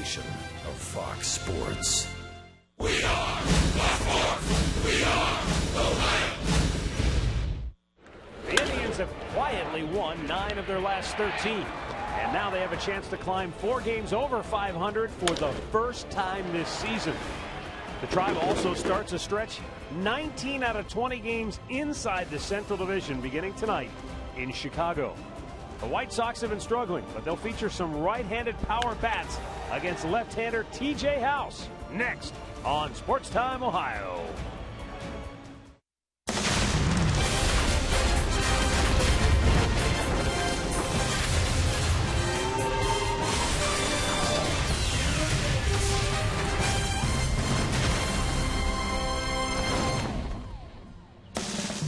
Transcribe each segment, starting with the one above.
station of Fox Sports. We are Blackmore. We are Ohio. The Indians have quietly won 9 of their last 13. And now they have a chance to climb 4 games over 500 for the first time this season. The Tribe also starts a stretch 19 out of 20 games inside the Central Division beginning tonight in Chicago. The White Sox have been struggling, but they'll feature some right-handed power bats against left-hander T.J. House next on Sports Time Ohio.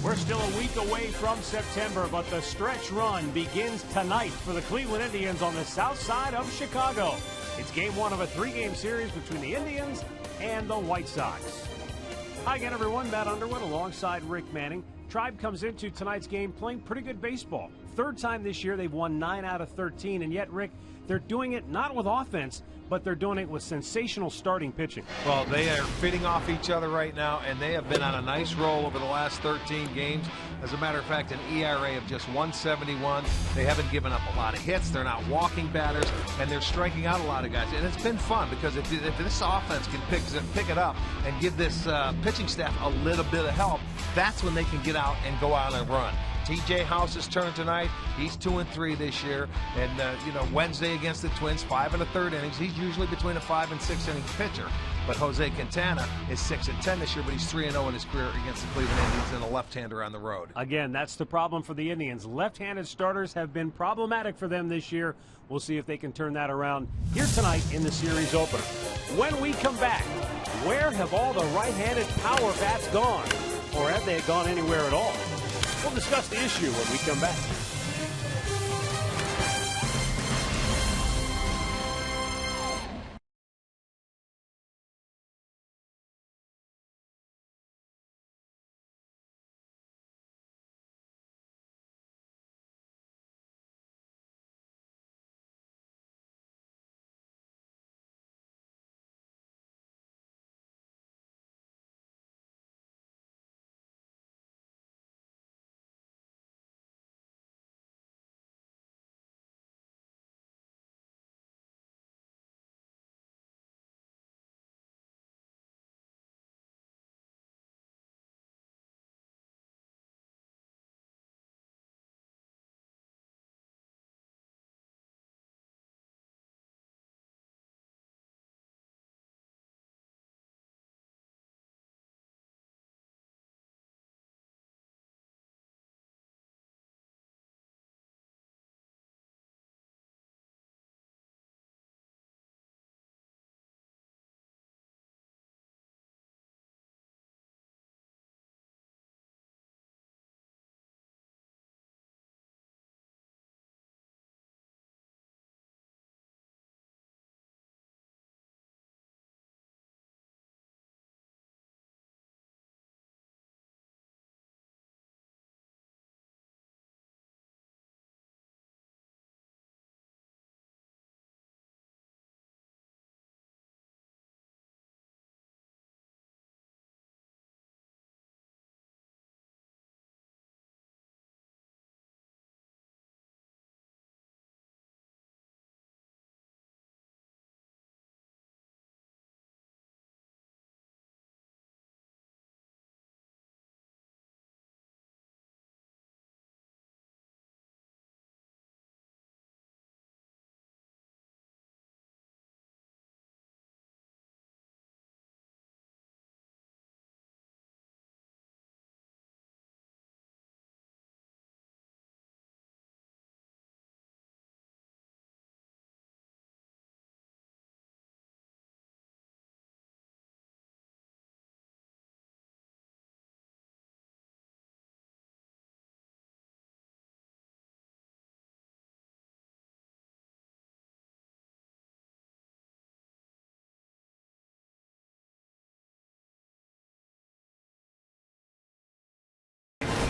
We're still a week away from September, but the stretch run begins tonight for the Cleveland Indians on the south side of Chicago. It's game 1 of a 3-game series between the Indians and the White Sox. Hi again, everyone. Matt Underwood alongside Rick Manning. Tribe comes into tonight's game playing pretty good baseball. Third time this year they've won 9 out of 13, and yet, Rick, they're doing it not with offense, but they're doing it with sensational starting pitching. Well, they are feeding off each other right now, and they have been on a nice roll over the last 13 games. As a matter of fact, an ERA of just 171. They haven't given up a lot of hits. They're not walking batters, and they're striking out a lot of guys. And it's been fun because if this offense can pick it up and give this pitching staff a little bit of help, that's when they can get out and go out and run. T.J. House's turn tonight. He's 2-3 this year. And, Wednesday against the Twins, 5 1/3 innings. He's usually between a 5 and 6 inning pitcher. But Jose Quintana is 6-10 this year, but he's 3-0 in his career against the Cleveland Indians and a left-hander on the road. Again, that's the problem for the Indians. Left-handed starters have been problematic for them this year. We'll see if they can turn that around here tonight in the series opener. When we come back, where have all the right-handed power bats gone? Or have they gone anywhere at all? We'll discuss the issue when we come back.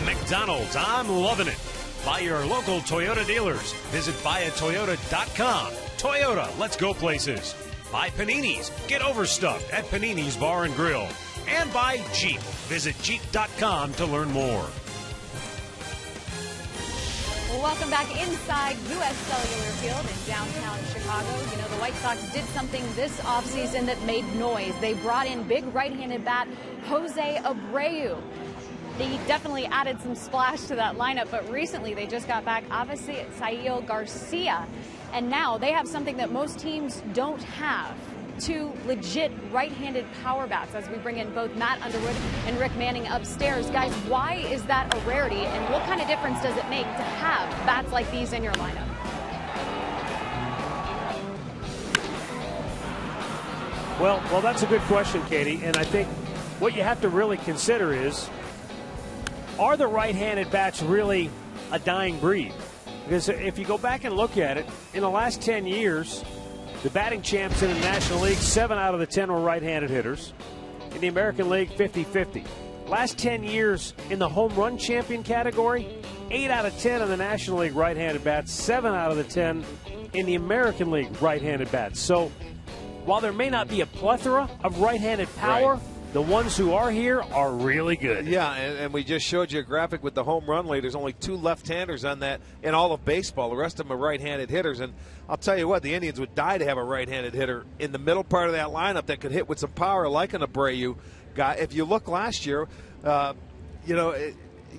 McDonald's, I'm loving it. By your local Toyota dealers. Visit buyatoyota.com. Toyota, let's go places. By Panini's. Get overstuffed at Panini's Bar and Grill. And by Jeep. Visit Jeep.com to learn more. Well, welcome back inside U.S. Cellular Field in downtown Chicago. You know, the White Sox did something this offseason that made noise. They brought in big right-handed bat Jose Abreu. They definitely added some splash to that lineup, but recently they just got back Avisaíl Garcia. And now they have something that most teams don't have. Two legit right-handed power bats as we bring in both Matt Underwood and Rick Manning upstairs. Guys, why is that a rarity, and what kind of difference does it make to have bats like these in your lineup? Well, that's a good question, Katie, and I think what you have to really consider is, are the right-handed bats really a dying breed? Because if you go back and look at it, in the last 10 years, the batting champs in the National League, 7 out of the 10 were right-handed hitters. In the American League, 50-50. Last 10 years in the home run champion category, 8 out of 10 in the National League right-handed bats, 7 out of the 10 in the American League right-handed bats. So while there may not be a plethora of right-handed power, the ones who are here are really good. Yeah, and we just showed you a graphic with the home run lead. There's only 2 left-handers on that in all of baseball. The rest of them are right-handed hitters. And I'll tell you what, the Indians would die to have a right-handed hitter in the middle part of that lineup that could hit with some power like an Abreu guy. If you look last year,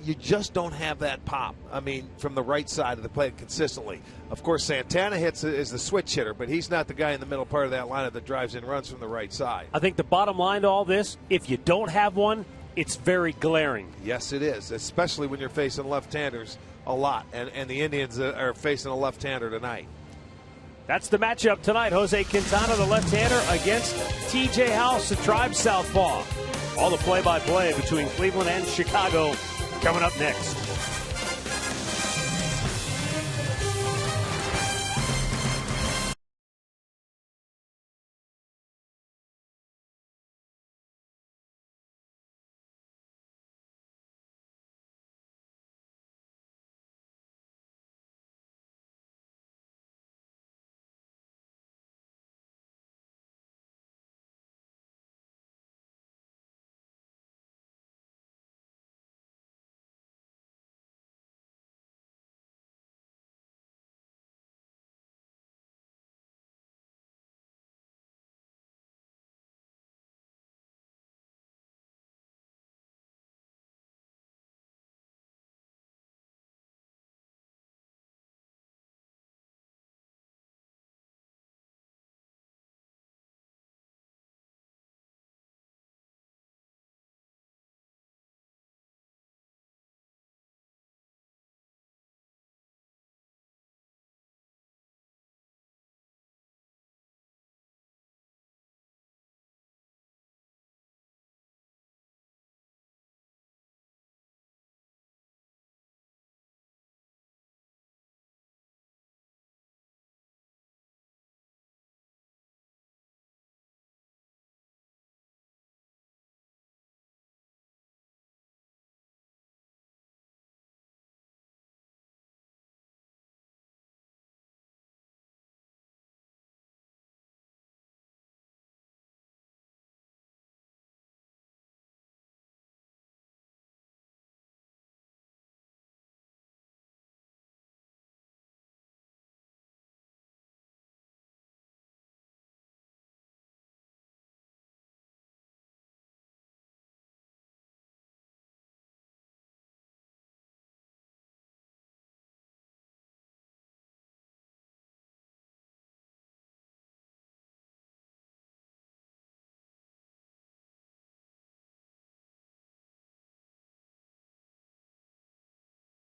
you just don't have that pop. I mean, from the right side of the plate consistently. Of course, Santana is the switch hitter, but he's not the guy in the middle part of that lineup that drives in runs from the right side. I think the bottom line to all this, if you don't have one, it's very glaring. Yes, it is, especially when you're facing left-handers a lot, and the Indians are facing a left-hander tonight. That's the matchup tonight. Jose Quintana, the left-hander, against T.J. House, the Tribe Southpaw. All the play-by-play between Cleveland and Chicago coming up next.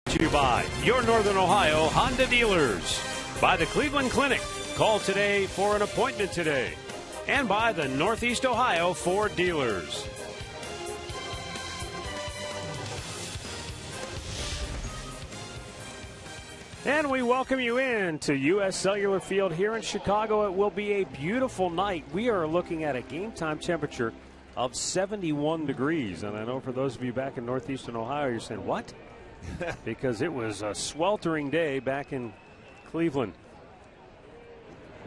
To you by your Northern Ohio Honda dealers, by the Cleveland Clinic. Call today for an appointment today. And by the Northeast Ohio Ford dealers. And we welcome you in to U.S. Cellular Field here in Chicago. It will be a beautiful night. We are looking at a game time temperature of 71 degrees. And I know for those of you back in Northeastern Ohio, you're saying, what? Because it was a sweltering day back in Cleveland.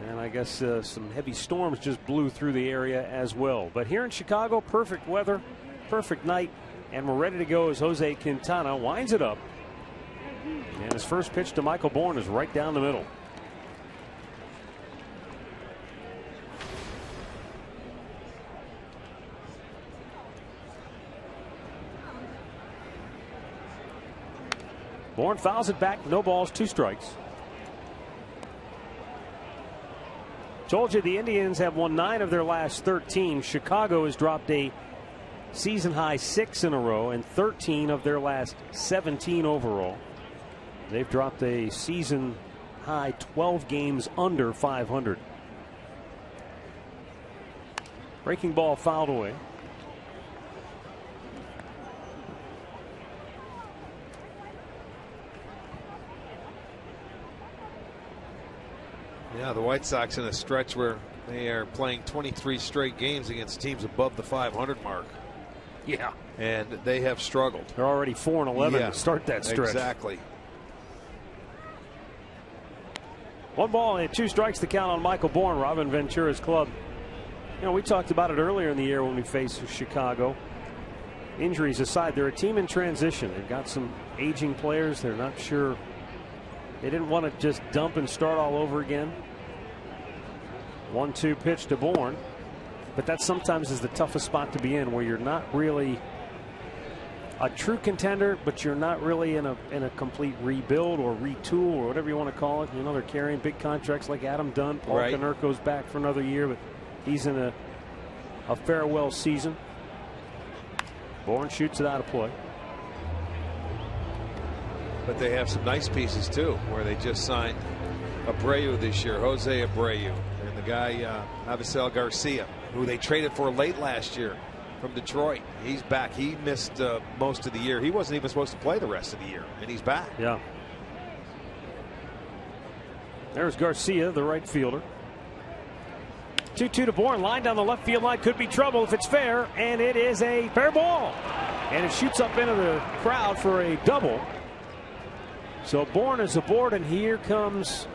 And I guess some heavy storms just blew through the area as well. But here in Chicago, perfect weather, perfect night, and we're ready to go as Jose Quintana winds it up. And his first pitch to Michael Bourn is right down the middle. Bourn fouls it back, no balls, 2 strikes. Told you the Indians have won 9 of their last 13. Chicago has dropped a season high 6 in a row and 13 of their last 17 overall. They've dropped a season high 12 games under 500. Breaking ball fouled away. Yeah, the White Sox in a stretch where they are playing 23 straight games against teams above the 500 mark. Yeah. And they have struggled. They're already 4-11 to start that stretch. Exactly. 1 ball and 2 strikes to count on Michael Bourn, Robin Ventura's club. You know, we talked about it earlier in the year when we faced Chicago. Injuries aside, they're a team in transition. They've got some aging players. They're not sure. They didn't want to just dump and start all over again. 1-2 pitch to Bourn. But that sometimes is the toughest spot to be in, where you're not really a true contender, but you're not really in a complete rebuild or retool or whatever you want to call it. You know, they're carrying big contracts like Adam Dunn. Paul Konerko's back for another year, but he's in a farewell season. Bourn shoots it out of play. But they have some nice pieces too, where they just signed Abreu this year, Jose Abreu, and the guy Avisel Garcia, who they traded for late last year from Detroit. He's back. He missed most of the year. He wasn't even supposed to play the rest of the year, and he's back. Yeah. There's Garcia, the right fielder. 2-2 to Bourn. Line down the left field line. Could be trouble if it's fair, and it is a fair ball. And it shoots up into the crowd for a double. So Bourn is aboard, and here comes.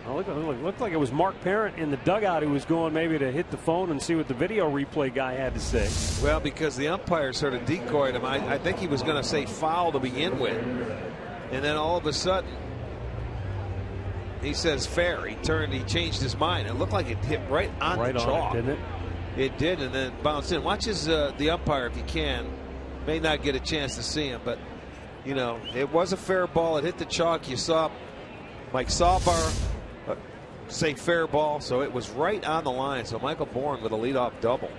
Oh, looked like it was Mark Parent in the dugout who was going maybe to hit the phone and see what the video replay guy had to say. Well, because the umpire sort of decoyed him. I think he was going to say foul to begin with. And then all of a sudden, he says fair. He changed his mind. It looked like it hit right on the chalk. Didn't it? It did, and then bounced in. Watch the umpire if you can. May not get a chance to see him, but you know, it was a fair ball. It hit the chalk. You saw Mike Sawbar say fair ball, so it was right on the line. So Michael Bourn with a leadoff double.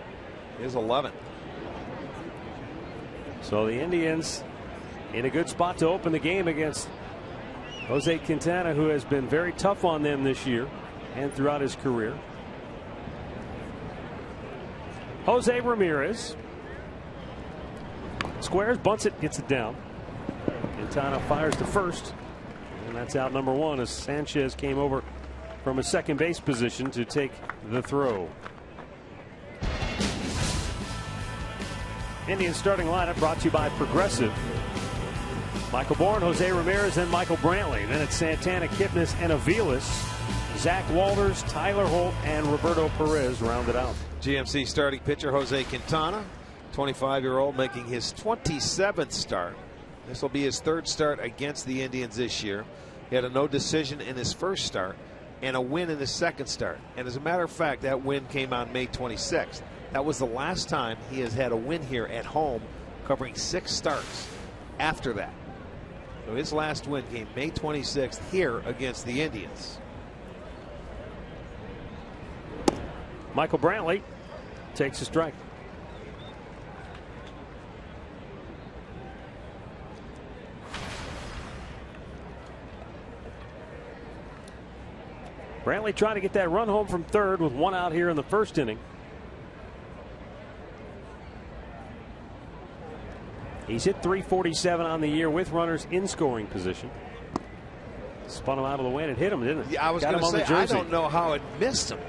His 11th. So the Indians in a good spot to open the game against Jose Quintana, who has been very tough on them this year and throughout his career. Jose Ramirez squares, bunts it, gets it down. Quintana fires to first, and that's out number 1 as Sanchez came over from a second base position to take the throw. Indian starting lineup brought to you by Progressive. Michael Bourn, Jose Ramirez, and Michael Brantley. Then it's Santana, Kipnis, and Aviles. Zach Walters, Tyler Holt, and Roberto Perez rounded out. GMC starting pitcher Jose Quintana, 25-year-old, making his 27th start. This will be his 3rd start against the Indians this year. He had a no decision in his first start and a win in his second start. And as a matter of fact, that win came on May 26th. That was the last time he has had a win here at home, covering 6 starts after that. So his last win came May 26th here against the Indians. Michael Brantley takes a strike. Brantley trying to get that run home from third with 1 out here in the first inning. He's hit .347 on the year with runners in scoring position. Spun him out of the way and it hit him, didn't it? Yeah, I was going to say, I don't know how it missed him,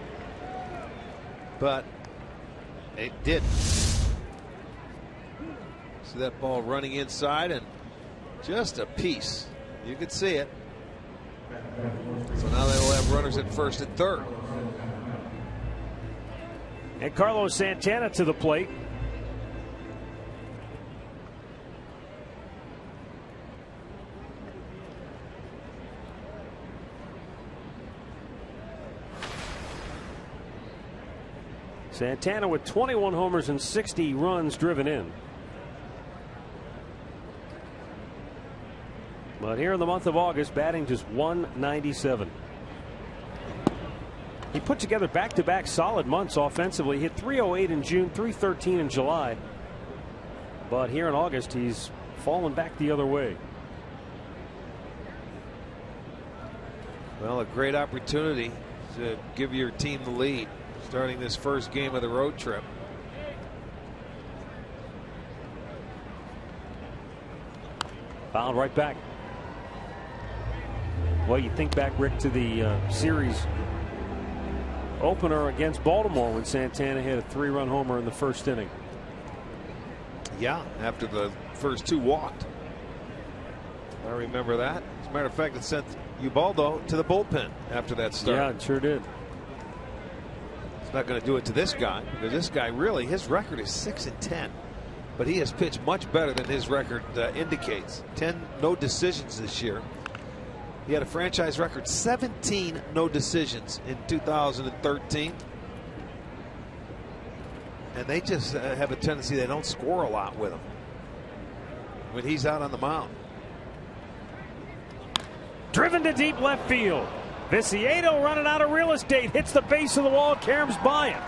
but it did. See that ball running inside and just a piece. You could see it. So now they will have runners at first and third. And Carlos Santana to the plate. Santana with 21 homers and 60 runs driven in. But here in the month of August, batting just .197. He put together back-to-back solid months offensively. He hit .308 in June, .313 in July. But here in August, he's fallen back the other way. Well, a great opportunity to give your team the lead starting this first game of the road trip. Fouled right back. Well, you think back, Rick, to the series opener against Baltimore when Santana hit a 3-run homer in the first inning. Yeah, after the first two walked. I remember that. As a matter of fact, it sent Ubaldo to the bullpen after that start. Yeah, it sure did. It's not going to do it to this guy, because this guy really, his record is 6-10. But he has pitched much better than his record indicates. 10 no decisions this year. He had a franchise record 17 no decisions in 2013. And they just have a tendency, they don't score a lot with him when he's out on the mound. Driven to deep left field. Viciedo running out of real estate, hits the base of the wall. Karam's by him.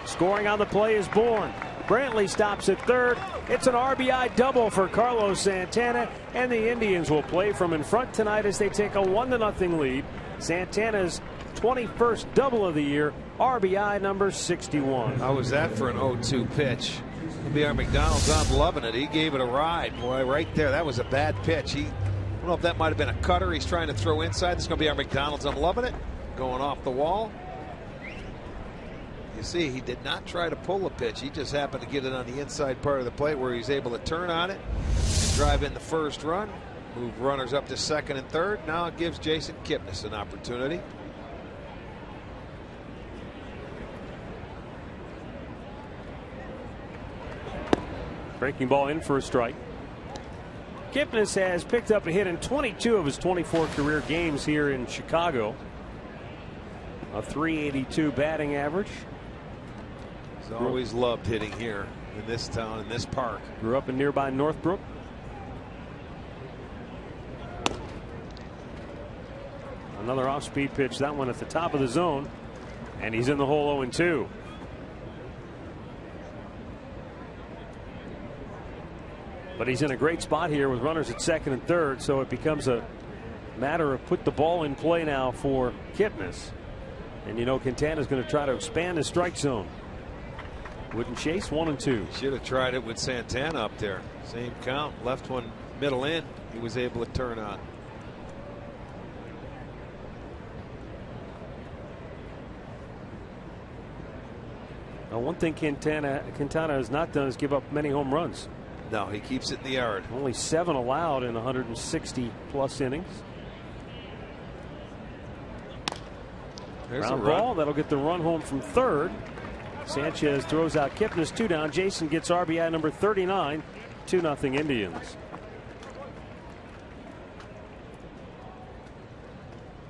Scoring on the play is Bourne. Brantley stops at third. It's an RBI double for Carlos Santana, and the Indians will play from in front tonight as they take a 1-0 lead. Santana's 21st double of the year, RBI number 61. How was that for an 0-2 pitch? B.R. McDonald's on loving it. He gave it a ride, boy, right there. That was a bad pitch. I don't know if that might have been a cutter he's trying to throw inside. This is going to be our McDonald's. I'm loving it. Going off the wall. You see, he did not try to pull a pitch. He just happened to get it on the inside part of the plate where he's able to turn on it, drive in the first run, move runners up to second and third. Now it gives Jason Kipnis an opportunity. Breaking ball in for a strike. Kipnis has picked up a hit in 22 of his 24 career games here in Chicago. A .382 batting average. He's always loved hitting here in this town, in this park. Grew up in nearby Northbrook. Another off-speed pitch, that one at the top of the zone, and he's in the hole 0-2. But he's in a great spot here with runners at second and third, so it becomes a matter of put the ball in play now for Kipnis. And you know Quintana's going to try to expand his strike zone. Wouldn't chase 1-2. Should have tried it with Santana up there. Same count. Left one middle in. He was able to turn on. Now, one thing Quintana has not done is give up many home runs. No, he keeps it in the yard. Only 7 allowed in 160 plus innings. There's Ground a run. ball that'll get the run home from third. Sanchez throws out Kipnis, 2 down. Jason gets RBI number 39. 2-0 Indians.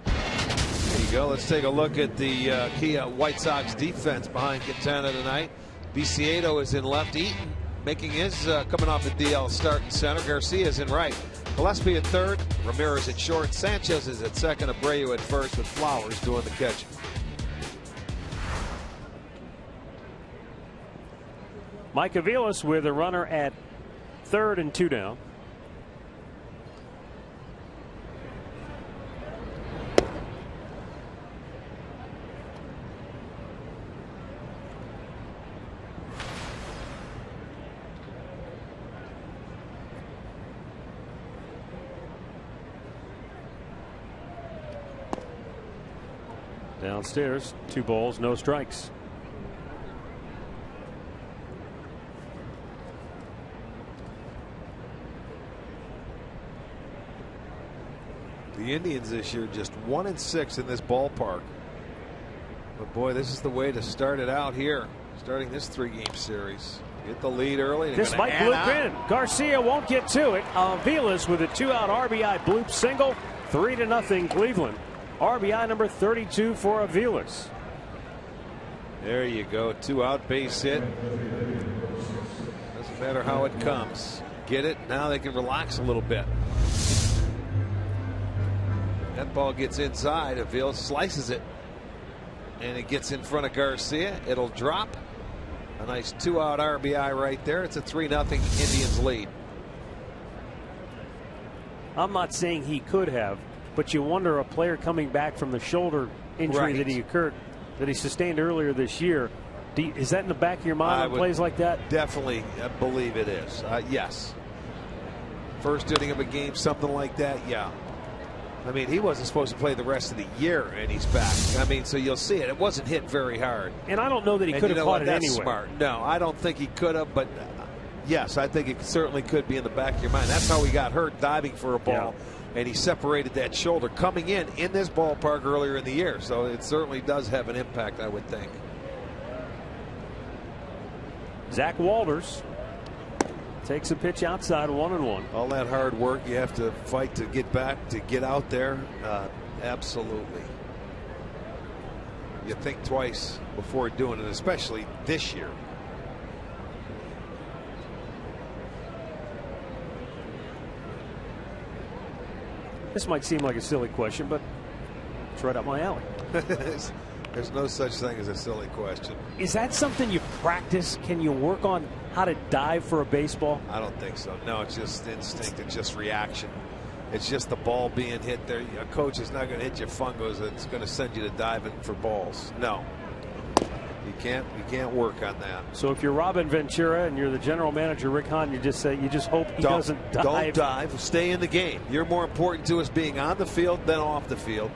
There you go. Let's take a look at the key White Sox defense behind Quintana tonight. Viciedo is in left. Eaton making his coming off the DL start in center. Garcia's in right. Gillespie at third. Ramirez at short. Sanchez is at second. Abreu at first, with Flowers doing the catching. Mike Aviles with a runner at third and 2 down. Downstairs, 2 balls, no strikes. The Indians this year just 1-6 in this ballpark. But boy, this is the way to start it out here, starting this 3-game series. Get the lead early. This might bloop in. Garcia won't get to it. Aviles with a 2-out RBI bloop single. 3-0 Cleveland. RBI number 32 for Aviles. There you go. 2-out base hit. Doesn't matter how it comes. Get it. Now they can relax a little bit. That ball gets inside. Aviles slices it. And it gets in front of Garcia. It'll drop. A nice 2-out RBI right there. It's a 3-0 Indians lead. I'm not saying he could have, but you wonder, a player coming back from the shoulder injury that he sustained earlier this year, is that in the back of your mind on plays like that? Definitely believe it is. Yes. First inning of a game, something like that, yeah. I mean, he wasn't supposed to play the rest of the year, and he's back. I mean, so you'll see it. It wasn't hit very hard. And I don't know that he could have caught it anyway. Smart. No, I don't think he could have, but yes, I think it certainly could be in the back of your mind. That's how he got hurt, diving for a ball, and he separated that shoulder coming in this ballpark earlier in the year. So it certainly does have an impact, I would think. Zach Walters takes a pitch outside, 1-1. All that hard work you have to fight to get back, to get out there. Absolutely. You think twice before doing it, especially this year. This might seem like a silly question, but it's right up my alley. There's no such thing as a silly question. Is that something you practice? Can you work on how to dive for a baseball? I don't think so. No, it's just instinct. It's just reaction. It's just the ball being hit there. A coach is not going to hit you fungos that's going to send you to diving for balls. No. You can't work on that. So if you're Robin Ventura and you're the general manager, Rick Hahn, you just hope he doesn't dive. Don't dive. Stay in the game. You're more important to us being on the field than off the field.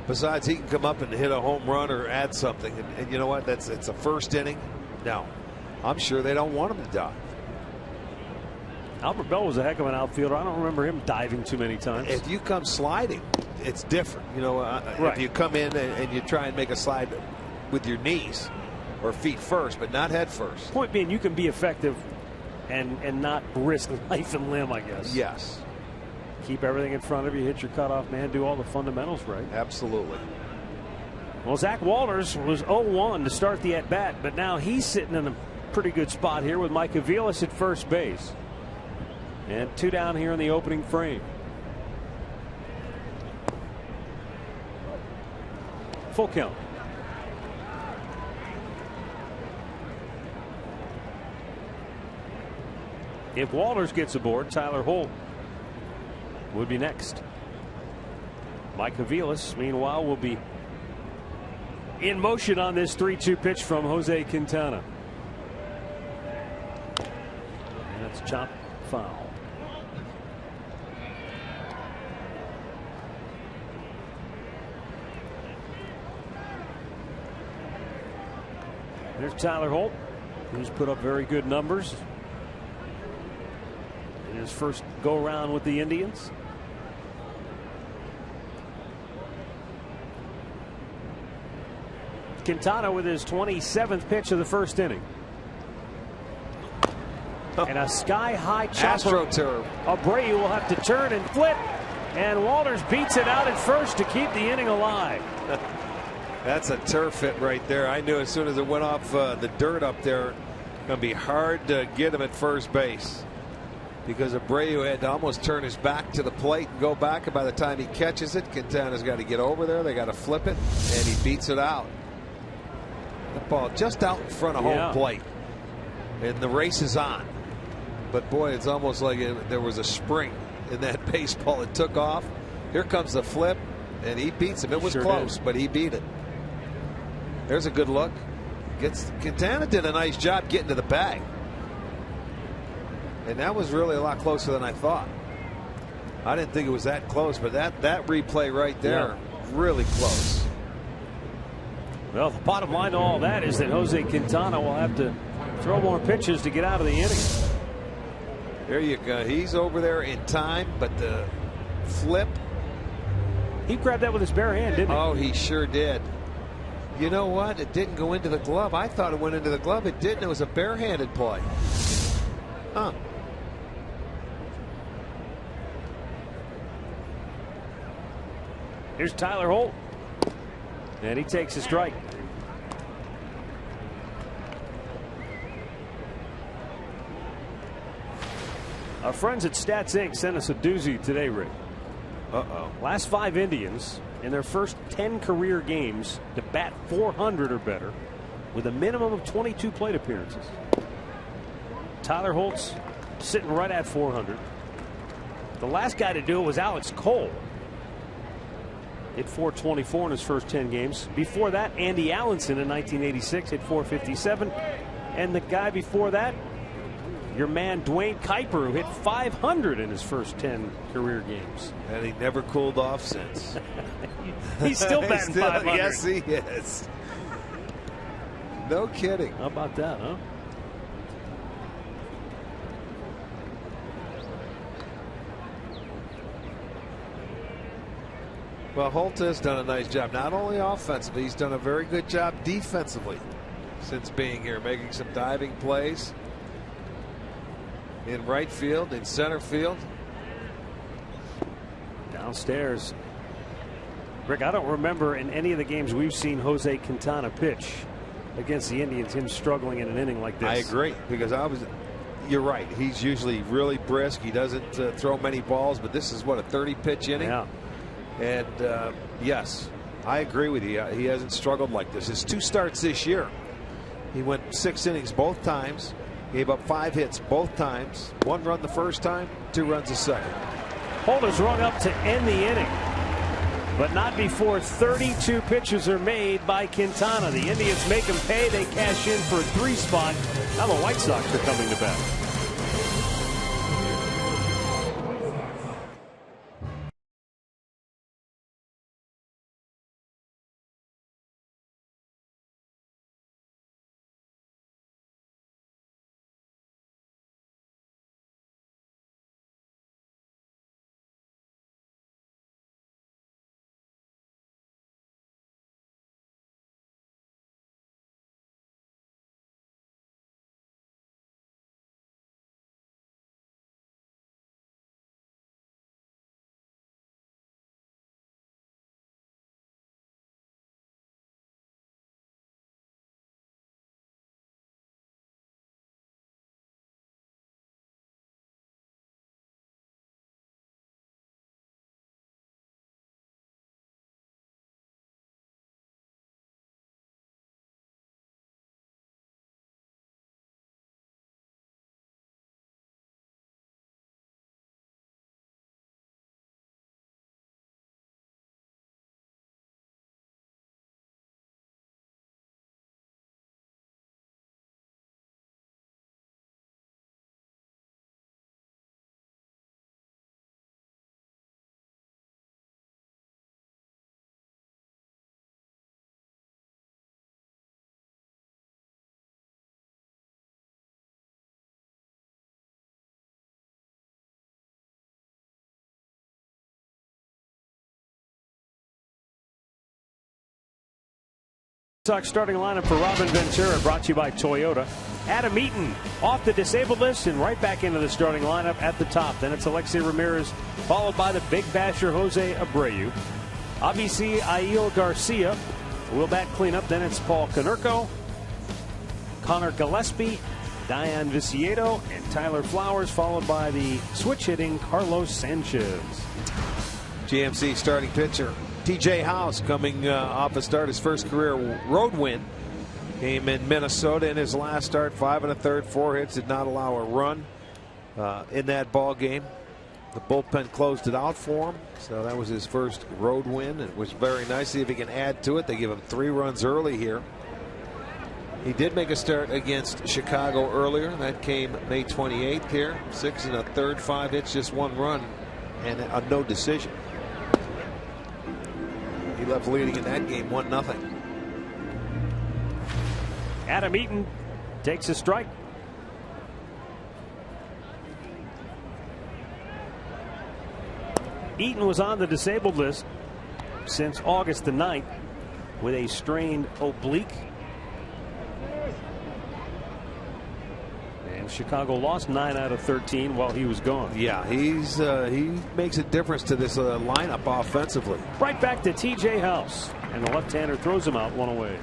Besides, he can come up and hit a home run or add something. And you know what? It's a first inning. No. I'm sure they don't want him to dive. Albert Bell was a heck of an outfielder. I don't remember him diving too many times. If you come sliding, it's different. You know, right. If you come in and you try and make a slide with your knees or feet first, but not head first. Point being, you can be effective and not risk life and limb, I guess. Yes. Keep everything in front of you, hit your cutoff man, do all the fundamentals right. Absolutely. Well, Zach Walters was 0-1 to start the at-bat, but now he's sitting in a pretty good spot here with Mike Aviles at first base. And 2 down here in the opening frame. Full count. If Walters gets aboard, Tyler Holt would be next. Mike Aviles, meanwhile, will be in motion on this 3-2 pitch from Jose Quintana. And that's chop foul. There's Tyler Holt, who's put up very good numbers in his first go-around with the Indians. Quintana with his 27th pitch of the first inning. And a sky-high chopper. AstroTurf. Abreu will have to turn and flip. And Walters beats it out at first to keep the inning alive. That's a turf hit right there. I knew as soon as it went off the dirt up there, it's going to be hard to get him at first base. Because Abreu had to almost turn his back to the plate and go back. And by the time he catches it, Quintana's got to get over there. They got to flip it. And he beats it out. The ball just out in front of home plate. And the race is on. But boy, it's almost like there was a spring in that baseball. It took off. Here comes the flip. And he beats him. It was close, but he beat it. There's a good look. Quintana did a nice job getting to the bag. And that was really a lot closer than I thought. I didn't think it was that close, but that replay right there, really close. Well, the bottom line to all that is that Jose Quintana will have to throw more pitches to get out of the inning. There you go. He's over there in time, but the flip He grabbed that with his bare hand, didn't he? Oh, he sure did. You know what? It didn't go into the glove. I thought it went into the glove. It didn't. It was a barehanded play. Huh. Here's Tyler Holt. And he takes a strike. Our friends at Stats Inc. sent us a doozy today, Rick. Last 5 Indians in their first 10 career games to bat .400 or better with a minimum of 22 plate appearances. Tyler Holt's sitting right at .400. The last guy to do it was Alex Cole. Hit .424 in his first 10 games. Before that, Andy Allenson in 1986 hit .457. And the guy before that, your man Dwayne Kuiper, who hit .500 in his first 10 career games. And he never cooled off since. He's still batting .500. Yes, he is. No kidding. How about that, huh? Well, Holt has done a nice job, not only offensively, he's done a very good job defensively since being here, making some diving plays in right field, in center field. Downstairs. Rick, I don't remember in any of the games we've seen Jose Quintana pitch against the Indians, him struggling in an inning like this. I agree, because you're right. He's usually really brisk. He doesn't throw many balls, but this is what, a 30-pitch inning? Yeah. And yes, I agree with you. He hasn't struggled like this. His 2 starts this year, he went 6 innings both times, gave up 5 hits both times, 1 run the first time, 2 runs the second. Holt is rung up to end the inning, but not before 32 pitches are made by Quintana. The Indians make him pay. They cash in for a 3 spot. Now the White Sox are coming to bat. Sox starting lineup for Robin Ventura, brought to you by Toyota. Adam Eaton off the disabled list and right back into the starting lineup at the top. Then it's Alexei Ramirez, followed by the big basher Jose Abreu. Obviously, Aiel Garcia will bat cleanup. Then it's Paul Konerko, Connor Gillespie, Diane Viciedo, and Tyler Flowers, followed by the switch hitting Carlos Sanchez. GMC starting pitcher TJ House coming off a start, his first career road win. Came in Minnesota in his last start, 5 1/3, 4 hits, did not allow a run in that ball game. The bullpen closed it out for him, so that was his first road win. It was very nice. See if he can add to it. They give him 3 runs early here. He did make a start against Chicago earlier. That came May 28th here. 6 1/3, 5 hits, just 1 run, and a no decision. He left leading in that game 1-0. Adam Eaton takes a strike. Eaton was on the disabled list since August the 9th with a strained oblique. And Chicago lost 9 out of 13 while he was gone. Yeah, he makes a difference to this lineup offensively. Right back to T.J. House, and the left-hander throws him out, one away.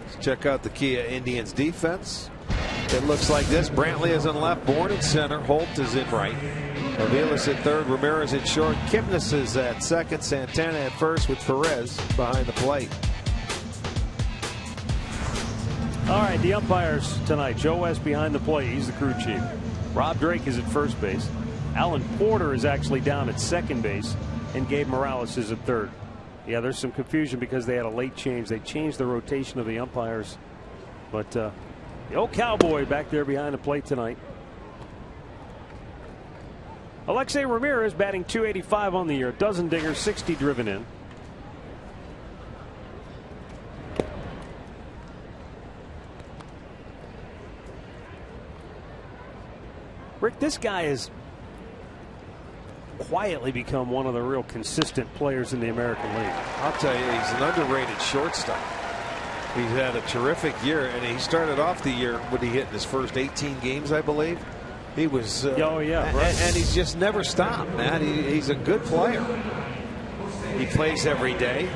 Let's check out the Kia Indians defense. It looks like this. Brantley is in left, Bourne in center, Holt is in right, Aviles at third, Ramirez in short, Kipnis is at second, Santana at first with Perez behind the plate. All right, the umpires tonight. Joe West behind the plate. He's the crew chief. Rob Drake is at first base. Alan Porter is actually down at second base, and Gabe Morales is at third. Yeah, there's some confusion because they had a late change. They changed the rotation of the umpires, but the old Cowboy back there behind the plate tonight. Alexei Ramirez batting .285 on the year. Dozen dingers, 60 driven in. Rick, this guy has quietly become one of the real consistent players in the American League. I'll tell you, he's an underrated shortstop. He's had a terrific year, and he started off the year when he hit in his first 18 games, I believe. He was, oh yeah, right. and he's just never stopped, man. He's a good player. He plays every day.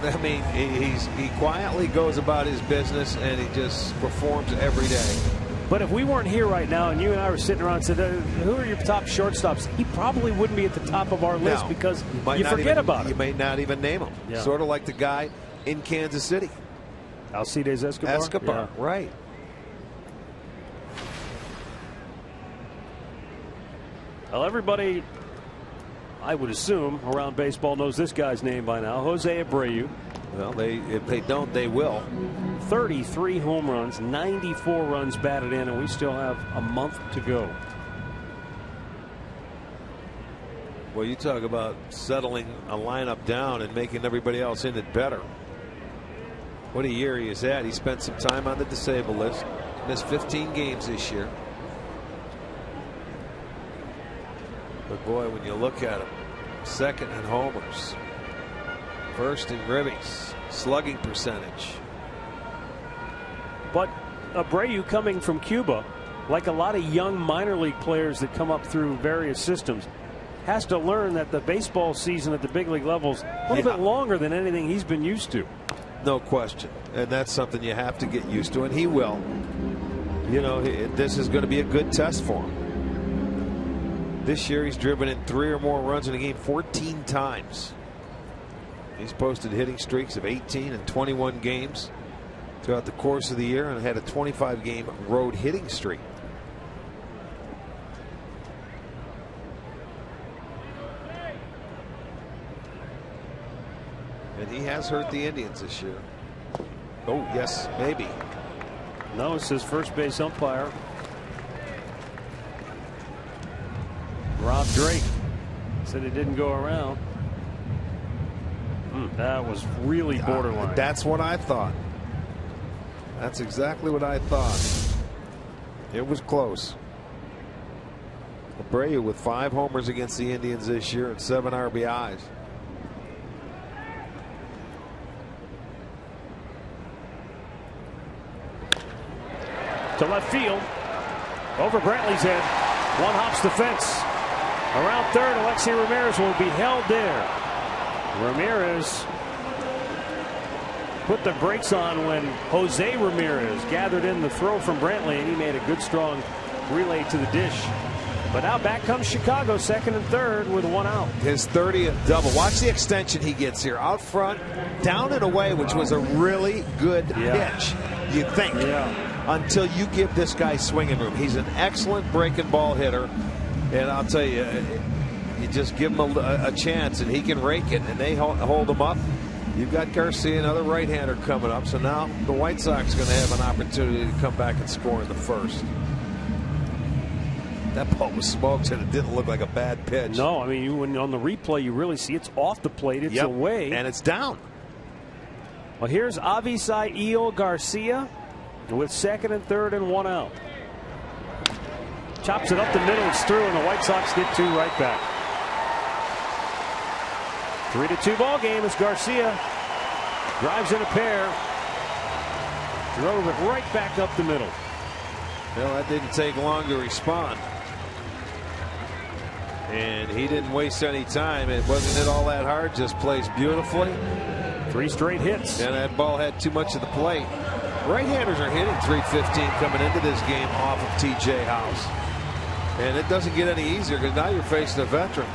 I mean, he quietly goes about his business, and he just performs every day. But if we weren't here right now and you and I were sitting around and said, who are your top shortstops? He probably wouldn't be at the top of our list because you forget about him. You may not even name him. Yeah. Sort of like the guy in Kansas City. Alcides Escobar. Escobar, yeah. Right. Well, everybody, I would assume, around baseball knows this guy's name by now. Jose Abreu. Well, if they don't, they will. 33 home runs, 94 runs batted in, and we still have a month to go. Well, you talk about settling a lineup down and making everybody else in it better. What a year he has had. He spent some time on the disabled list. Missed 15 games this year. But boy, when you look at him, second in homers, first in ribbies, slugging percentage. But Abreu, coming from Cuba, like a lot of young minor league players that come up through various systems, has to learn that the baseball season at the big league levels a little bit longer than anything he's been used to. No question. And that's something you have to get used to, and he will. You know, this is going to be a good test for him. This year he's driven in 3 or more runs in a game 14 times. He's posted hitting streaks of 18 and 21 games throughout the course of the year and had a 25-game road hitting streak. And he has hurt the Indians this year. Oh, yes, maybe. No, it's his first base umpire, Rob Drake, said it didn't go around. That was really borderline. That's what I thought. That's exactly what I thought. It was close. Abreu with 5 homers against the Indians this year and 7 RBIs. To left field, over Brantley's head. One hops the fence. Around third, Alexei Ramirez will be held there. Ramirez put the brakes on when Jose Ramirez gathered in the throw from Brantley, and he made a good strong relay to the dish. But now back comes Chicago, second and third with 1 out. His 30th double. Watch the extension he gets here. Out front, down and away, which was a really good pitch, you think. Until you give this guy swinging room. He's an excellent breaking ball hitter. And I'll tell you, you just give him a chance and he can rake it, and they hold him up. You've got Garcia, another right-hander, coming up. So now the White Sox are going to have an opportunity to come back and score in the first. That ball was smoked and it didn't look like a bad pitch. No, I mean, when on the replay you really see it's off the plate, it's away. And it's down. Well, here's Avisail Garcia with second and third and 1 out. Chops it up the middle, it's through, and the White Sox get 2 right back. 3-2 ball game as Garcia drives in a pair. Drove it right back up the middle. Well, that didn't take long to respond. And he didn't waste any time. It wasn't all that hard. Just plays beautifully. 3 straight hits. And that ball had too much of the plate. Right-handers are hitting .315 coming into this game off of T.J. House. And it doesn't get any easier because now you're facing a veteran.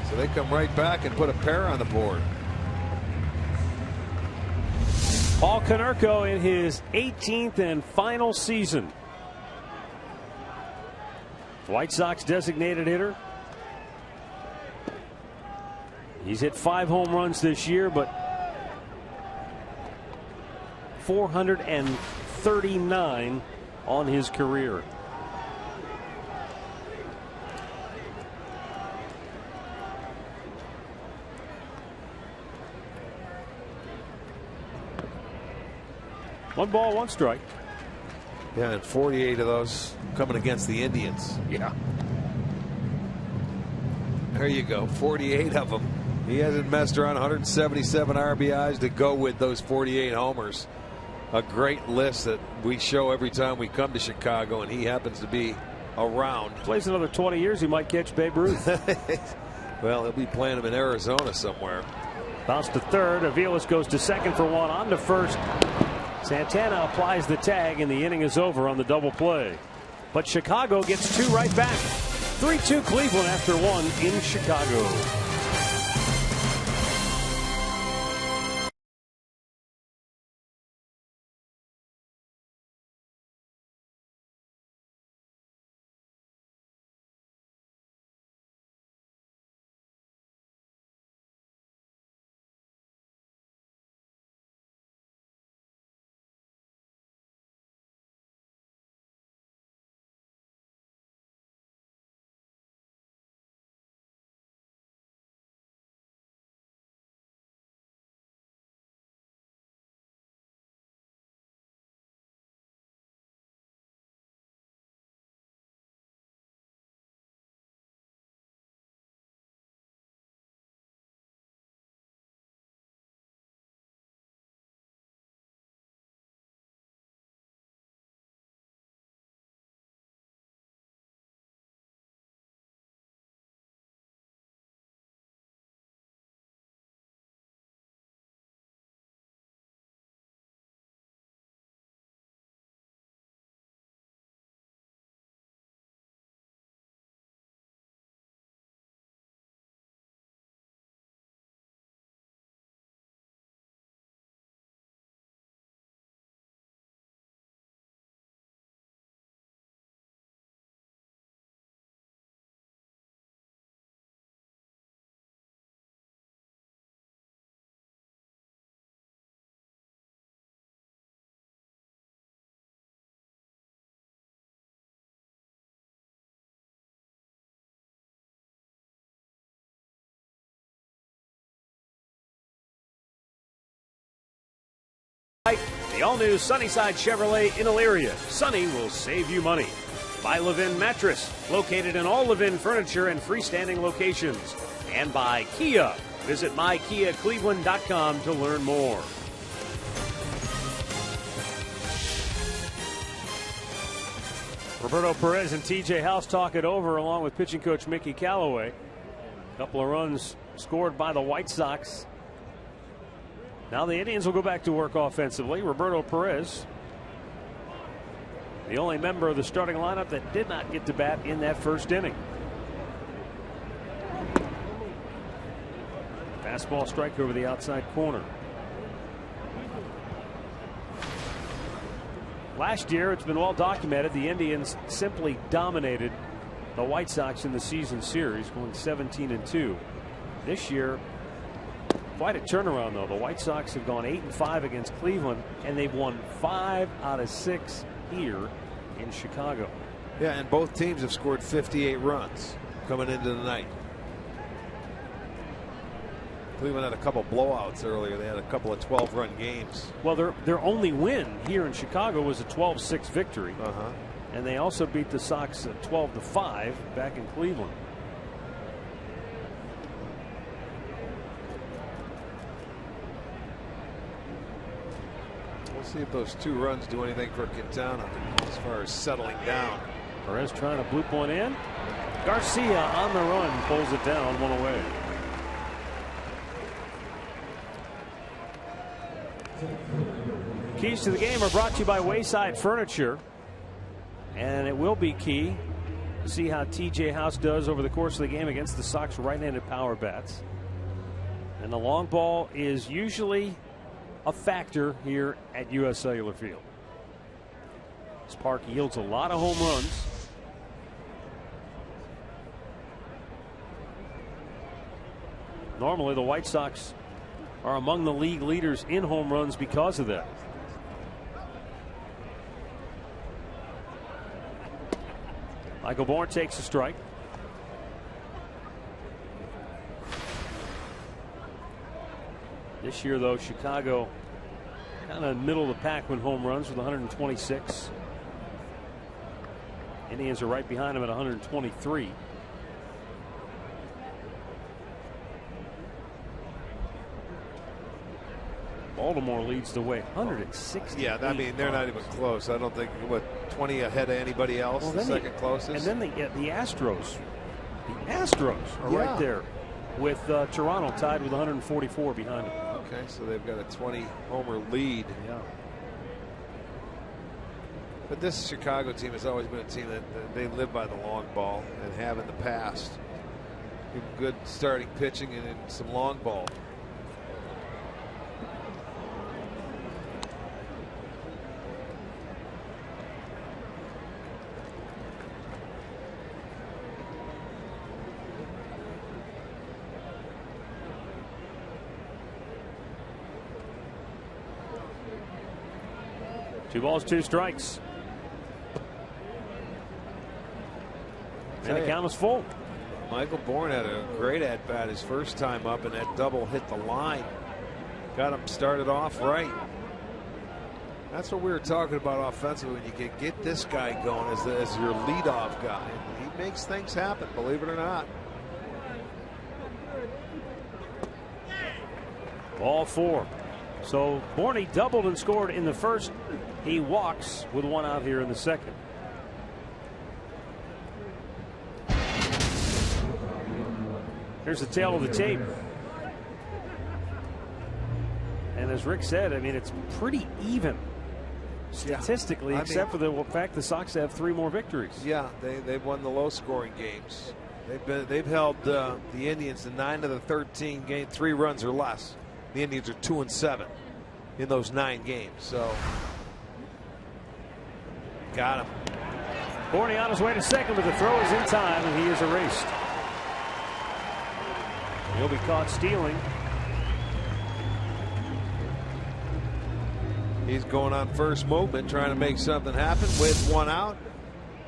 So they come right back and put a pair on the board. Paul Konerko in his 18th and final season. White Sox designated hitter. He's hit 5 home runs this year, but 439 on his career. One ball, one strike. Yeah, and 48 of those coming against the Indians. Yeah. There you go, 48 of them. He hasn't messed around. 177 RBIs to go with those 48 homers. A great list that we show every time we come to Chicago, and he happens to be around. Plays another 20 years, he might catch Babe Ruth. Well, he'll be playing him in Arizona somewhere. Bounce to third. Aviles goes to second for one. On to first. Santana applies the tag, and the inning is over on the double play. But Chicago gets 2 right back. 3-2 Cleveland after 1 in Chicago. The all-new Sunnyside Chevrolet in Elyria. Sunny will save you money. By Levin Mattress, located in all Levin furniture and freestanding locations. And by Kia. Visit mykiacleveland.com to learn more. Roberto Perez and T.J. House talk it over along with pitching coach Mickey Callaway. A couple of runs scored by the White Sox. Now the Indians will go back to work offensively. Roberto Perez, the only member of the starting lineup that did not get to bat in that first inning. Fastball strike over the outside corner. Last year, it's been well documented, the Indians simply dominated the White Sox in the season series, going 17-2. This year, quite a turnaround, though. The White Sox have gone 8-5 against Cleveland, and they've won 5 out of 6 here in Chicago. Yeah, and both teams have scored 58 runs coming into the night. Cleveland had a couple blowouts earlier. They had a couple of 12-run games. Well, their only win here in Chicago was a 12-6 victory. And they also beat the Sox 12-5 back in Cleveland. We'll see if those 2 runs do anything for Quintana as far as settling down. Perez trying to bloop one in. Garcia on the run, pulls it down, 1 away. Keys to the game are brought to you by Wayside Furniture, and it will be key to see how TJ House does over the course of the game against the Sox right-handed power bats. And the long ball is usually a factor here at U.S. Cellular Field. This park yields a lot of home runs. Normally the White Sox are among the league leaders in home runs because of that. Michael Bourne takes a strike. This year, though, Chicago kind of middle of the pack with home runs with 126. Indians are right behind them at 123. Baltimore leads the way, 160. Yeah, I mean, they're not even close. I don't think, what, 20 ahead of anybody else, the second closest. And then the Astros. The Astros are right there with Toronto tied with 144 behind them. Okay, so they've got a 20-homer lead. Yeah. But this Chicago team has always been a team that they live by the long ball and have in the past. Good starting pitching and some long ball. Two balls, 2 strikes. And the count was full. Michael Bourne had a great at-bat his first time up, and that double hit the line. Got him started off right. That's what we were talking about offensively. When you can get this guy going as your leadoff guy, he makes things happen, believe it or not. Ball 4. So Bourne doubled and scored in the first. He walks with 1 out here in the second. Here's the tail of the tape. And as Rick said, I mean, it's pretty even statistically, except for the fact the Sox have 3 more victories. Yeah, they've won the low-scoring games. They've held the Indians to 9 of the 13 games, 3 runs or less. The Indians are 2-7 in those 9 games. So got him. Bourne on his way to second, but the throw is in time, and he is erased. He'll be caught stealing. He's going on first movement, trying to make something happen with 1 out.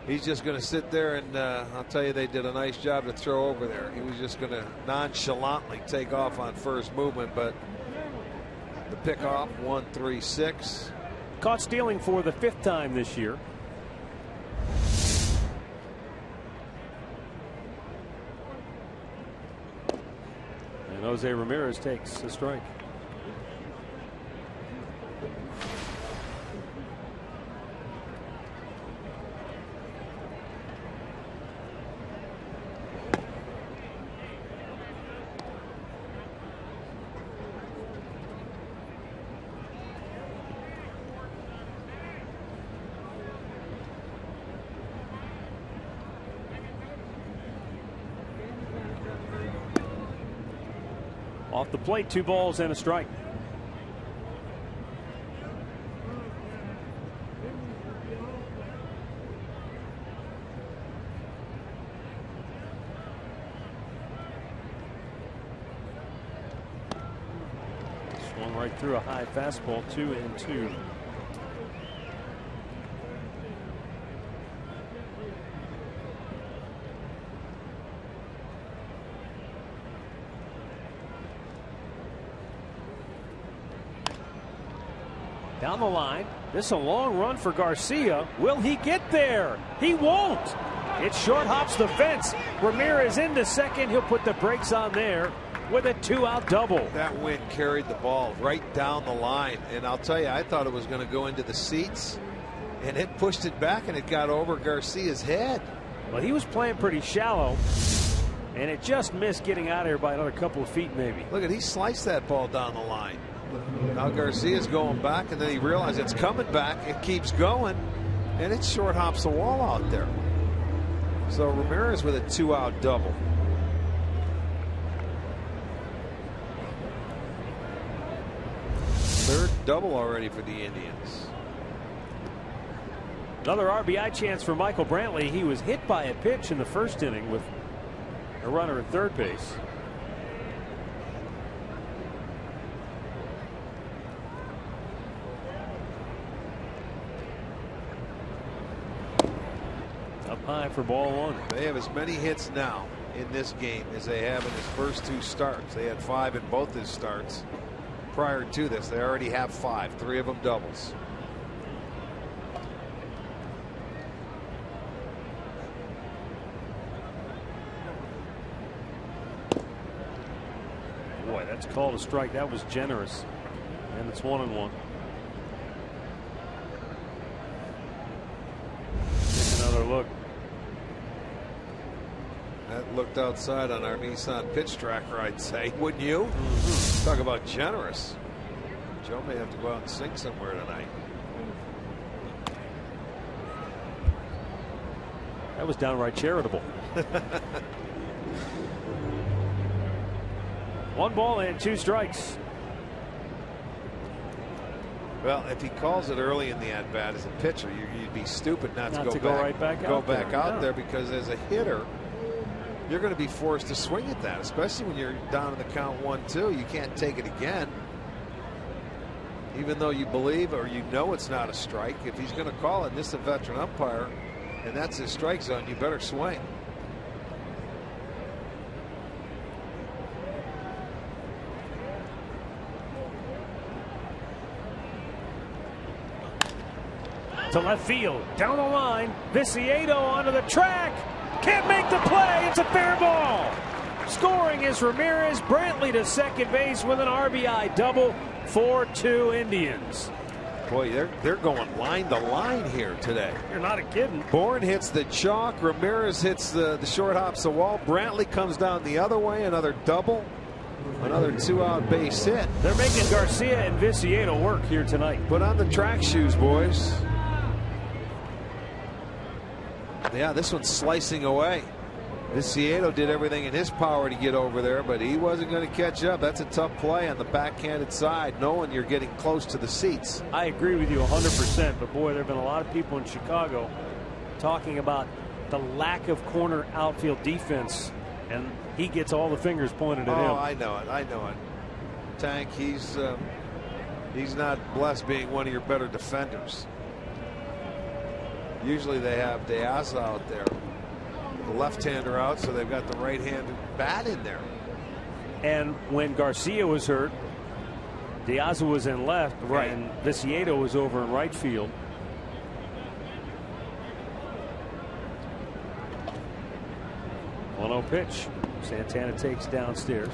He's just going to sit there, and I'll tell you, they did a nice job to throw over there. He was just going to nonchalantly take off on first movement, but the pickoff, 1-3-6. Caught stealing for the 5th time this year. And Jose Ramirez takes a strike. Off the plate, 2 balls and a strike. Swung right through a high fastball, 2-2. Down the line. This is a long run for Garcia. Will he get there? He won't. It short hops the fence. Ramirez into second. He'll put the brakes on there. with a 2-out double. That wind carried the ball right down the line, and I'll tell you, I thought it was going to go into the seats, and it pushed it back, and it got over Garcia's head. Well, he was playing pretty shallow, and it just missed getting out of here by another couple of feet maybe. Look at, he sliced that ball down the line. Now Garcia's going back, and then he realized it's coming back. It keeps going, and it short hops the wall out there. So Ramirez with a 2-out double. Third double already for the Indians. Another RBI chance for Michael Brantley. He was hit by a pitch in the first inning with a runner at third base. Up high for ball one. They have as many hits now in this game as they have in his first 2 starts. They had 5 in both his starts. Prior to this, they already have 5, 3 of them doubles. Boy, that's called a strike. That was generous. And it's 1-1. Take another look. That looked outside on our Nissan pitch tracker, I'd say. Wouldn't you? Talk about generous. Joe may have to go out and sing somewhere tonight. That was downright charitable. 1 ball and 2 strikes. Well, if he calls it early in the at bat as a pitcher, you'd be stupid not to go right back out there, because as a hitter, you're going to be forced to swing at that, especially when you're down in the count 1-2. You can't take it again, even though you believe or you know it's not a strike. If he's going to call it, and this is a veteran umpire, and that's his strike zone, you better swing. To left field, down the line, Viciedo onto the track, can't make the play, it's a fair ball. Scoring is Ramirez. Brantley to second base with an RBI double. 4-2 Indians. Boy, they're going line to line here today. You're not kidding. Bourne hits the chalk, Ramirez hits the short hops the wall, Brantley comes down the other way, another double, another 2-out base hit. They're making Garcia and Viciedo work here tonight. Put on the track shoes, boys. Yeah, this one's slicing away. Viciedo did everything in his power to get over there, but he wasn't going to catch up. That's a tough play on the backhanded side, knowing you're getting close to the seats. I agree with you 100%, but boy, there have been a lot of people in Chicago talking about the lack of corner outfield defense, and he gets all the fingers pointed at him. Oh, I know it. I know it. Tank, he's not blessed being one of your better defenders. Usually they have De Asa out there, the left-hander out, so they've got the right-handed bat in there. And when Garcia was hurt, De Asa was in left, right, and Viciedo was over in right field. One-0 pitch. Santana takes downstairs.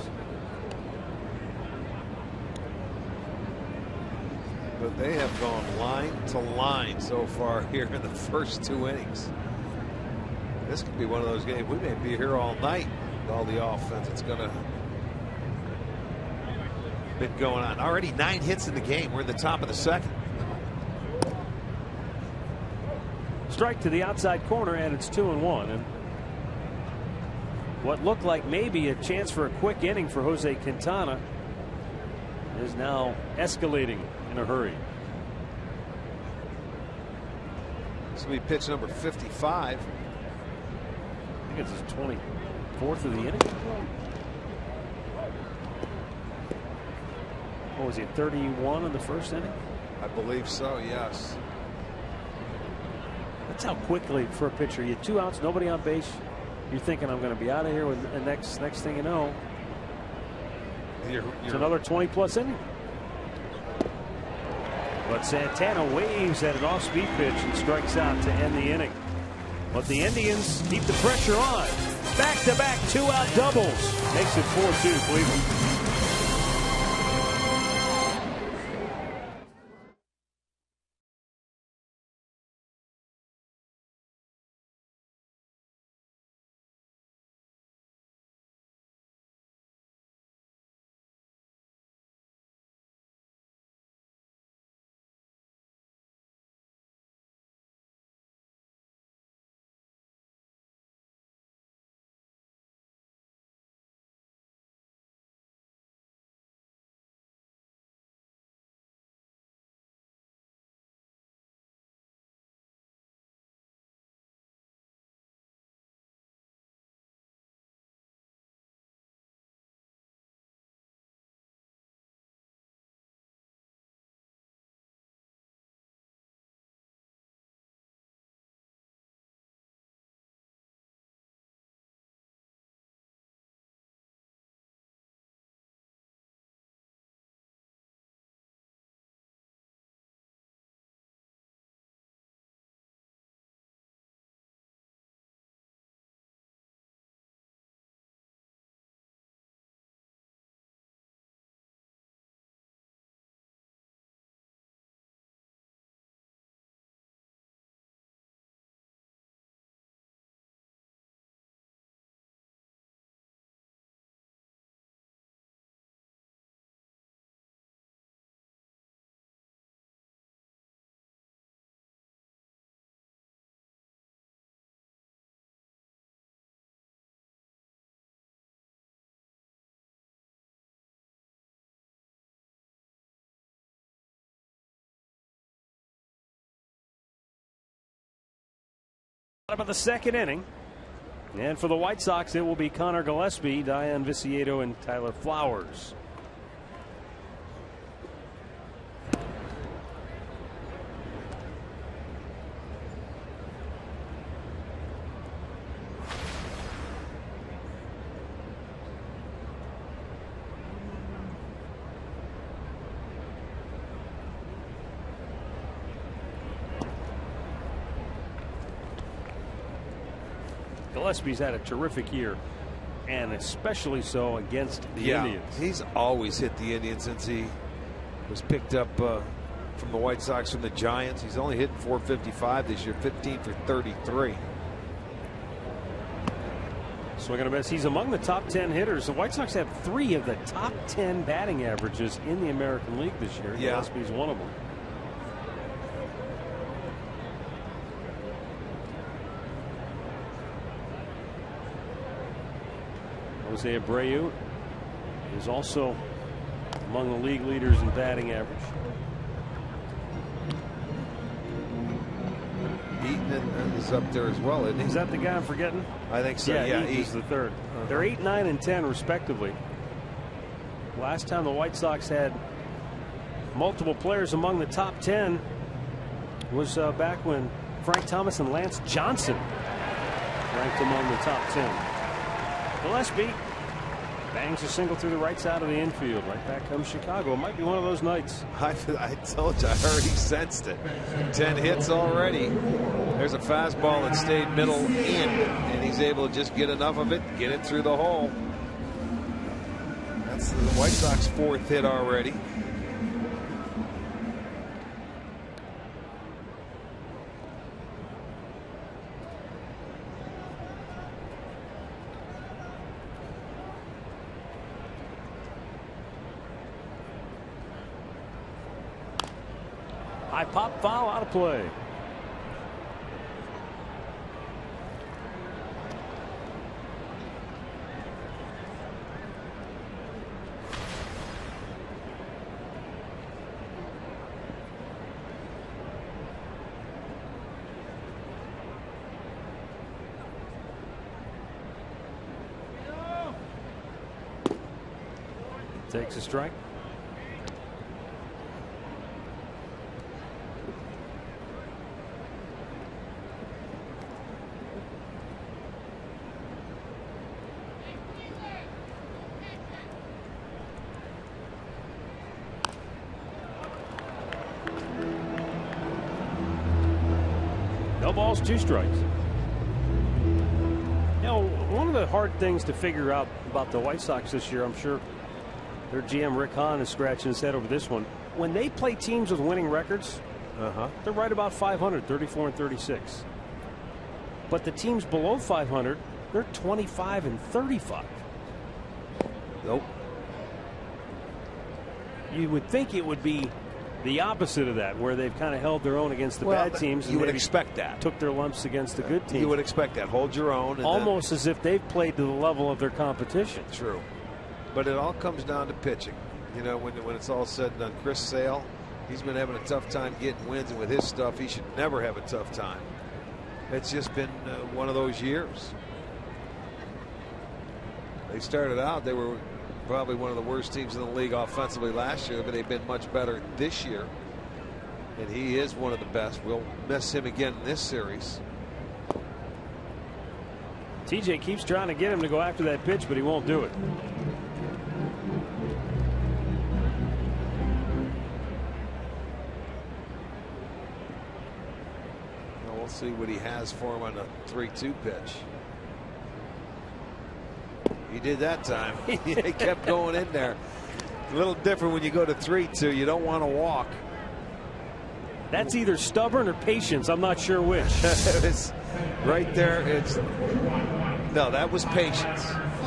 But they have gone line to line so far here in the first 2 innings. This could be one of those games. We may be here all night with all the offense. It's going to been going on. Already 9 hits in the game. We're in the top of the second. Strike to the outside corner, and it's 2-1. And what looked like maybe a chance for a quick inning for Jose Quintana is now escalating in a hurry. This will be pitch number 55. I think it's his 24th of the inning. What was he, 31 in the first inning? I believe so, yes. That's how quickly for a pitcher. You 2 outs, nobody on base. You're thinking, I'm going to be out of here. With the next thing you know, it's another 20-plus inning. But Santana waves at an off-speed pitch and strikes out to end the inning. But the Indians keep the pressure on. back-to-back two-out doubles. Makes it 4-2 Cleveland. Bottom of the second inning. And for the White Sox, it will be Connor Gillespie, Diane Vicieto, and Tyler Flowers. Gillespie's had a terrific year, and especially so against the Indians. He's always hit the Indians since he was picked up from the White Sox from the Giants. He's only hitting .455 this year, 15 for 33. Swing and a miss. He's among the top 10 hitters. The White Sox have 3 of the top 10 batting averages in the American League this year. Yeah. Gillespie's one of them. Jose Abreu is also among the league leaders in batting average. Eaton is up there as well, isn't he? Is that the guy I'm forgetting? I think so. Yeah, he's the third. They're 8, 9, and 10 respectively. Last time the White Sox had multiple players among the top 10 was back when Frank Thomas and Lance Johnson ranked among the top 10. Gillespie bangs a single through the right side of the infield. Right back comes Chicago. It might be one of those nights. I told you, I already sensed it. 10 hits already. There's a fastball that stayed middle in, and he's able to just get enough of it, get it through the hole. That's the White Sox 4th hit already. High pop foul, out of play. Takes a strike. No balls, 2 strikes. You know, One of the hard things to figure out about the White Sox this year, I'm sure their GM Rick Hahn is scratching his head over this one. When they play teams with winning records, they're right about 500, 34 and 36. But the teams below 500, they're 25 and 35. Nope. You would think it would be the opposite of that, where they've kind of held their own against the bad teams. You would expect that. Took their lumps against the good teams. You would expect that. Hold your own. And almost as if they've played to the level of their competition. True. But it all comes down to pitching. You know, when it's all said and done, Chris Sale, he's been having a tough time getting wins, and with his stuff, he should never have a tough time. It's just been one of those years. They started out, they were probably one of the worst teams in the league offensively last year, but they've been much better this year. And he is one of the best. We'll miss him again in this series. TJ keeps trying to get him to go after that pitch, but he won't do it. Well, we'll see what he has for him on a 3-2 pitch. He did that time. He kept going in there. A little different when you go to 3-2. You don't want to walk. That's either stubborn or patience. I'm not sure which. It's right there. No, that was patience.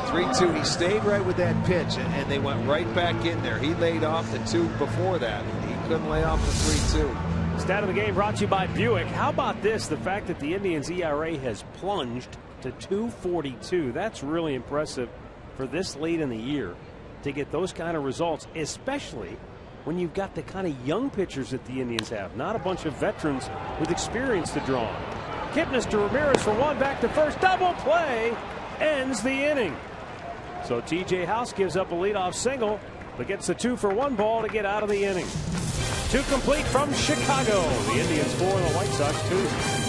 3-2. He stayed right with that pitch, and they went right back in there. He laid off the 2 before that. He couldn't lay off the 3-2. Stat of the game brought to you by Buick. How about this? The fact that the Indians' ERA has plunged to 2.42. That's really impressive for this late in the year to get those kind of results, especially when you've got the kind of young pitchers that the Indians have, not a bunch of veterans with experience to draw on. Kipnis to Ramirez for one, back to first, double play ends the inning. So TJ House gives up a leadoff single, but gets the 2-for-1 ball to get out of the inning. 2 complete from Chicago. The Indians 4, the White Sox 2.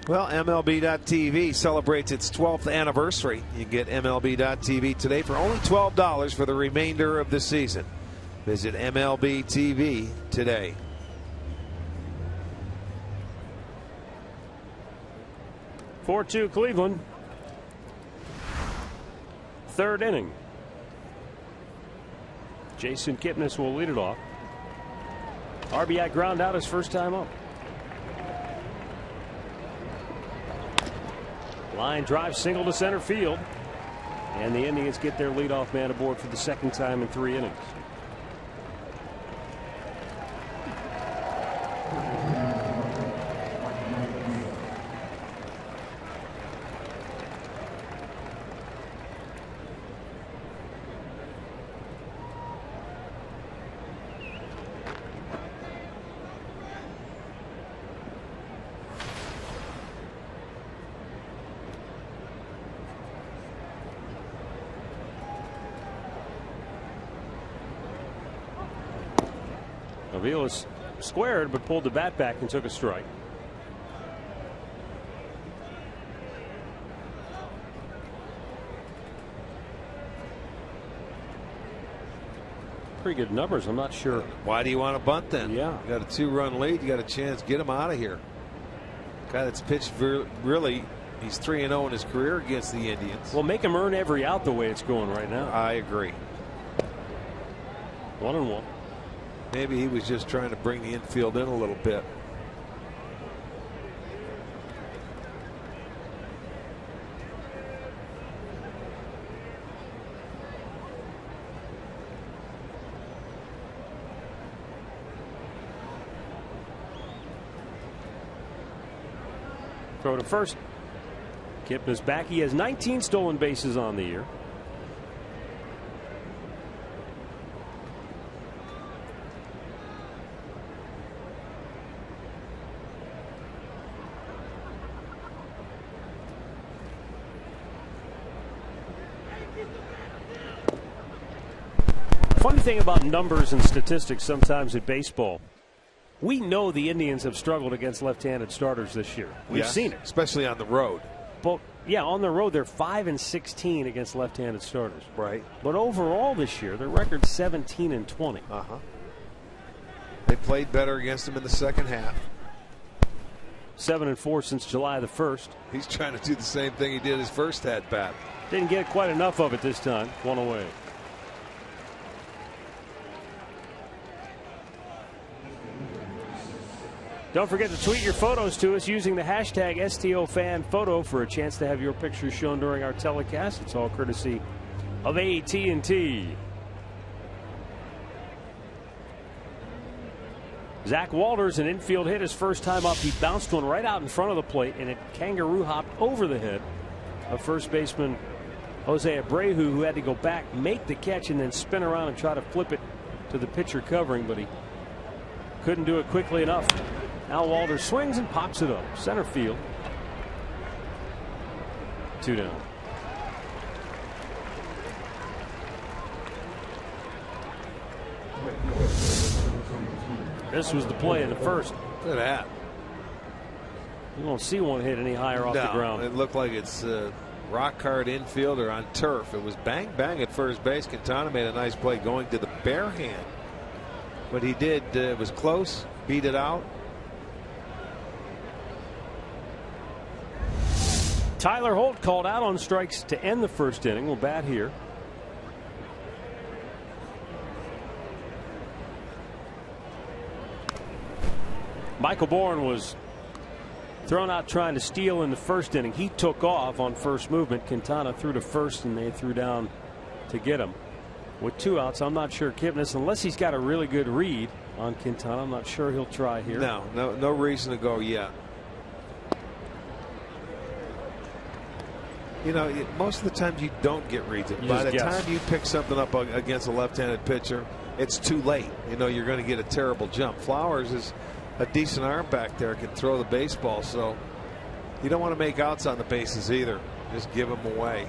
Well, MLB.TV celebrates its 12th anniversary. You can get MLB.TV today for only $12 for the remainder of the season. Visit MLB TV today. (4-2) Cleveland. Third inning. Jason Kipnis will lead it off. RBI ground out his first time up. Line drive single to center field. And the Indians get their leadoff man aboard for the second time in 3 innings. Aviles squared but pulled the bat back and took a strike. Pretty good numbers. I'm not sure. Why do you want to bunt then? Yeah. You got a 2-run lead. You got a chance. Get him out of here. Guy that's pitched really. He's 3-0 in his career against the Indians. Well, make him earn every out the way it's going right now. I agree. 1-1. Maybe he was just trying to bring the infield in a little bit. Throw to first. Kipnis back. He has 19 stolen bases on the year. Funny thing about numbers and statistics sometimes in baseball. We know the Indians have struggled against left-handed starters this year. We've seen it, especially on the road. But yeah, on the road they're 5-16 against left-handed starters. Right. But overall this year, their record's 17-20. They played better against them in the second half. 7-4 since July the 1st. He's trying to do the same thing he did his first at bat. Didn't get quite enough of it this time. One away. Don't forget to tweet your photos to us using the hashtag STOFanPhoto for a chance to have your picture shown during our telecast. It's all courtesy of AT&T. Zach Walters, an infield hit his first time up. He bounced one right out in front of the plate, and it kangaroo hopped over the head of first baseman Jose Abreu, who had to go back, make the catch, and then spin around and try to flip it to the pitcher covering, but he couldn't do it quickly enough. Now Walters swings and pops it up. Center field. 2 down. This was the play in the first. Look at that. You won't see one hit any higher off the ground. It looked like it's rock hard infield or on turf. It was bang bang at first base. Quintana made a nice play going to the bare hand. But he did. It was close. Beat it out. Tyler Holt called out on strikes to end the first inning. Will bat here. Michael Bourne was thrown out trying to steal in the first inning. He took off on first movement. Quintana threw to first, and they threw down to get him. With 2 outs, I'm not sure Kipnis, unless he's got a really good read on Quintana, I'm not sure he'll try here. No reason to go yet. You know, most of the times you don't get reads. By the time you pick something up against a left-handed pitcher, it's too late. You know, you're going to get a terrible jump. Flowers is a decent arm back there, can throw the baseball, so you don't want to make outs on the bases either. Just give them away.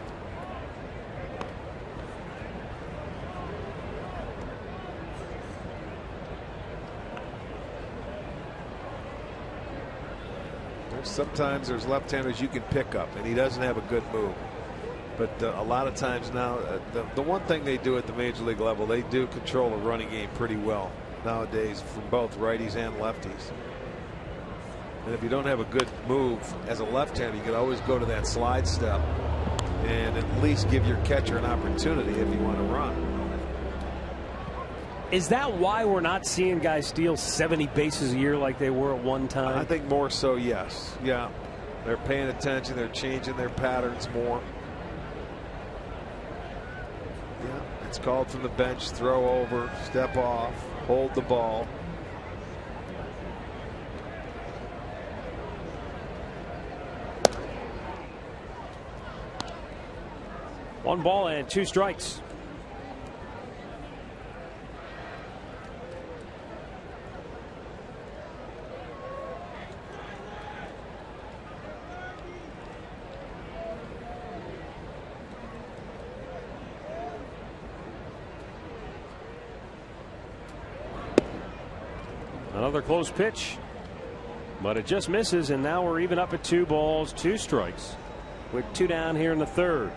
Sometimes there's left-handers you can pick up, and he doesn't have a good move. But a lot of times now, the one thing they do at the major league level, they do control the running game pretty well nowadays from both righties and lefties. And if you don't have a good move as a left-hander, you can always go to that slide step and at least give your catcher an opportunity if you want to run. Is that why we're not seeing guys steal 70 bases a year like they were at one time? I think more so, yes. Yeah. They're paying attention. They're changing their patterns more. Yeah. It's called from the bench. Throw over, step off, hold the ball. One ball and 2 strikes. Another close pitch, but it just misses, and now we're even up at 2 balls, 2 strikes with 2 down here in the third.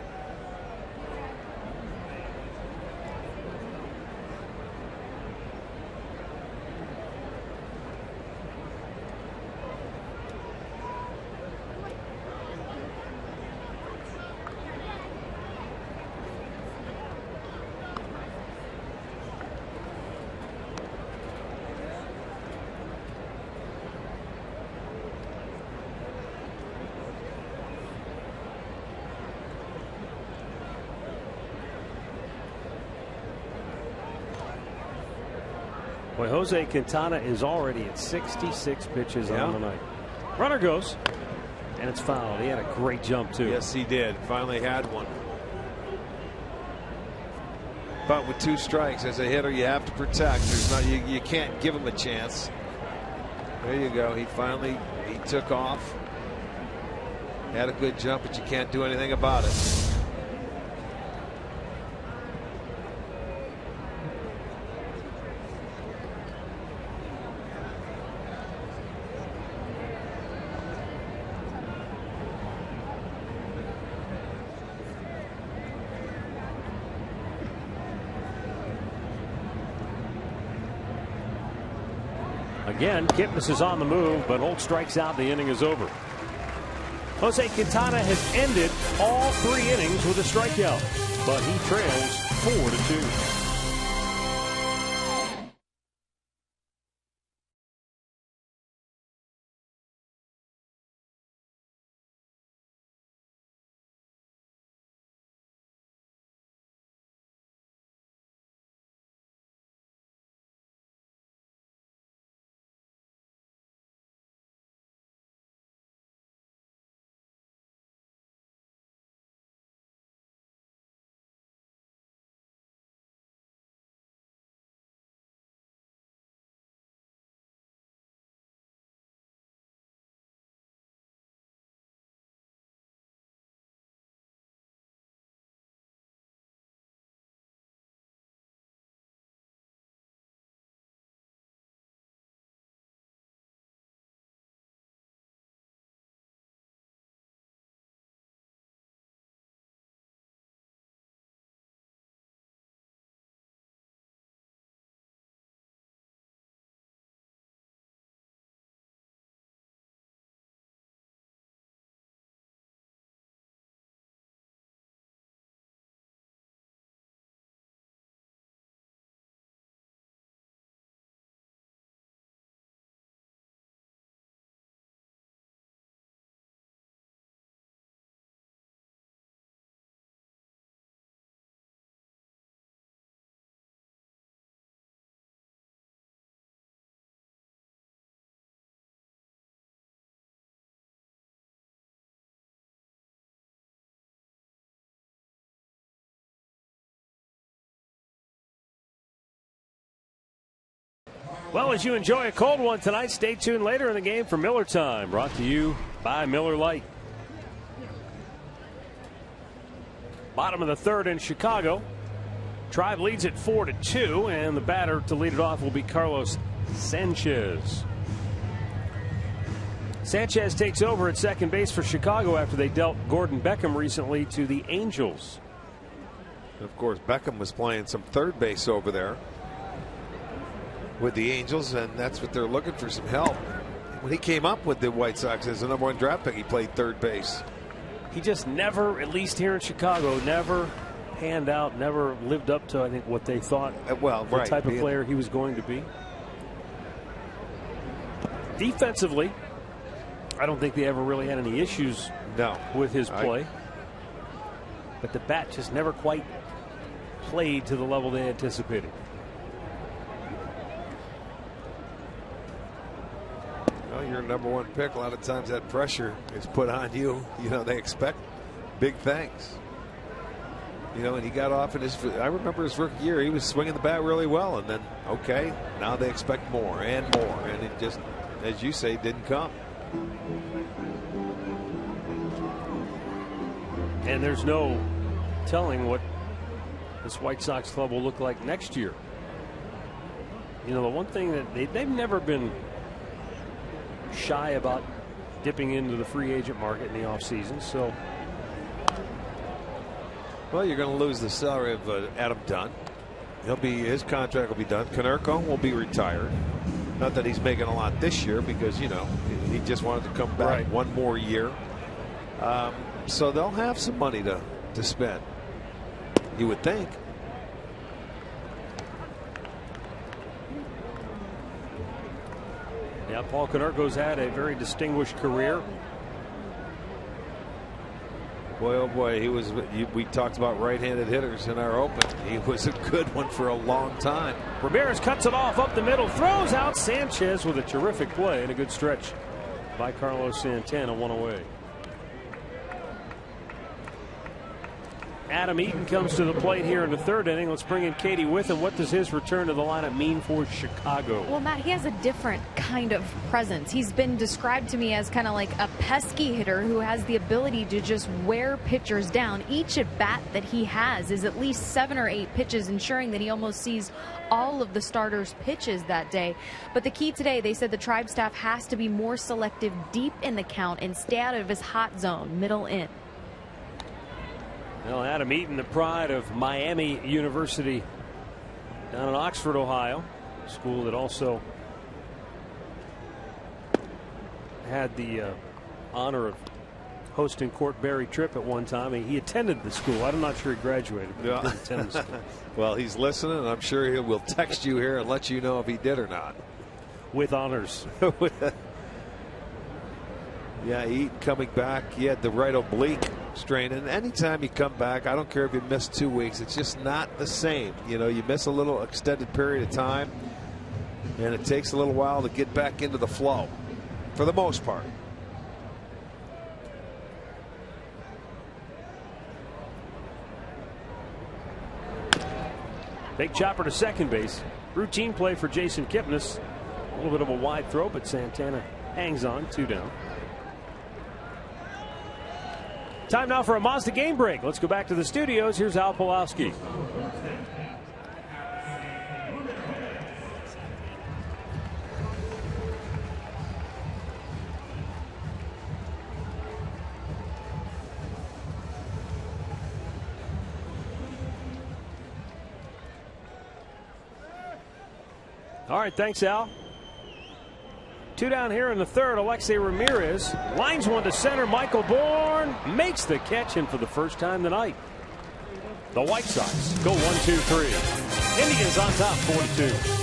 Boy, Jose Quintana is already at 66 pitches on the night. Runner goes, and it's fouled. He had a great jump, too. Yes, he did. Finally had one. But with 2 strikes, as a hitter, you have to protect. There's not, you can't give him a chance. There you go. He took off. Had a good jump, but you can't do anything about it. Again, Kipnis is on the move, but Holt strikes out. The inning is over. Jose Quintana has ended all 3 innings with a strikeout, but he trails 4-2. Well, as you enjoy a cold one tonight, stay tuned later in the game for Miller Time, brought to you by Miller Lite. Bottom of the third in Chicago. Tribe leads it 4-2, and the batter to lead it off will be Carlos Sanchez. Sanchez takes over at second base for Chicago after they dealt Gordon Beckham recently to the Angels. Of course, Beckham was playing some third base over there with the Angels, and that's what they're looking for, some help. When he came up with the White Sox as the #1 draft pick, he played third base. He just never, at least here in Chicago, never panned out, never lived up to, I think, what they thought the type of player he was going to be. Defensively, I don't think they ever really had any issues with his play. But the bat just never quite played to the level they anticipated. Well, you're a #1 pick. A lot of times that pressure is put on you. You know, they expect big things. You know, and he got off in I remember his rookie year, he was swinging the bat really well. And then, okay, now they expect more and more. And it just, as you say, didn't come. And there's no telling what this White Sox club will look like next year. You know, the one thing that they've never been shy about dipping into the free agent market in the offseason. So, well, you're going to lose the salary of Adam Dunn. His contract will be done. Konerko will be retired. Not that he's making a lot this year because, you know, he just wanted to come back one more year. So they'll have some money to spend, you would think. Yeah, Paul Konerko's had a very distinguished career. Boy, oh boy, we talked about right-handed hitters in our open. He was a good one for a long time. Ramirez cuts it off up the middle, throws out Sanchez with a terrific play and a good stretch by Carlos Santana, one away. Adam Eaton comes to the plate here in the third inning. Let's bring in Katie with him. What does his return to the lineup mean for Chicago? Well, Matt, he has a different kind of presence. He's been described to me as kind of like a pesky hitter who has the ability to just wear pitchers down. Each at bat that he has is at least 7 or 8 pitches, ensuring that he almost sees all of the starters' pitches that day. But the key today, they said the Tribe staff has to be more selective deep in the count and stay out of his hot zone, middle in. Well, Adam Eaton, the pride of Miami University down in Oxford, Ohio, a school that also had the honor of hosting Court Berry Tripp at one time. He attended the school. I'm not sure he graduated, but he did attend the school. Well, he's listening, and I'm sure he will text you here and let you know if he did or not. With honors. Yeah, Eaton coming back. He had the right oblique strain, and anytime you come back, I don't care if you miss 2 weeks, it's just not the same. You know, you miss a little extended period of time, and it takes a little while to get back into the flow for the most part. Big chopper to second base. Routine play for Jason Kipnis. A little bit of a wide throw, but Santana hangs on, 2 down. Time now for a Mazda game break. Let's go back to the studios. Here's Al Pawlowski. All right, thanks, Al. 2 down here in the third. Alexei Ramirez lines one to center. Michael Bourne makes the catch, and for the first time tonight, the White Sox go 1-2-3. Indians on top, 4-2.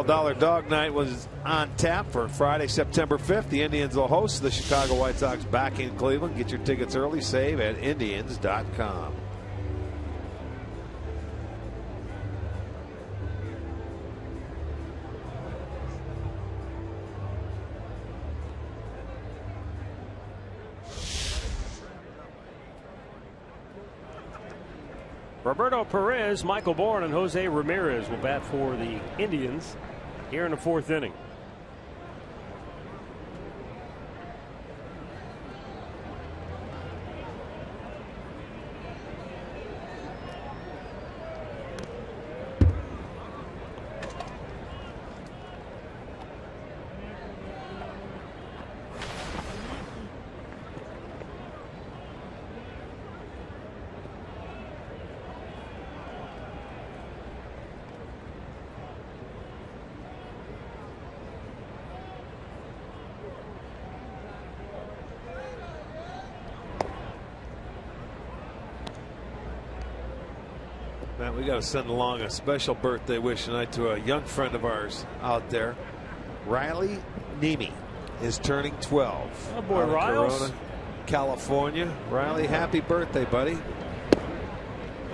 $1 dog night was on tap for Friday, September 5th. The Indians will host the Chicago White Sox back in Cleveland. Get your tickets early. Save at Indians.com. Roberto Perez, Michael Bourne, and Jose Ramirez will bat for the Indians here in the 4th inning. Man, we got to send along a special birthday wish tonight to a young friend of ours out there. Riley Nemi is turning 12. Oh boy, Riles. Corona, California. Riley, happy birthday, buddy.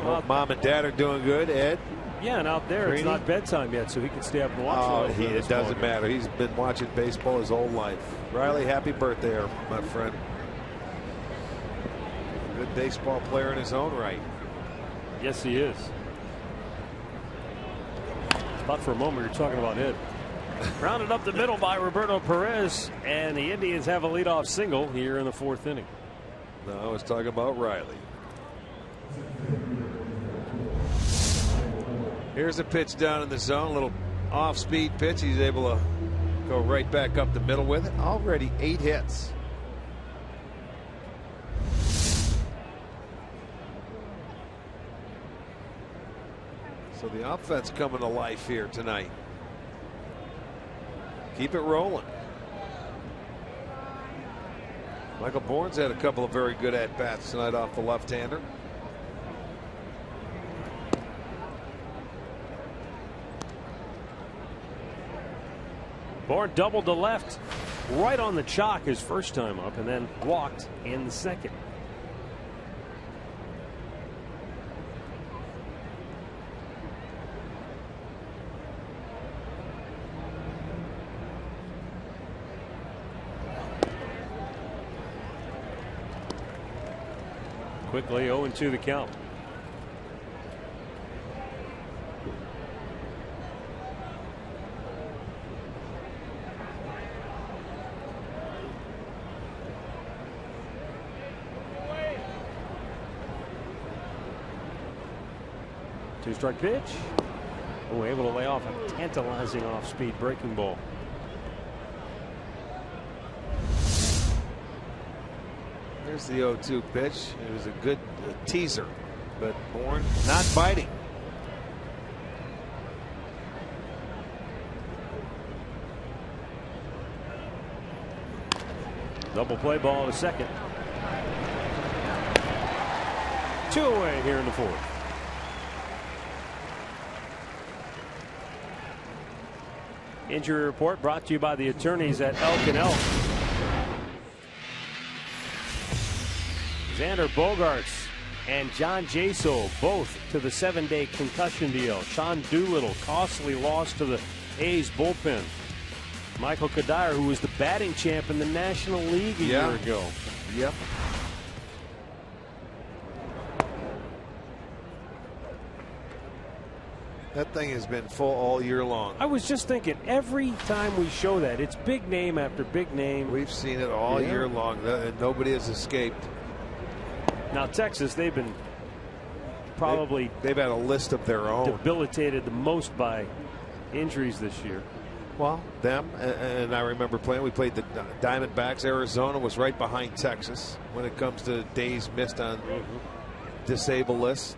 Well, Mom and Dad are doing good. Ed? Yeah, and out there it's not bedtime yet, so he can stay up and watch. It doesn't matter. He's been watching baseball his whole life. Riley, happy birthday, my friend. Good baseball player in his own right. Yes, he is. Thought for a moment you're talking about Ed. Rounded up the middle by Roberto Perez, and the Indians have a leadoff single here in the 4th inning. No, I was talking about Riley. Here's a pitch down in the zone, a little off-speed pitch. He's able to go right back up the middle with it. Already 8 hits. So the offense coming to life here tonight. Keep it rolling. Michael Bourne's had a couple of very good at-bats tonight off the left-hander. Bourne doubled to left, right on the chalk his first time up, and then walked in the second. Quickly 0-2 the count. Two-strike pitch. Oh, able to lay off a tantalizing off-speed breaking ball. There's the 0-2 pitch. It was a good teaser, but Bourne not biting. Double play ball to second. 2 away here in the 4th. Injury report brought to you by the attorneys at Elk & Elk. Xander Bogaerts and John Jaso both to the 7-day concussion deal. Sean Doolittle, costly loss to the A's bullpen. Michael Kadire, who was the batting champ in the National League a year ago. Yep. That thing has been full all year long. I was just thinking, every time we show that, it's big name after big name. We've seen it all year long, and nobody has escaped. Now Texas, they've been probably they've had a list of their own. Debilitated the most by injuries this year. Well, them, and I remember we played the Diamondbacks. Arizona was right behind Texas when it comes to days missed on disabled lists.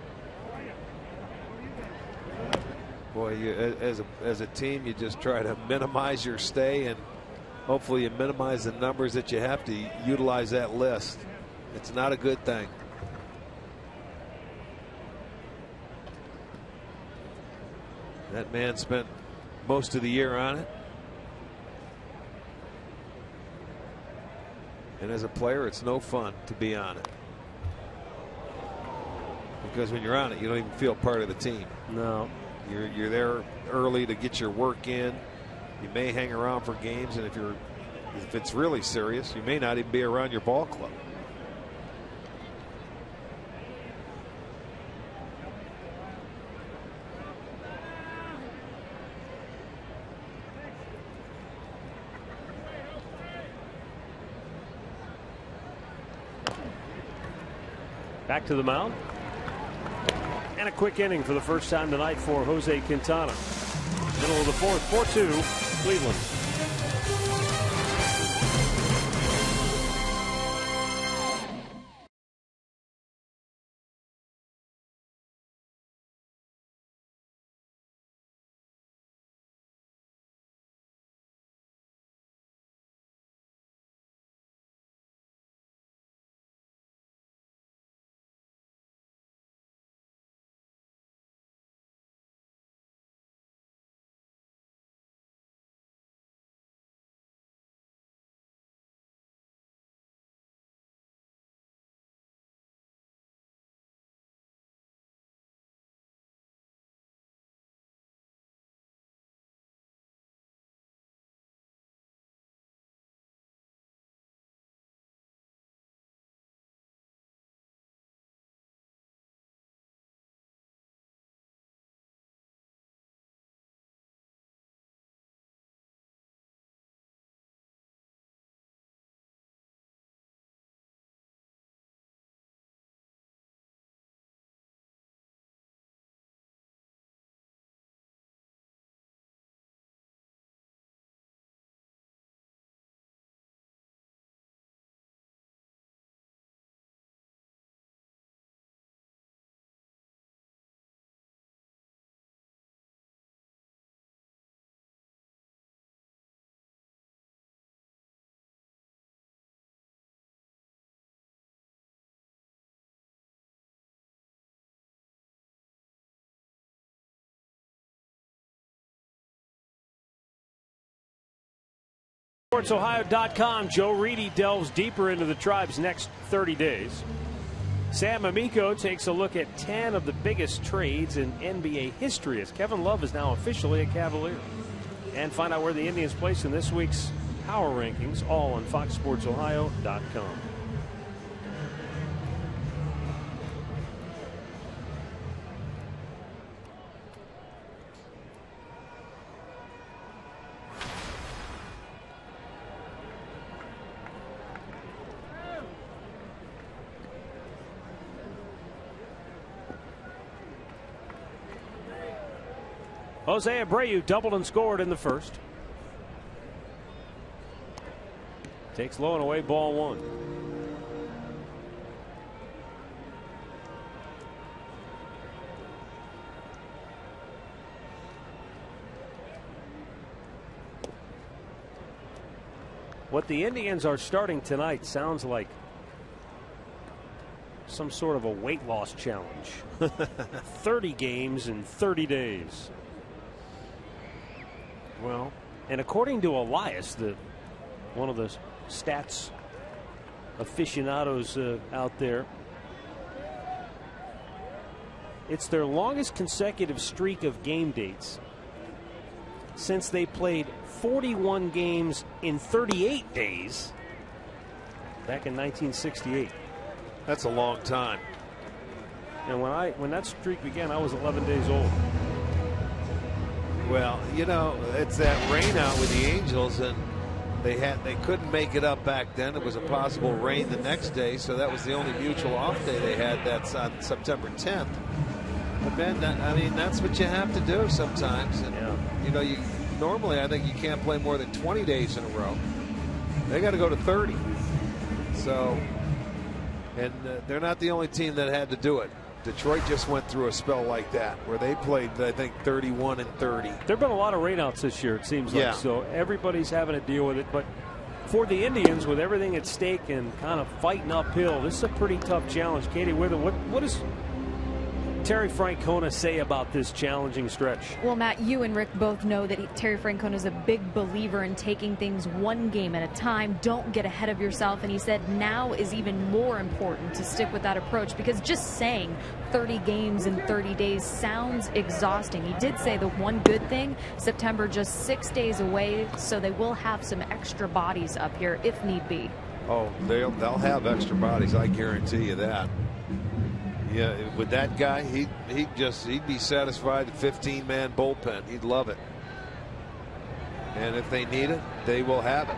Boy, as a team, you just try to minimize your stay, and hopefully you minimize the numbers that you have to utilize that list. It's not a good thing. That man spent most of the year on it. And as a player, it's no fun to be on it. Because when you're on it, you don't even feel part of the team. No. You're there early to get your work in. You may hang around for games, and if it's really serious, you may not even be around your ball club. Back to the mound. And a quick inning for the first time tonight for Jose Quintana. Middle of the fourth, 4-2, Cleveland. SportsOhio.com. Joe Reedy delves deeper into the Tribe's next 30 days. Sam Amico takes a look at 10 of the biggest trades in NBA history as Kevin Love is now officially a Cavalier. And find out where the Indians place in this week's power rankings, all on FoxSportsOhio.com. Jose Abreu doubled and scored in the first. Takes low and away, ball one. What the Indians are starting tonight sounds like some sort of a weight loss challenge. 30 games in 30 days. Well, and according to Elias, one of the stats aficionados out there, it's their longest consecutive streak of game dates since they played 41 games in 38 days back in 1968. That's a long time. And when that streak began, I was 11 days old. Well, you know, it's that rain out with the Angels, and they couldn't make it up back then. It was a possible rain the next day, so that was the only mutual off day they had. That's on September 10th. But Ben, I mean, that's what you have to do sometimes. And you know, normally I think you can't play more than 20 days in a row. They got to go to 30. So, and they're not the only team that had to do it. Detroit just went through a spell like that where they played, I think, 31 and 30. There have been a lot of rainouts this year, it seems like. So everybody's having to deal with it. But for the Indians, with everything at stake and kind of fighting uphill, this is a pretty tough challenge. Katie, what is Terry Francona say about this challenging stretch? Well, Matt, you and Rick both know that Terry Francona is a big believer in taking things one game at a time. Don't get ahead of yourself. And he said now is even more important to stick with that approach, because just saying 30 games in 30 days sounds exhausting. He did say the one good thing, September just 6 days away, so they will have some extra bodies up here if need be. Oh, they'll have extra bodies, I guarantee you that. Yeah, with that guy, he'd be satisfied with 15-man bullpen. He'd love it. And if they need it, they will have it.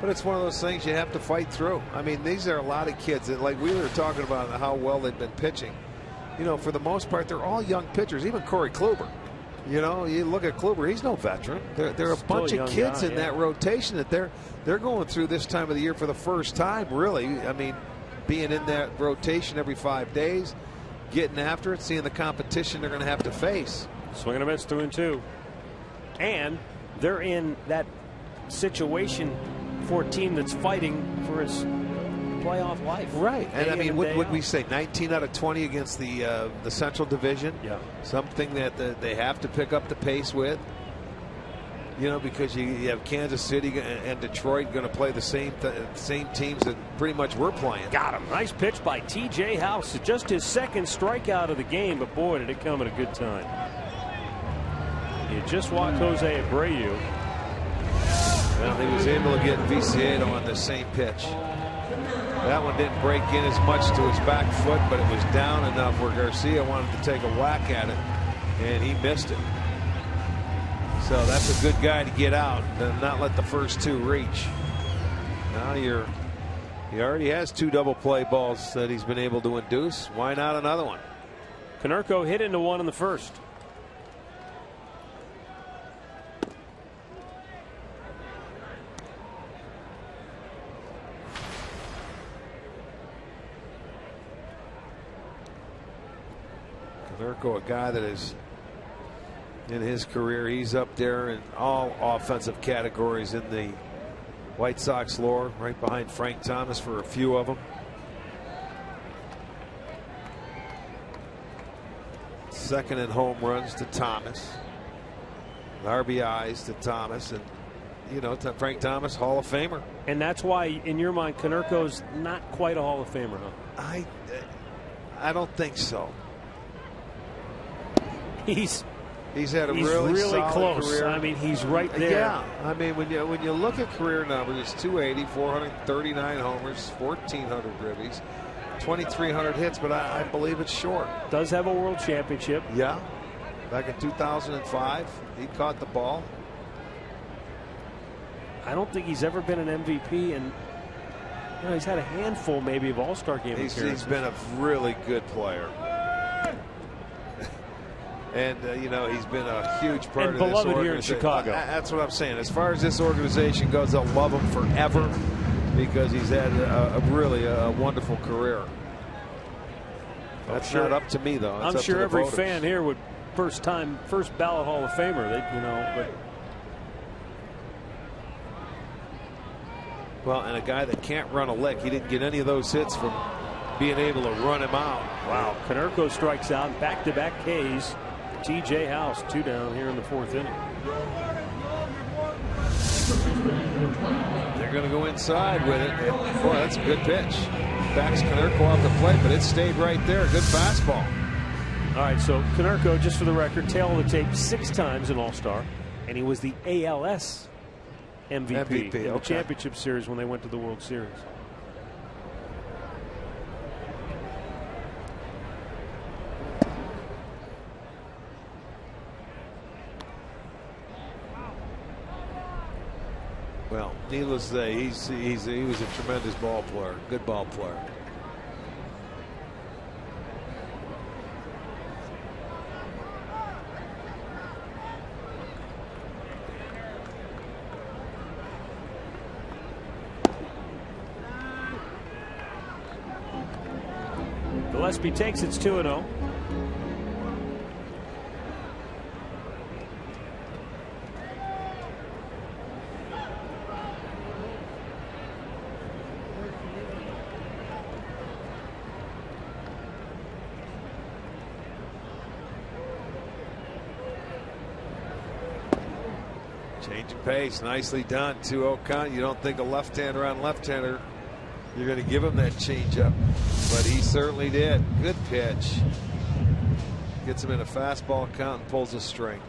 But it's one of those things you have to fight through. I mean, these are a lot of kids that, like we were talking about how well they've been pitching. You know, for the most part, they're all young pitchers. Even Corey Kluber. You know, you look at Kluber, he's no veteran. There are a bunch of kids in that rotation that they're going through this time of the year for the first time, really. I mean, being in that rotation every 5 days, getting after it, seeing the competition they're going to have to face. Swing and a miss, 2-2. And they're in that situation for a team that's fighting for its playoff life. Right. And I mean, what would we say? 19 out of 20 against the Central Division. Yeah. Something that they have to pick up the pace with. You know, because you have Kansas City and Detroit going to play the same teams that pretty much we're playing. Got him. Nice pitch by T.J. House. Just his second strikeout of the game, but boy, did it come at a good time. You just walked Jose Abreu. Well, he was able to get Viciedo on the same pitch. That one didn't break in as much to his back foot, but it was down enough where Garcia wanted to take a whack at it, and he missed it. So that's a good guy to get out and not let the first two reach. Now he already has 2 double play balls that he's been able to induce. Why not another one? Konerko hit into one in the first. Konerko, a guy that is in his career, he's up there in all offensive categories in the White Sox lore, right behind Frank Thomas for a few of them. Second in home runs to Thomas, RBIs to Thomas, and you know, to Frank Thomas, Hall of Famer. And that's why, in your mind, Konerko's not quite a Hall of Famer, huh? I don't think so. He's had a really solid close. career. I mean, he's right there. Yeah, I mean, when you look at career numbers, it's 280, 439 homers, 1,400 ribbies, 2,300 hits, but I believe it's short. Does have a world championship. Yeah, back in 2005, he caught the ball. I don't think he's ever been an MVP, and you know, he's had a handful maybe of All-Star game appearances. He's been a really good player. And, you know, he's been a huge part of this organization. Beloved here in Chicago. That's what I'm saying. As far as this organization goes, they'll love him forever because he's had a really wonderful career. That's not up to me, though. I'm sure every fan here would first ballot Hall of Famer. You know, but. Well, and a guy that can't run a lick. He didn't get any of those hits from being able to run him out. Wow. Konerko strikes out, back-to-back Ks. T.J. House, 2 down here in the 4th inning. They're going to go inside with it. Boy, that's a good pitch. Backs Konerko off the plate, but it stayed right there. Good fastball. All right, so Konerko, just for the record, tail of the tape 6 times in All-Star, and he was the ALS MVP in the championship series when they went to the World Series. Well, needless to say, he was a tremendous ball player, good ball player. Gillespie takes it's 2-0. Change of pace, nicely done. 2-0 count. You don't think a left-hander on left-hander, you're going to give him that changeup, but he certainly did. Good pitch. Gets him in a fastball count and pulls a string.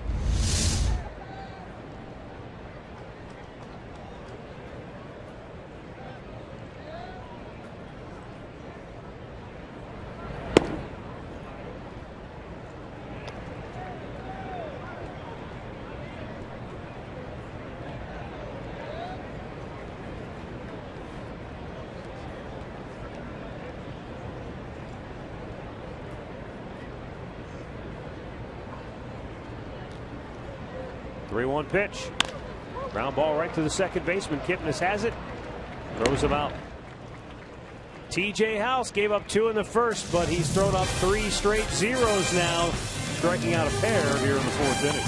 Three-one pitch. Ground ball right to the second baseman. Kipnis has it. Throws him out. TJ House gave up 2 in the first, but he's thrown up 3 straight zeros now, striking out a pair here in the 4th inning.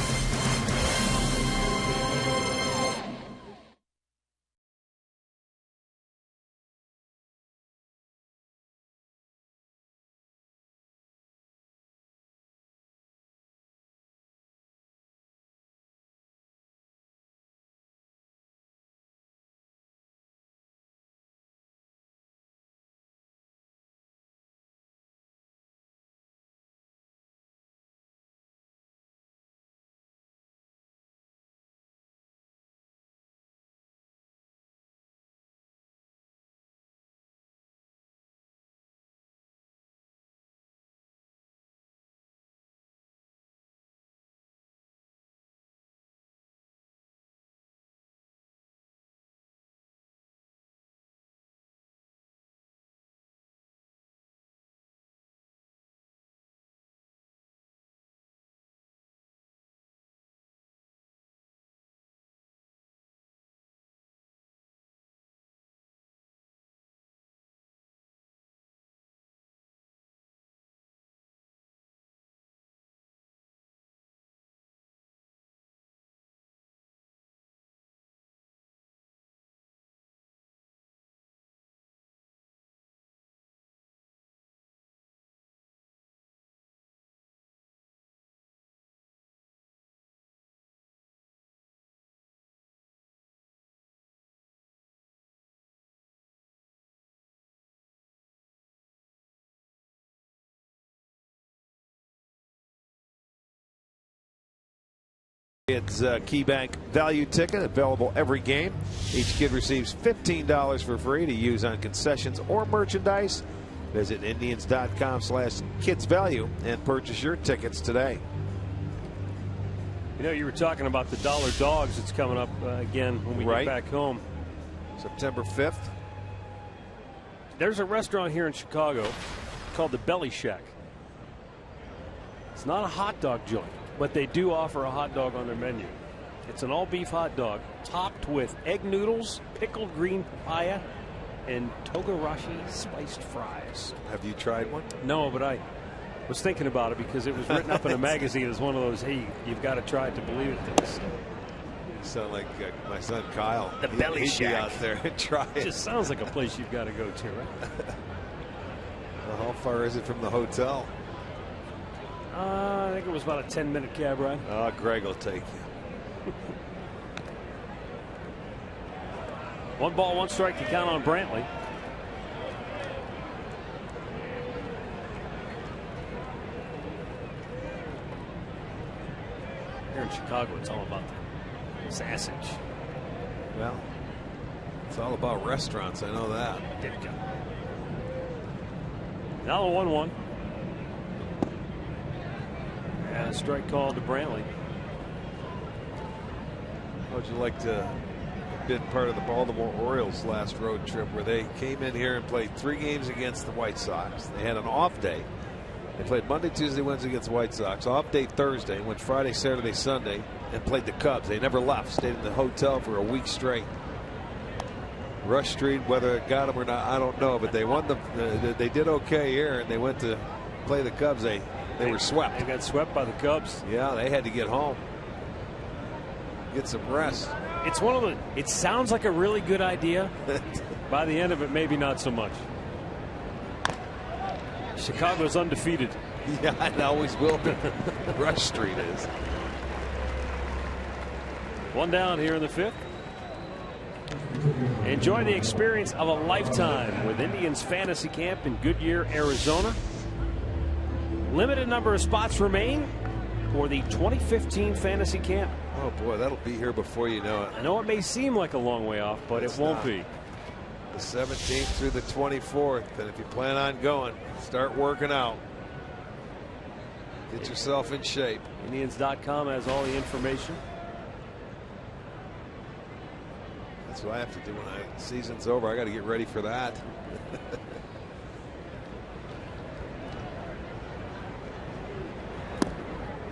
It's a KeyBank value ticket available every game. Each kid receives $15 for free to use on concessions or merchandise. Visit Indians.com/kidsvalue and purchase your tickets today. You know, you were talking about the Dollar Dogs. It's coming up again when we get back home. September 5th. There's a restaurant here in Chicago called the Belly Shack. It's not a hot dog joint, but they do offer a hot dog on their menu. It's an all-beef hot dog topped with egg noodles, pickled green papaya, and togarashi spiced fries. Have you tried one? No, but I was thinking about it because it was written up in a magazine as one of those, hey, you've got to try it to believe it things. You sound like my son Kyle. The Belly He'd Shack. be out there and try it. It just sounds like a place you've got to go to, right? Well, how far is it from the hotel? I think it was about a 10-minute cab ride. Oh, Greg will take you. 1 ball, 1 strike to count on Brantley. Here in Chicago, it's all about the sausage. Well, it's all about restaurants. I know that. There you go. Now the 1-1. And a strike called to Brantley. How'd you like to have been part of the Baltimore Orioles last road trip where they came in here and played 3 games against the White Sox? They had an off day. They played Monday, Tuesday, Wednesday against the White Sox. Off day Thursday. Went Friday, Saturday, Sunday and played the Cubs. They never left. Stayed in the hotel for a week straight. Rush Street, whether it got them or not, I don't know. But they won they did okay here, and they went to play the Cubs. They were swept. They got swept by the Cubs. Yeah, they had to get home. Get some rest. It's one of the. It sounds like a really good idea. By the end of it, maybe not so much. Chicago's undefeated. Yeah, it always will be. Rush Street is. One down here in the 5th. Enjoy the experience of a lifetime with Indians Fantasy Camp in Goodyear, Arizona. Limited number of spots remain for the 2015 Fantasy Camp. Oh boy, that'll be here before you know it. I know it may seem like a long way off, but it won't be. The 17th through the 24th, and if you plan on going, start working out. Get yourself in shape. Indians.com has all the information. That's what I have to do when the season's over. I got to get ready for that.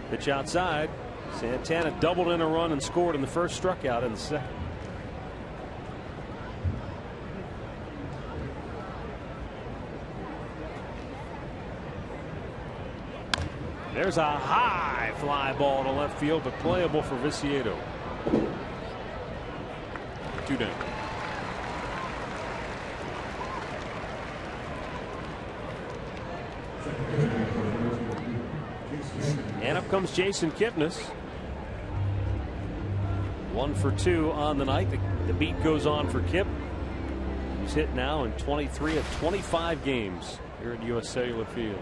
Pitch outside. Santana doubled in a run and scored in the first, struck out in the second. There's a high fly ball to left field, but playable for Viciedo. 2 down. And up comes Jason Kipnis. 1 for 2 on the night. The beat goes on for Kip. He's hit now in 23 of 25 games here at U.S. Cellular Field.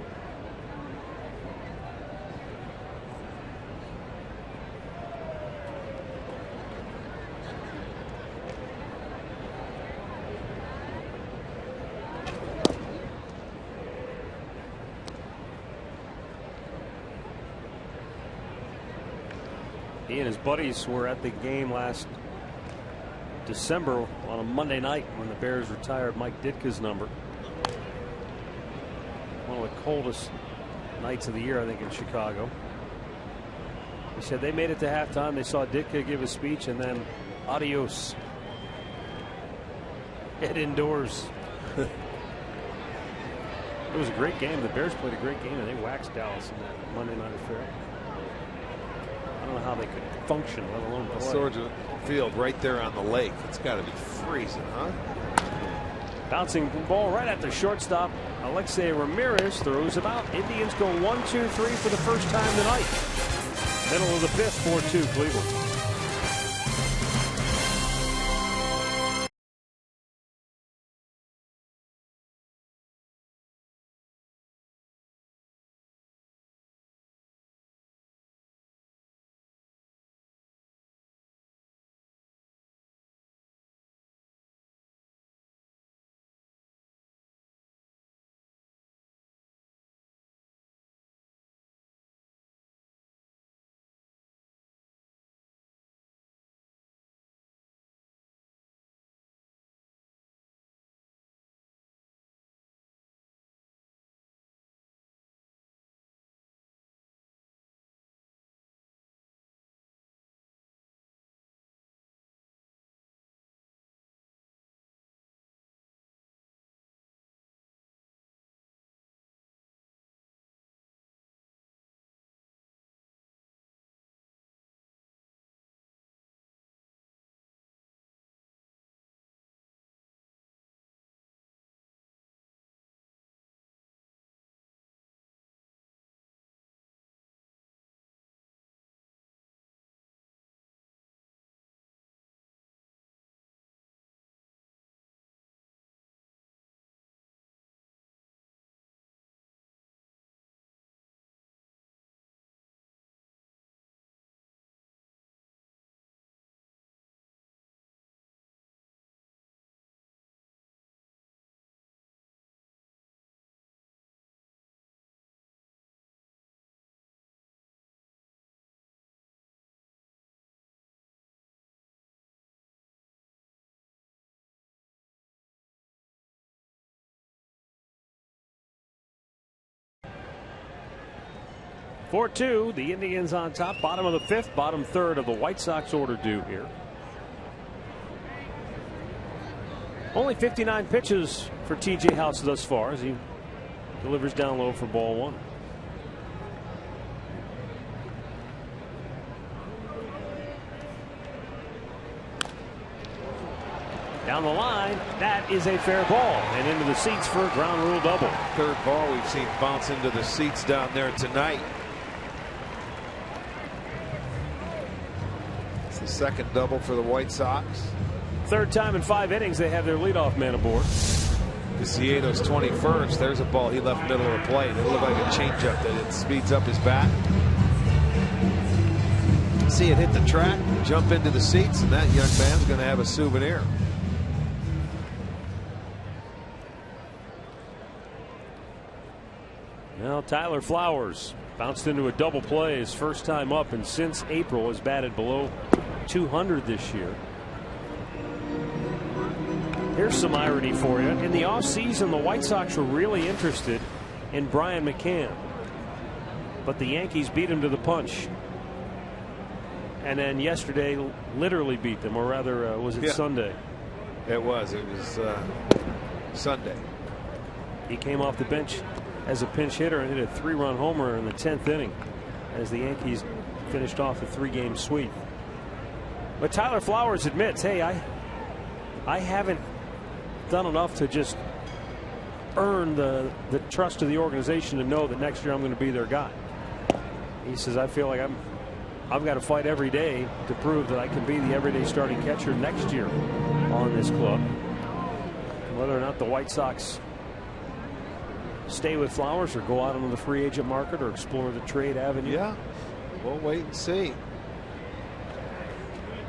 He and his buddies were at the game last December on a Monday night when the Bears retired Mike Ditka's number. One of the coldest nights of the year, I think, in Chicago. He said they made it to halftime. They saw Ditka give a speech, and then adios. Head indoors. It was a great game. The Bears played a great game, and they waxed Dallas in that Monday night affair. I don't know how they could function, let alone play. Soldier Field right there on the lake. It's got to be freezing, huh? Bouncing ball right at the shortstop. Alexei Ramirez throws him out. Indians go 1-2-3 for the first time tonight. Middle of the 5th, 4-2 Cleveland. (4-2). The Indians on top, bottom of the 5th, bottom 3rd of the White Sox order due here. Only 59 pitches for T.J. House thus far as he delivers down low for ball 1. Down the line, that is a fair ball and into the seats for a ground rule double. 3rd ball we've seen bounce into the seats down there tonight. It's the second double for the White Sox. Third time in 5 innings they have their leadoff man aboard. Cassiato's 21st. There's a ball he left middle of the plate. It looked like a changeup that it speeds up his bat. See it hit the track, jump into the seats, and that young man's going to have a souvenir. Now Tyler Flowers bounced into a double play his first time up, and since April has batted below 200 this year. Here's some irony for you. In the offseason, the White Sox were really interested in Brian McCann, but the Yankees beat him to the punch. And then yesterday literally beat them, or rather was it Sunday? It was Sunday. He came off the bench as a pinch hitter and hit a 3-run homer in the 10th inning as the Yankees finished off a 3-game sweep. But Tyler Flowers admits, hey, I haven't done enough to just earn the trust of the organization to know that next year I'm going to be their guy. He says, I feel like I've got to fight every day to prove that I can be the everyday starting catcher next year on this club. Whether or not the White Sox stay with Flowers or go out on the free agent market or explore the trade avenue. Yeah, we'll wait and see.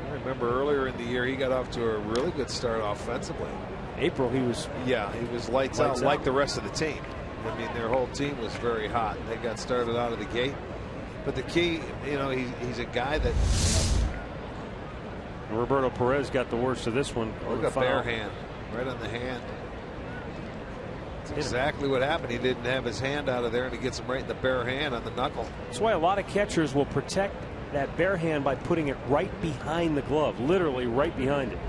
I remember earlier in the year he got off to a really good start offensively. April he was lights out like the rest of the team. I mean, their whole team was very hot. They got started out of the gate. But the key, you know, he's a guy that. Roberto Perez got the worst of this one. Look at bare hand, right on the hand. That's exactly what happened. He didn't have his hand out of there, and he gets him right in the bare hand on the knuckle. That's why a lot of catchers will protect that bare hand by putting it right behind the glove, literally right behind it.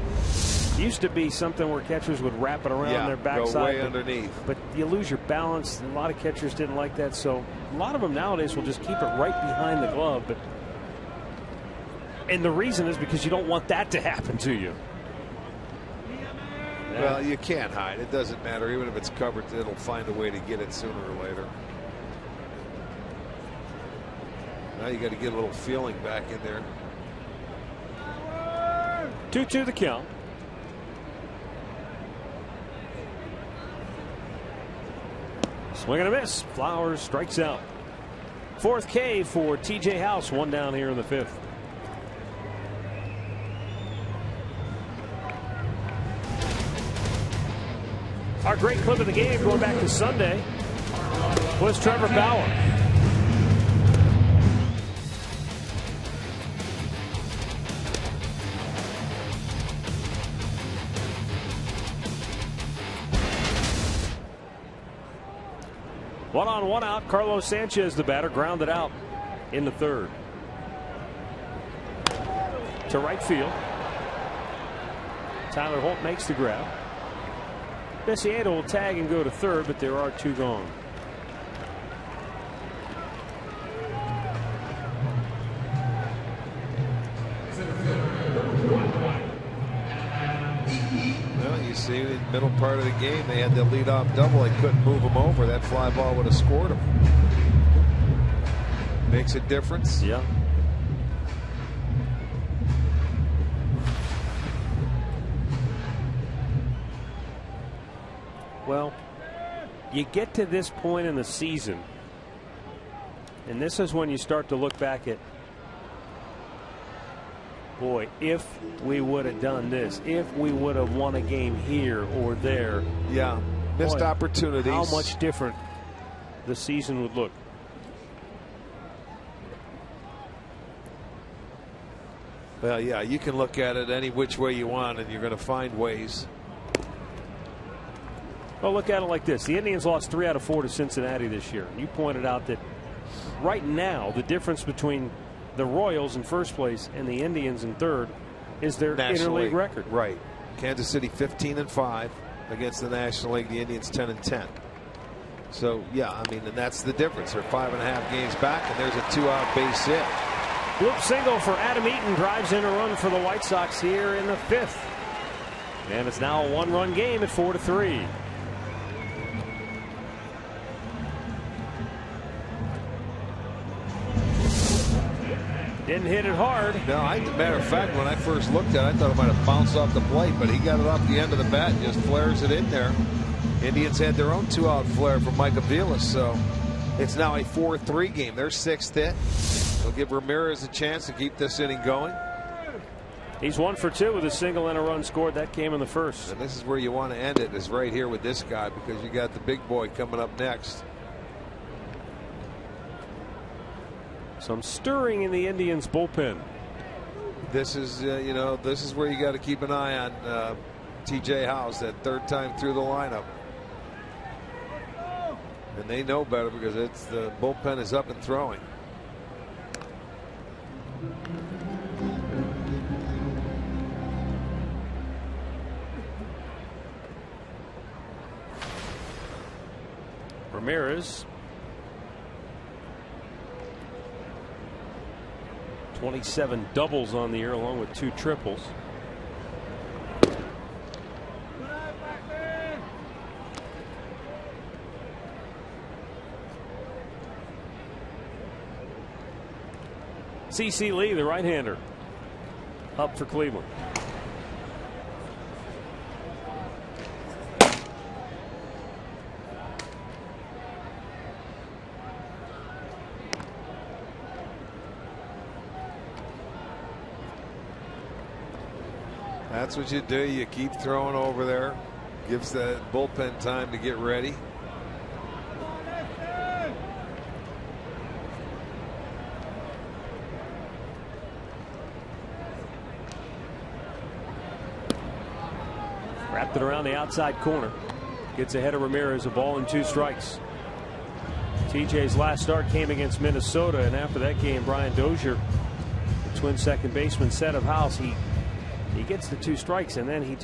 It used to be something where catchers would wrap it around their backside. Go way underneath. But you lose your balance. A lot of catchers didn't like that, so a lot of them nowadays will just keep it right behind the glove. And the reason is because you don't want that to happen to you. Well, you can't hide. It doesn't matter. Even if it's covered, it'll find a way to get it sooner or later. Now you got to get a little feeling back in there. 2-2 the count. Swing and a miss. Flowers strikes out. 4th K for TJ House. 1 down here in the 5th. Our great clip of the game going back to Sunday was Trevor Bauer. One on, one out. Carlos Sanchez, the batter, grounded out in the 3rd. To right field. Tyler Holt makes the grab. Bessiato will tag and go to 3rd, but there are 2 gone. Well, you see, in the middle part of the game, they had the leadoff double. They couldn't move him over. That fly ball would have scored him. Makes a difference. Yeah. Well, you get to this point in the season, and this is when you start to look back at, boy, if we would have done this, if we would have won a game here or there. Yeah, missed opportunities. How much different the season would look. Well, yeah, you can look at it any which way you want, and you're going to find ways. Well, look at it like this. The Indians lost 3 out of 4 to Cincinnati this year. You pointed out that right now the difference between the Royals in 1st place and the Indians in 3rd is their National interleague League record. Right. Kansas City 15-5 against the National League. The Indians 10-10. So, yeah, I mean, and that's the difference. They're 5.5 games back, and there's a 2-out base hit. Bloop single for Adam Eaton drives in a run for the White Sox here in the 5th. And it's now a 1-run game at 4-3. Didn't hit it hard. No, matter of fact, when I first looked at it, I thought it might have bounced off the plate, but he got it off the end of the bat and just flares it in there. Indians had their own 2-out flare from Mike Aviles, so it's now a 4-3 game. Their 6th hit. They'll give Ramirez a chance to keep this inning going. He's 1 for 2 with a single and a run scored. That came in the first. And this is where you want to end it, is right here with this guy, because you got the big boy coming up next. Some stirring in the Indians bullpen. This is this is where you got to keep an eye on TJ House, that 3rd time through the lineup. And they know better because the bullpen is up and throwing. Ramirez, 27 doubles on the year along with 2 triples. CC Lee, the right-hander, up for Cleveland. That's what you do. You keep throwing over there. Gives the bullpen time to get ready. Wrapped it around the outside corner. Gets ahead of Ramirez. A ball and 2 strikes. TJ's last start came against Minnesota, and after that game, Brian Dozier, the Twin second baseman, said of House, he gets the 2 strikes, and then he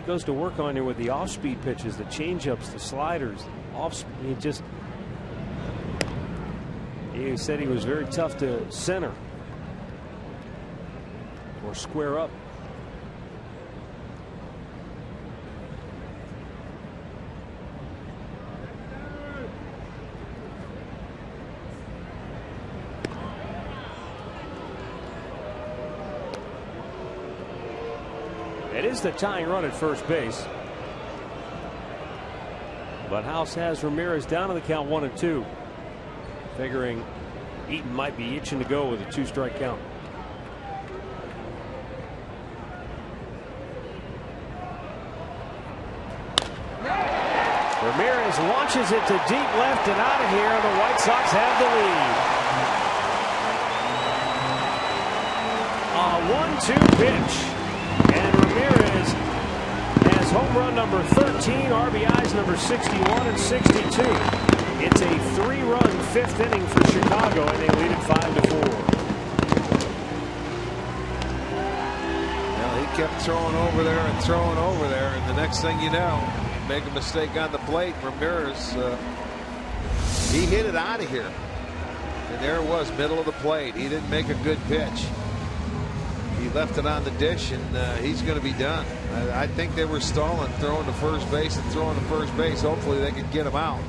goes to work on you with the off-speed pitches, the changeups, the sliders, he said he was very tough to center or square up. It is the tying run at first base. But House has Ramirez down to the count 1-2. Figuring Eaton might be itching to go with a 2-strike count. Ramirez launches it to deep left and out of here. The White Sox have the lead. A 1-2 pitch. And Ramirez has home run number 13, RBIs number 61 and 62. It's a 3-run 5th inning for Chicago, and they lead it 5-4. Well, he kept throwing over there and throwing over there, and the next thing you know, make a mistake on the plate. Ramirez, he hit it out of here, and there it was, middle of the plate. He didn't make a good pitch. He left it on the dish, and he's going to be done. I think they were stalling, throwing to first base and throwing to first base. Hopefully they could get him out.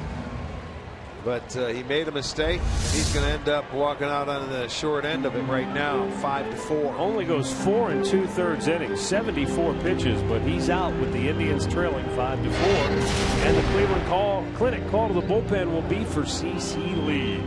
But he made a mistake. He's going to end up walking out on the short end of it right now, 5-4. Only goes 4 2/3 innings, 74 pitches, but he's out with the Indians trailing 5-4. And the Cleveland Clinic call to the bullpen will be for CC Lee.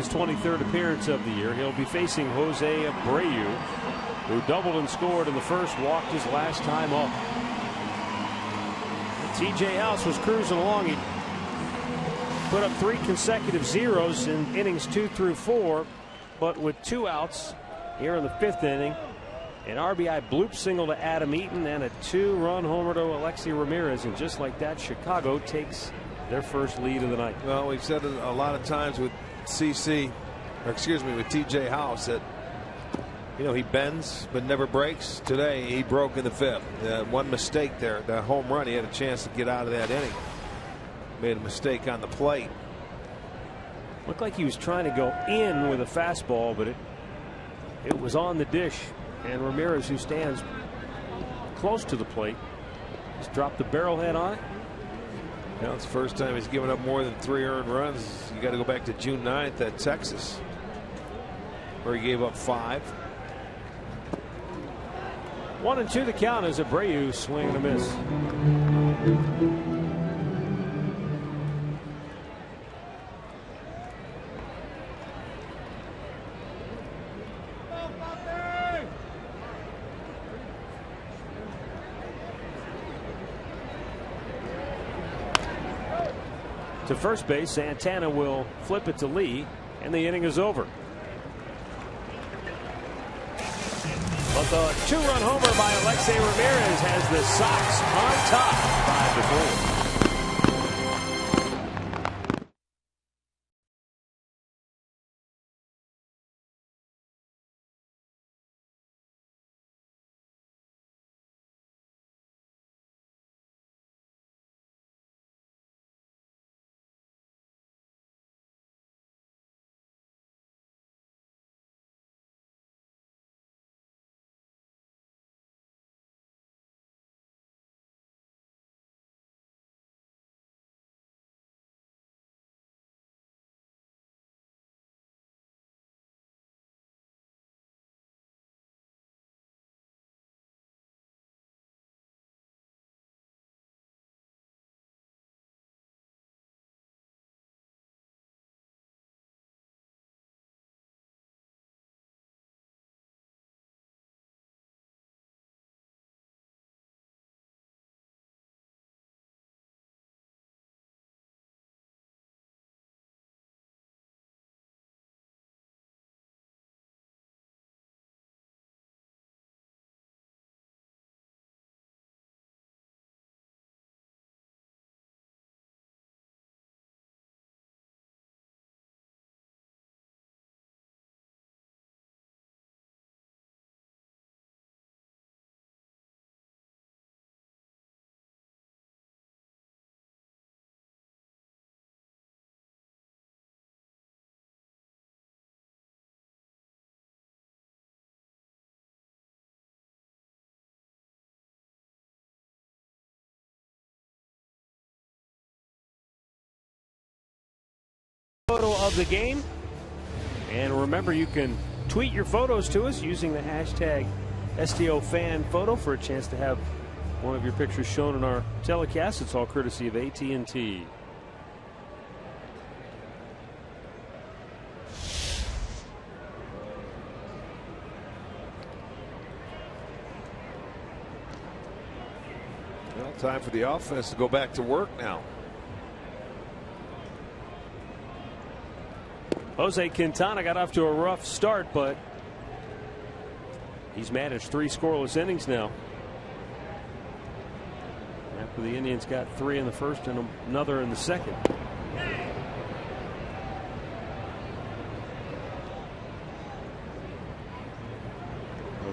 his 23rd appearance of the year. He'll be facing Jose Abreu, who doubled and scored in the first, walked his last time up. TJ House was cruising along. He put up 3 consecutive zeros in innings 2 through 4, but with 2 outs here in the 5th inning. An RBI bloop single to Adam Eaton and a 2-run homer to Alexei Ramirez, and just like that, Chicago takes their first lead of the night. Well, we've said it a lot of times with with TJ House that, you know, he bends but never breaks. Today he broke in the 5th. One mistake there, the home run, he had a chance to get out of that inning. Made a mistake on the plate. Looked like he was trying to go in with a fastball, but it was on the dish. And Ramirez, who stands close to the plate, just dropped the barrel head on it. Well, it's the first time he's given up more than 3 earned runs. You got to go back to June 9th at Texas, where he gave up 5. 1-2 the count as Abreu swing and a miss. To first base, Santana will flip it to Lee, and the inning is over. But the 2-run homer by Alexei Ramirez has the Sox on top, 5-4. Photo of the game, and remember, you can tweet your photos to us using the hashtag STOFanPhoto for a chance to have one of your pictures shown in our telecast. It's all courtesy of AT&T. Well, time for the offense to go back to work now. Jose Quintana got off to a rough start, but he's managed 3 scoreless innings now. After the Indians got 3 in the first and another in the second.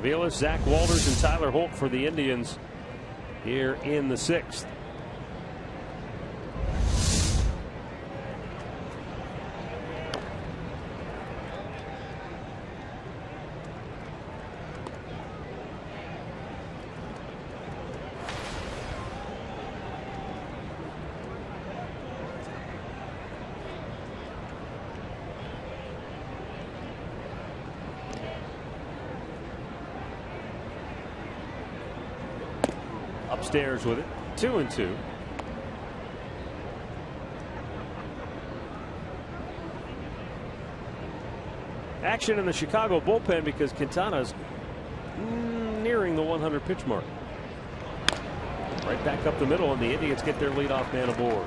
Aviles, Zach Walters, and Tyler Holt for the Indians here in the 6th. Upstairs with it, 2-2. action in the Chicago bullpen because Quintana's nearing the 100 pitch mark. Right back up the middle, and the Indians get their leadoff man aboard.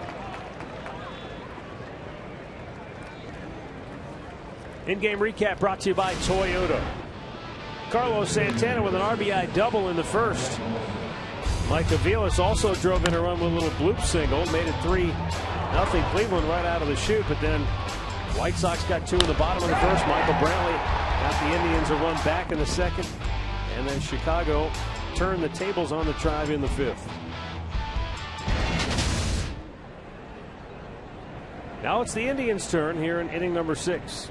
In-game recap brought to you by Toyota. Carlos Santana with an RBI double in the first. Mike Aviles also drove in a run with a little bloop single, made it 3-0 Cleveland right out of the chute, but then White Sox got 2 in the bottom of the first. Michael Brantley got the Indians a run back in the second, and then Chicago turned the tables on the Tribe in the 5th. Now it's the Indians' turn here in inning number 6.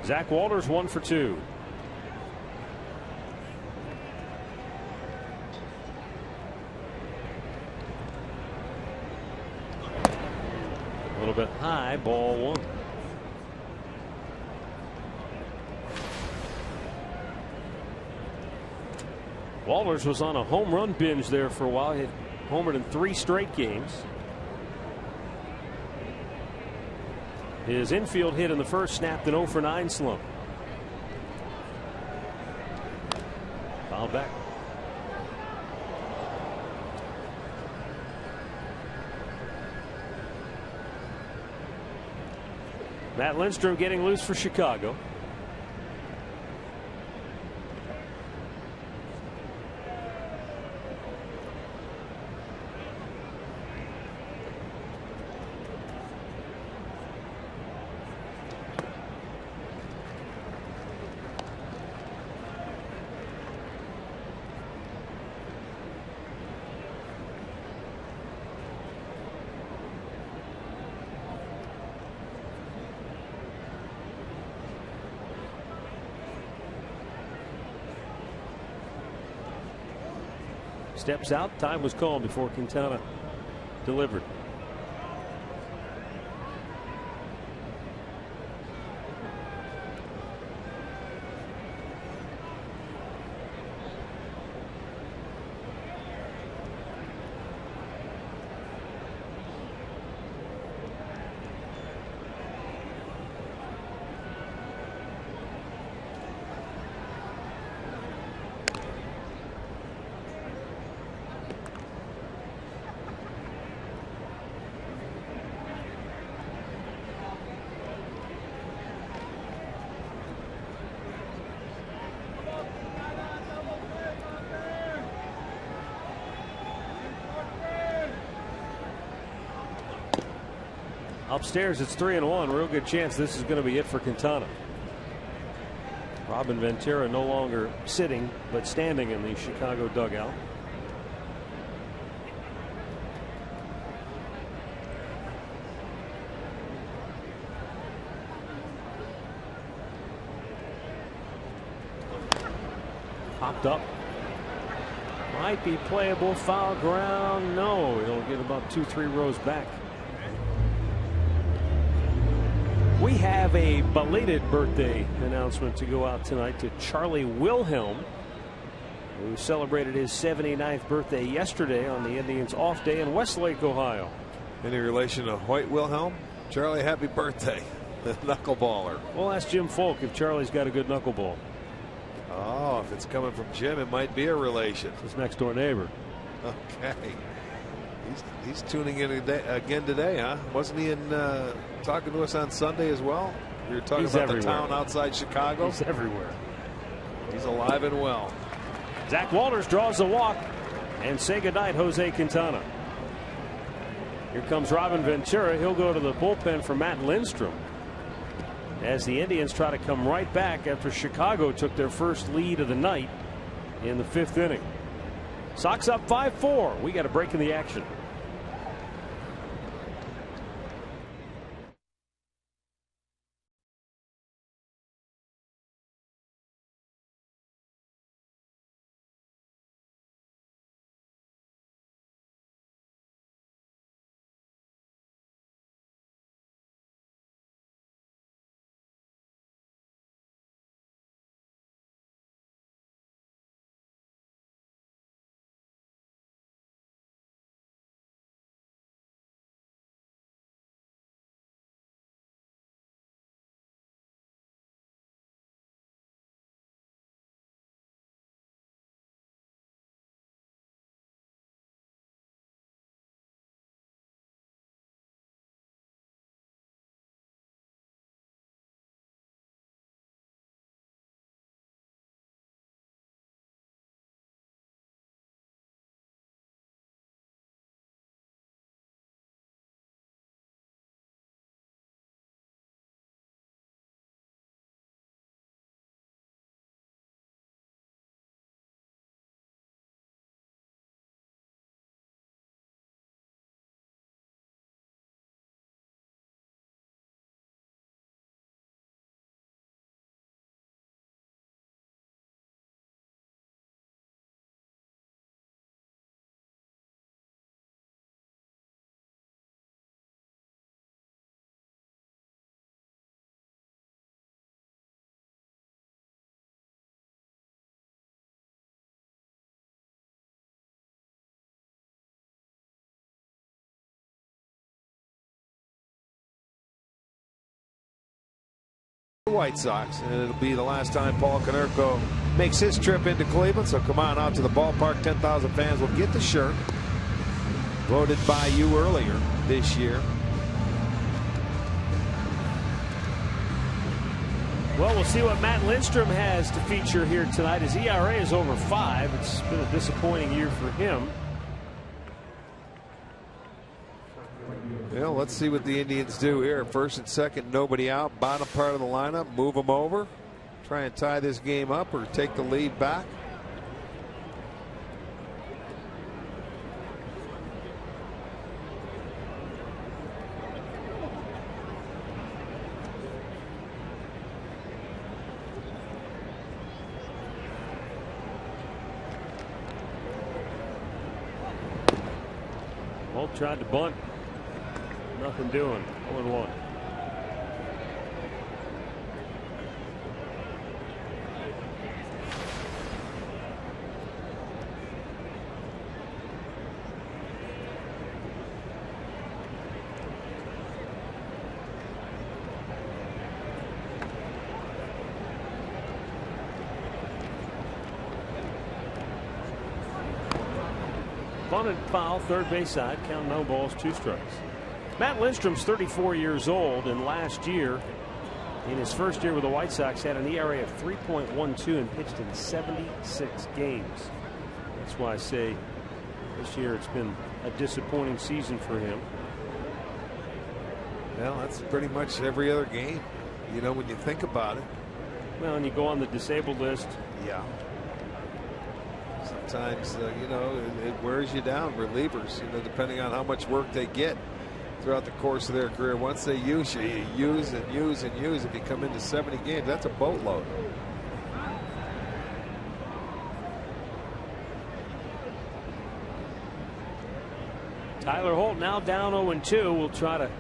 Zach Walters 1 for 2. A little bit high, ball 1. Walters was on a home run binge there for a while. He had homered in 3 straight games. His infield hit in the first snapped an 0 for 9 slump. Foul back. Matt Lindstrom getting loose for Chicago. Steps out. Time was called before Quintana delivered. Upstairs, it's 3-1. Real good chance this is going to be it for Quintana. Robin Ventura no longer sitting, but standing in the Chicago dugout. Popped up. Might be playable. Foul ground. No, he'll get about 2-3 rows back. We have a belated birthday announcement to go out tonight to Charlie Wilhelm, who celebrated his 79th birthday yesterday on the Indians' off day in Westlake, Ohio. Any relation to Hoyt Wilhelm? Charlie, happy birthday. Knuckleballer. We'll ask Jim Folk if Charlie's got a good knuckleball. Oh, if it's coming from Jim, it might be a relation. His next door neighbor. Okay. He's tuning in again today, huh? Wasn't he in talking to us on Sunday as well? We were talking about everywhere. The town outside Chicago. He's everywhere. He's alive and well. Zach Walters draws the walk and say goodnight, Jose Quintana. Here comes Robin Ventura. He'll go to the bullpen for Matt Lindstrom as the Indians try to come right back after Chicago took their first lead of the night in the 5th inning. Sox up 5-4. We got a break in the action. White Sox, and it'll be the last time Paul Konerko makes his trip into Cleveland. So come on out to the ballpark. 10,000 fans will get the shirt voted by you earlier this year. Well, we'll see what Matt Lindstrom has to feature here tonight. His ERA is over 5. It's been a disappointing year for him. Well, let's see what the Indians do here. First and second, nobody out. Bottom part of the lineup. Move them over. Try and tie this game up or take the lead back. Holt tried to bunt. Nothing doing. 0-1. Bunted foul, third base side, count no balls, 2 strikes. Matt Lindstrom's 34 years old, and last year, in his first year with the White Sox, had an ERA of 3.12 and pitched in 76 games. That's why I say this year it's been a disappointing season for him. Well, that's pretty much every other game, you know, when you think about it. Well, and you go on the disabled list. Yeah. Sometimes, you know, it wears you down, relievers, you know, depending on how much work they get throughout the course of their career. Once they use you use and use and use. If you come into 70 games, that's a boatload. Tyler Holt now down 0-2. We'll try to.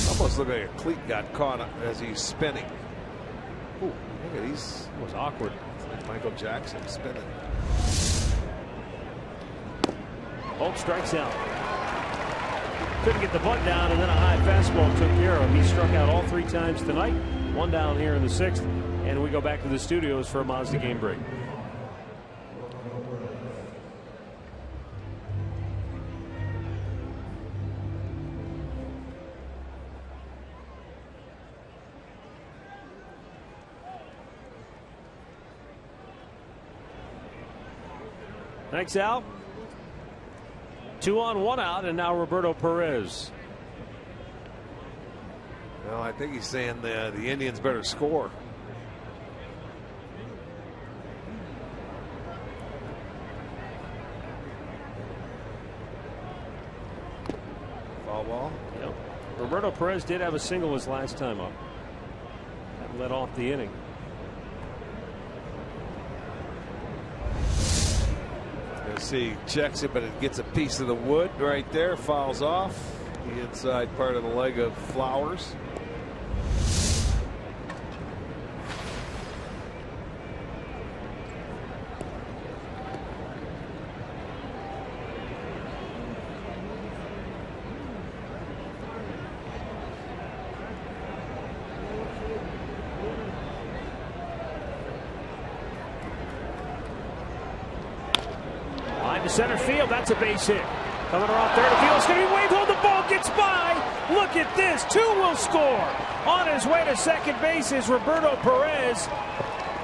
Almost looked like a cleat got caught as he's spinning. Ooh, look at these. It was awkward. Like Michael Jackson spinning. Holt strikes out. Couldn't get the bunt down, and then a high fastball took care of him. He struck out all 3 times tonight. 1 down here in the 6th, and we go back to the studios for a Mazda game break. Thanks, Al. 2 on, 1 out, and now Roberto Perez. Well, I think he's saying the Indians better score. Foul ball. Yep. Roberto Perez did have a single his last time up. That led off the inning. See, checks it, but it gets a piece of the wood right there, fouls off the inside part of the leg of Flowers. Center field, that's a base hit. Coming around third field, it's going to be waved home. The ball gets by. Look at this. 2 will score. On his way to second base is Roberto Perez.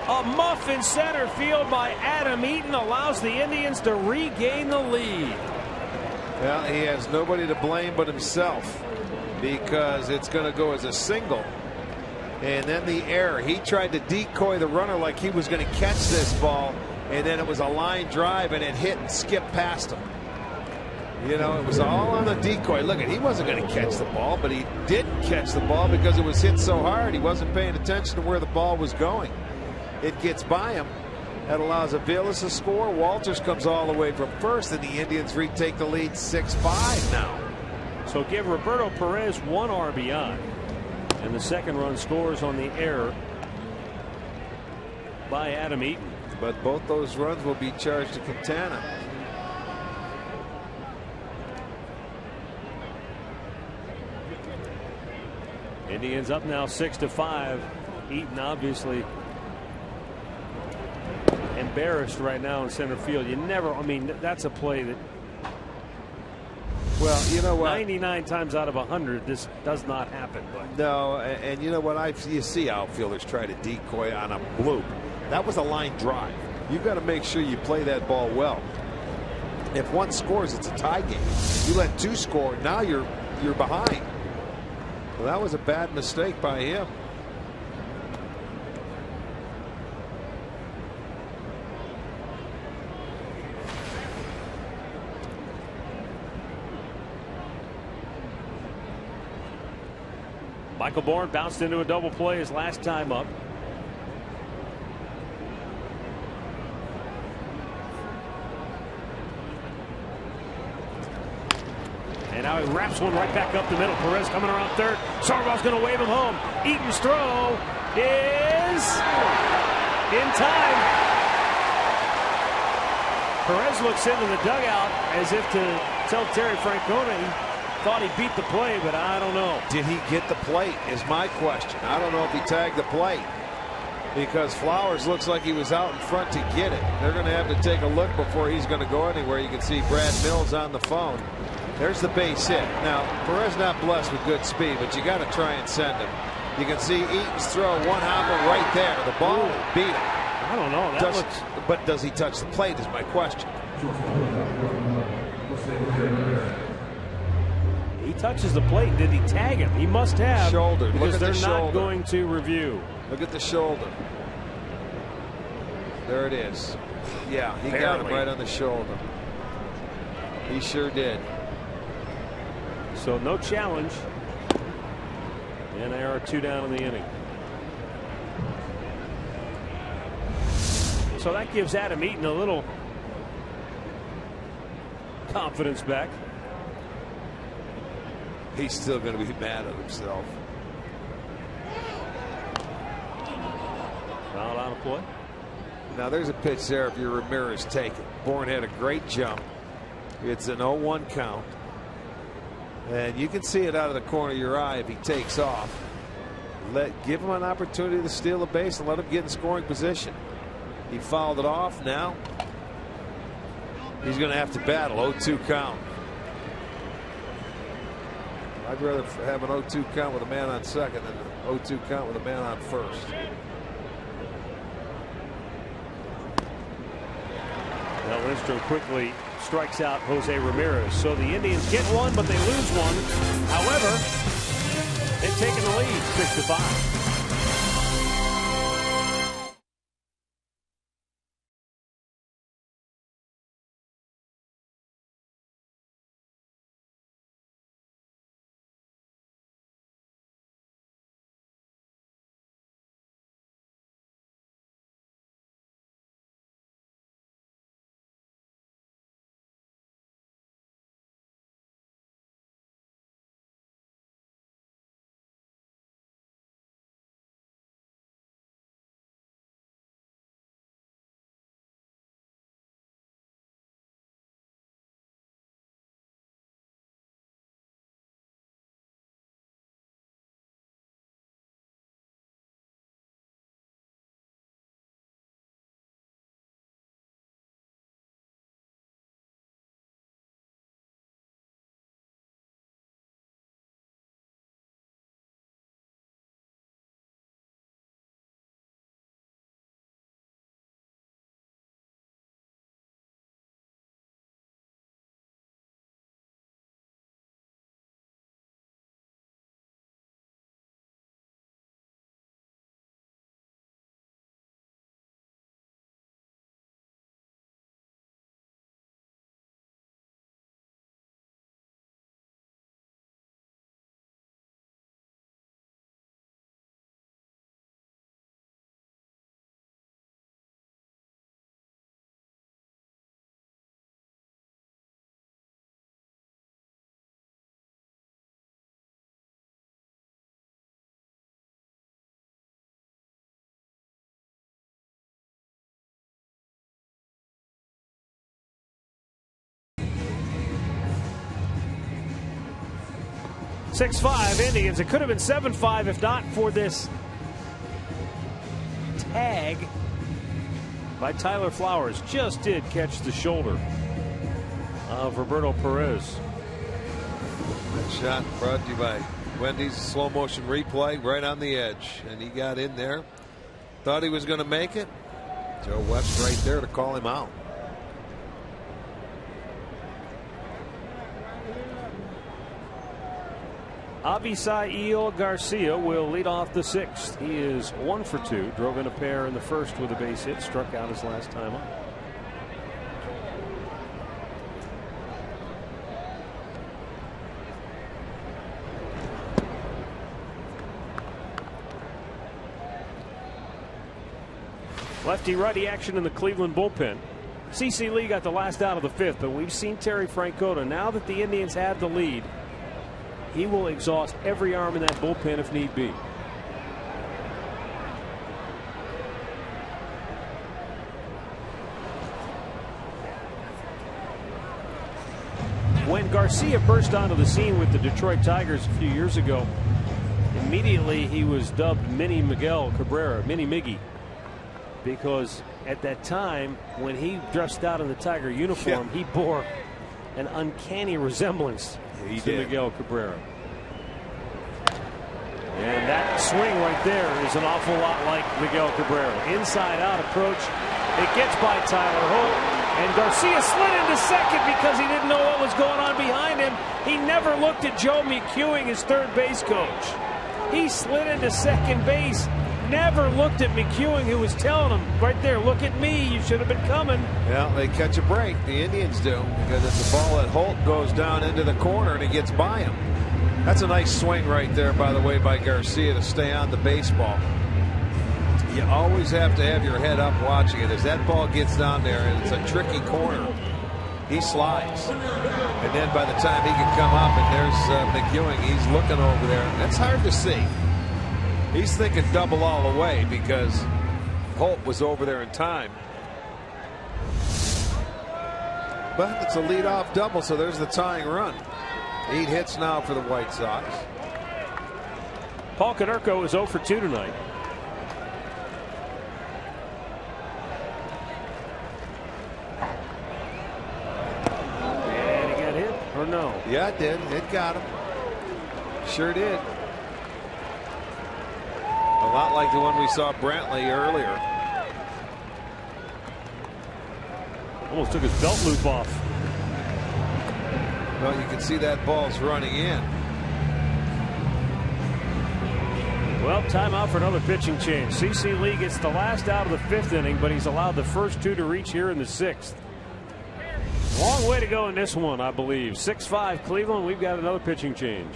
A muff in center field by Adam Eaton allows the Indians to regain the lead. Well, he has nobody to blame but himself, because it's going to go as a single. And then the error. He tried to decoy the runner like he was going to catch this ball. And then it was a line drive, and it hit and skipped past him. You know, it was all on the decoy. Look, he wasn't going to catch the ball, but he didn't catch the ball because it was hit so hard. He wasn't paying attention to where the ball was going. It gets by him. That allows Aviles to score. Walters comes all the way from first, and the Indians retake the lead 6-5 now. So give Roberto Perez 1 RBI. And the second run scores on the error by Adam Eaton. But both those runs will be charged to Quintana. Indians up now 6-5. Eaton obviously embarrassed right now in center field. You never, I mean, that's a play that, well, you know what, 99 times out of 100 this does not happen. But no, and you know what, you see outfielders try to decoy on a bloop. That was a line drive. You've got to make sure you play that ball well. If one scores, it's a tie game. You let two score, now you're behind. Well, that was a bad mistake by him. Michael Bourne bounced into a double play his last time up. And now he wraps one right back up the middle. Perez coming around third. Sarvar's going to wave him home. Eaton's throw is in time. Perez looks into the dugout as if to tell Terry Francona he thought he beat the play, but I don't know. Did he get the plate is my question. I don't know if he tagged the plate, because Flowers looks like he was out in front to get it. They're going to have to take a look before he's going to go anywhere. You can see Brad Mills on the phone. There's the base hit. Now, Perez not blessed with good speed, but you got to try and send him. You can see Eaton's throw, one hopper right there. The ball beat him. I don't know. But does he touch the plate is my question. He touches the plate. Did he tag him? He must have. Shoulder. Because Look at they're the not shoulder. going to review. Look at the shoulder. There it is. Yeah, he got him right on the shoulder. He sure did. So no challenge. And they are 2 down in the inning. So that gives Adam Eaton a little confidence back. He's still going to be mad at himself. Foul on a play. Now there's a pitch there if you're Ramirez, take it. Bourne had a great jump. It's an 0-1 count. And you can see it out of the corner of your eye if he takes off. Give him an opportunity to steal a base and let him get in scoring position. He fouled it off. Now he's going to have to battle 0-2 count. I'd rather have an 0-2 count with a man on second than an 0-2 count with a man on first. Now Lindstrom quickly strikes out Jose Ramirez. So the Indians get one, but they lose one. However, they've taken the lead 6-5. 6-5 Indians. It could have been 7-5 if not for this tag by Tyler Flowers. Just did catch the shoulder of Roberto Perez. That shot brought to you by Wendy's slow motion replay, right on the edge, and he got in there. Thought he was going to make it. Joe West right there to call him out. Avisail Garcia will lead off the 6th. He is 1 for 2. Drove in a pair in the first with a base hit. Struck out his last time up. Lefty-righty action in the Cleveland bullpen. CC got the last out of the 5th, but we've seen Terry Francona. Now that the Indians have the lead, he will exhaust every arm in that bullpen if need be. When Garcia burst onto the scene with the Detroit Tigers a few years ago, immediately he was dubbed Mini Miguel Cabrera, Mini Miggy, because at that time when he dressed out in the Tiger uniform, he bore an uncanny resemblance to Miguel Cabrera. And that swing right there is an awful lot like Miguel Cabrera. Inside out approach. It gets by Tyler Holt. And Garcia slid into second because he didn't know what was going on behind him. He never looked at Joe McEwing, his third base coach. He slid into second base. Never looked at McEwing, who was telling him right there, look at me, you should have been coming. Well, they catch a break, the Indians do, because it's a ball that Holt goes down into the corner and he gets by him. That's a nice swing right there, by the way, by Garcia to stay on the baseball. You always have to have your head up watching it. As that ball gets down there and it's a tricky corner, he slides. And then by the time he can come up, and there's McEwing, he's looking over there. That's hard to see. He's thinking double all the way because Holt was over there in time. But it's a leadoff double, so there's the tying run. 8 hits now for the White Sox. Paul Konerko is 0 for 2 tonight. And he got hit, or no? Yeah, it did. It got him. Sure did. A lot like the one we saw Brantley earlier. Almost took his belt loop off. Well, you can see that ball's running in. Well, timeout for another pitching change. CC Lee gets the last out of the 5th inning, but he's allowed the first 2 to reach here in the 6th. Long way to go in this one, I believe. 6-5 Cleveland. We've got another pitching change.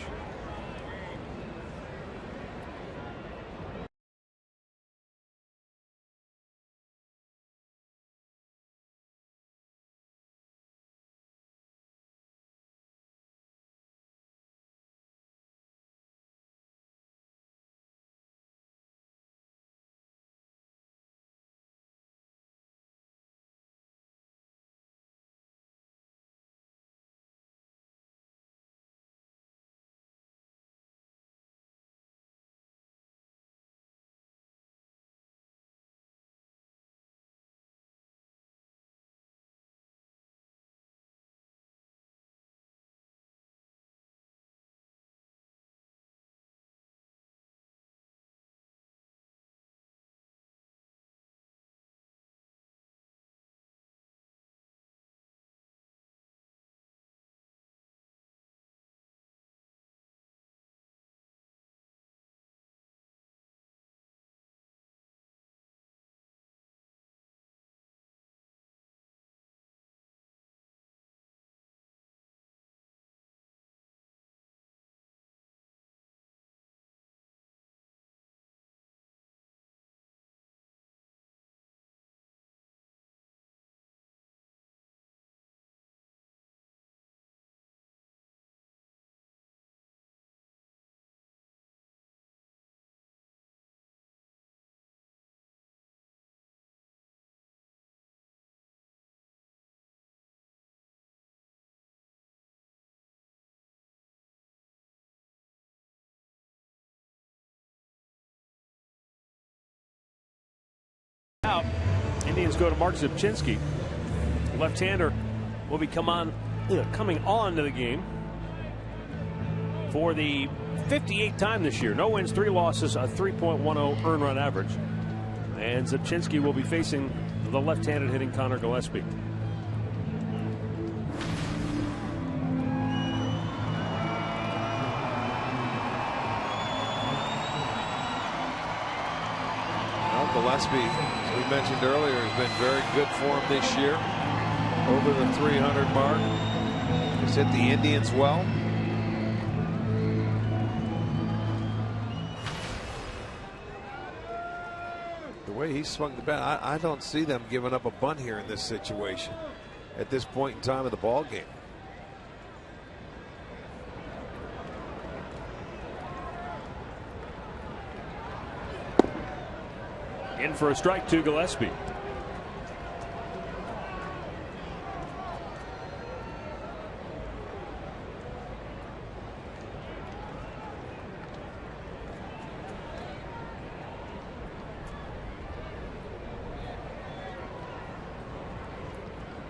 Indians go to Mark Zipchinski. Left-hander will be coming on to the game for the 58th time this year. No wins, 3 losses, a 3.10 earned run average. And Zipchinski will be facing the left-handed hitting Connor Gillespie. Gillespie, as we mentioned earlier, has been very good for him this year. Over the 300 mark. He's hit the Indians well. The way he swung the bat, I don't see them giving up a bunt here in this situation at this point in time of the ball game. In for a strike to Gillespie.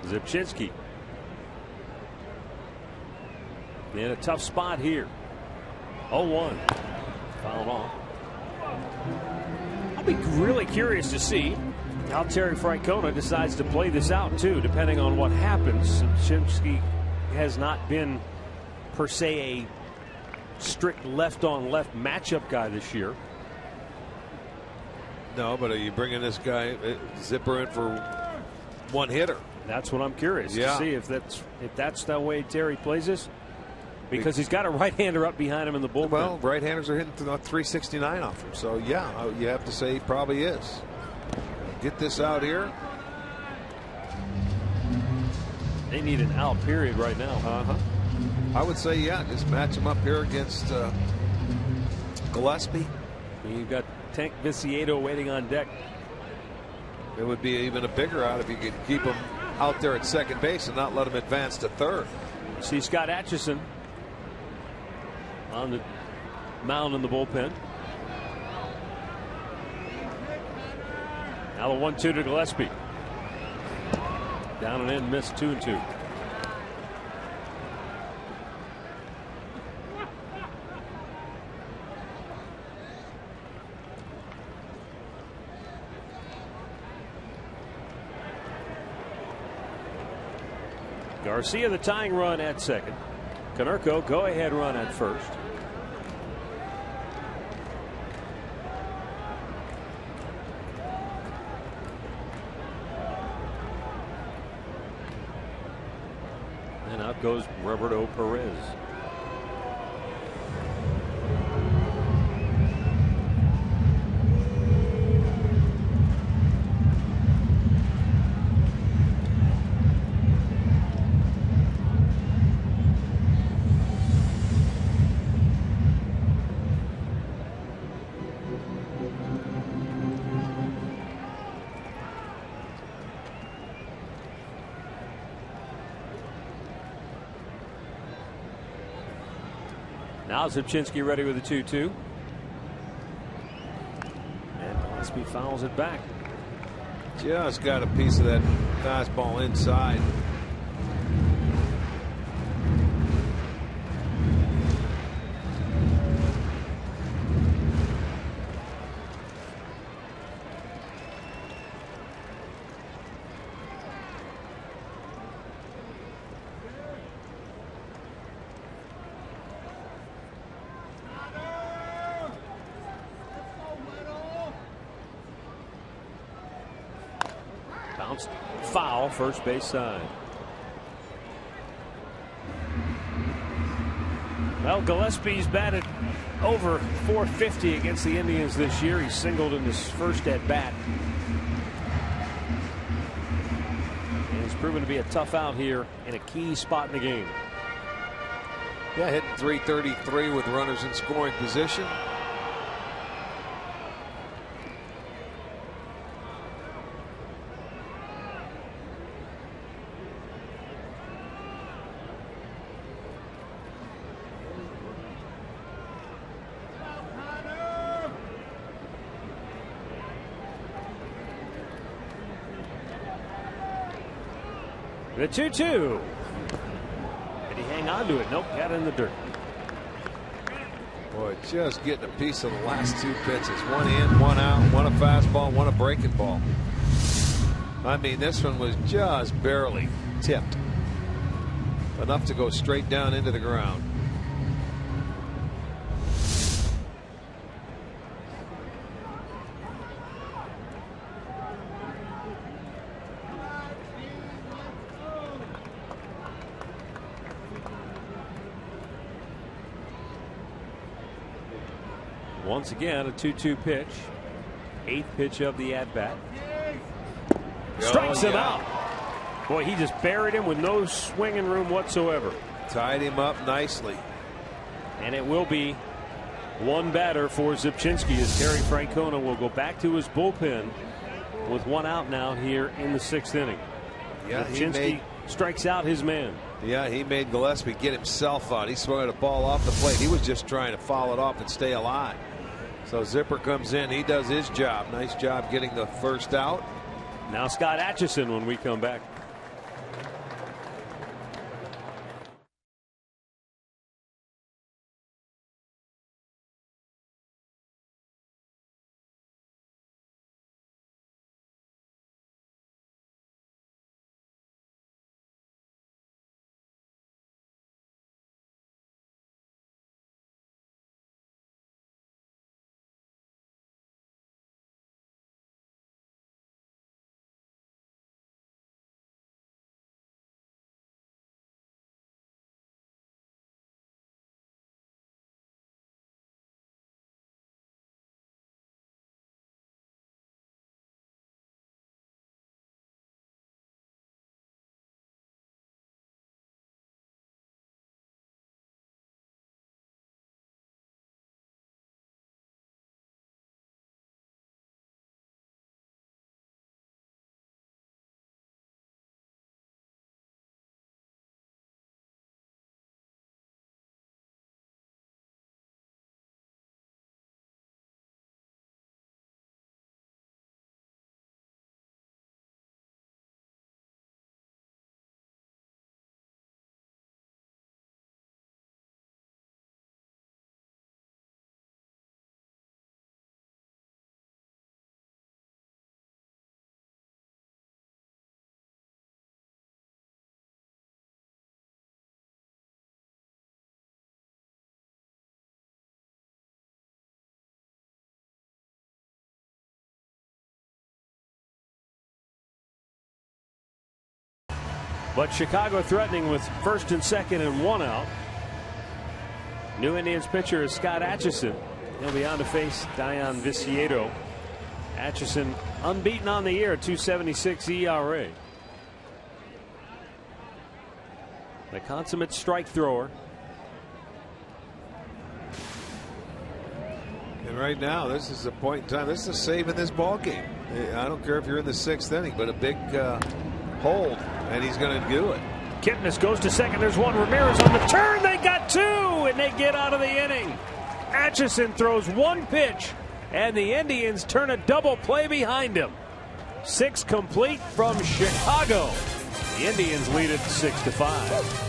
Zipchinski in a tough spot here. 0-1. Fouled off. I'll be really curious to see how Terry Francona decides to play this out too, depending on what happens. Zipchinski has not been per se a strict left-on-left matchup guy this year. No, but are you bringing this guy Zipper in for one hitter? That's what I'm curious to see if that's the way Terry plays this, because he's got a right-hander up behind him in the bullpen. Well, right-handers are hitting 369 off him, so yeah, you have to say he probably is. Get this out here. They need an out period right now. I would say just match him up here against Gillespie. You've got Tank Viciedo waiting on deck. It would be even a bigger out if you could keep him out there at second base and not let him advance to third. See Scott Atchison on the mound in the bullpen. Now the 1-2 to Gillespie. Down and in, missed 2-2. Garcia the tying run at second. Konerko go ahead run at first. And out goes Roberto Perez. Now Zipchinski ready with a 2-2. And Gillespie fouls it back. Just got a piece of that fastball inside. Bounced foul, first base side. Well, Gillespie's batted over .450 against the Indians this year. He singled in his first at bat. And it's proven to be a tough out here in a key spot in the game. Yeah, hitting .333 with runners in scoring position. The 2-2. Did he hang on to it? Nope, got in the dirt. Boy, just getting a piece of the last 2 pitches. One in, one out, one a fastball, one a breaking ball. I mean, this one was just barely tipped. Enough to go straight down into the ground. Once again, a 2-2 pitch. 8th pitch of the at-bat. Strikes him out. Boy, he just buried him with no swinging room whatsoever. Tied him up nicely. And it will be one batter for Zipchinski as Terry Francona will go back to his bullpen with 1 out now here in the 6th inning. Yeah, Zipchinski strikes out his man. Yeah, he made Gillespie get himself out. He swung a ball off the plate. He was just trying to foul it off and stay alive. So Zipper comes in. He does his job. Nice job getting the first out. Now Scott Atchison when we come back. But Chicago threatening with 1st and 2nd and 1 out. New Indians pitcher is Scott Atchison. He'll be on to face Dion Viciedo. Atchison unbeaten on the year, 2.76 ERA. The consummate strike thrower. And right now, this is a point in time. This is a save in this ball game. I don't care if you're in the 6th inning, but a big hold, and he's going to do it. Kipnis goes to second. There's one. Ramirez on the turn. They got 2, and they get out of the inning. Atchison throws 1 pitch, and the Indians turn a double play behind him. 6 complete from Chicago. The Indians lead it 6-5.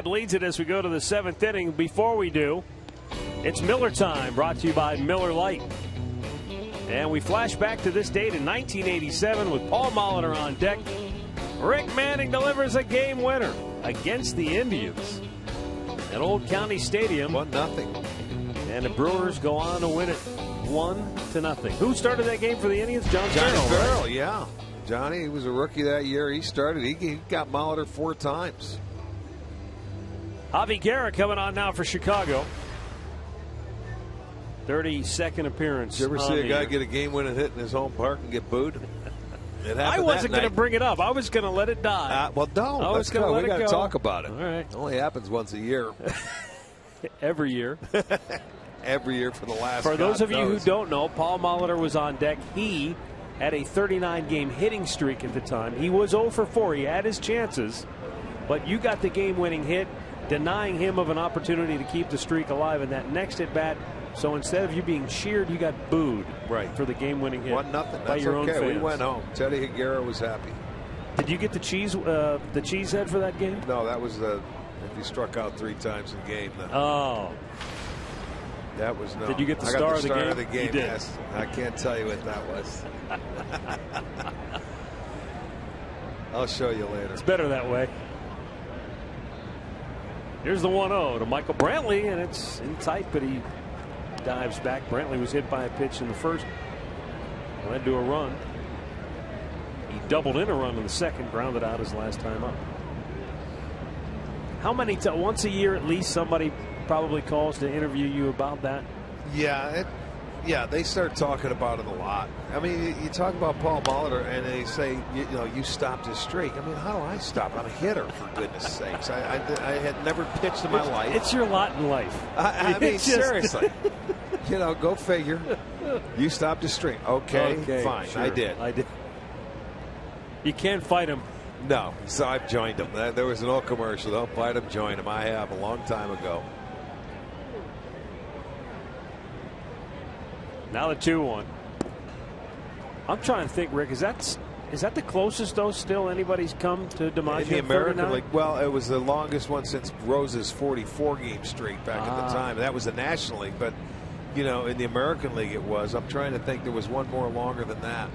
Leads it as we go to the 7th inning. Before we do, it's Miller time, brought to you by Miller Lite. And we flash back to this date in 1987 with Paul Molitor on deck. Rick Manning delivers a game winner against the Indians at Old County Stadium. 1-0. And the Brewers go on to win it 1-0. Who started that game for the Indians? Johnny Farrell, right? Yeah. Johnny, he was a rookie that year. He started. He got Molitor 4 times. Javi Guerra coming on now for Chicago. 32nd appearance. Did you ever see a guy get a game-winning hit in his home park and get booed? I wasn't going to bring it up. I was going to let it die. Well, don't. I was going to let it go. We got to talk about it. All right. It only happens once a year. Every year. Every year for the last. For those of you who don't know, Paul Molitor was on deck. He had a 39-game hitting streak at the time. He was 0 for 4. He had his chances, but you got the game-winning hit, denying him of an opportunity to keep the streak alive in that next at-bat. So instead of you being cheered, you got booed for the game-winning hit. 1-0. That's by your own fans. We went home. Teddy Higuera was happy. Did you get the cheese head for that game? No, that was if you struck out 3 times in the game. Then. Oh. That was no. Did you get the star of the game? Of the game, you did. Yes. I can't tell you what that was. I'll show you later. It's better that way. Here's the 1-0 to Michael Brantley, and it's in tight, but he dives back. Brantley was hit by a pitch in the first. Led to a run. He doubled in a run in the second, grounded out his last time up. How many times? Once a year at least somebody probably calls to interview you about that? Yeah, they start talking about it a lot. I mean, you talk about Paul Molitor, and they say, you stopped his streak. I mean, how do I stop? I'm a hitter, for goodness sakes. I had never pitched in my life. It's your lot in life. I mean, seriously. Go figure. You stopped his streak. Okay, fine. Sure. I did. You can't fight him. No, so I've joined him. There was an old commercial. Don't fight him, join him. I have a long time ago. Now the 2-1. I'm trying to think, Rick. Is that the closest though still anybody's come to DiMaggio? In the American League, well, it was the longest one since Rose's 44-game streak back at the time. That was the National League, but in the American League it was. I'm trying to think. There was one more longer than that.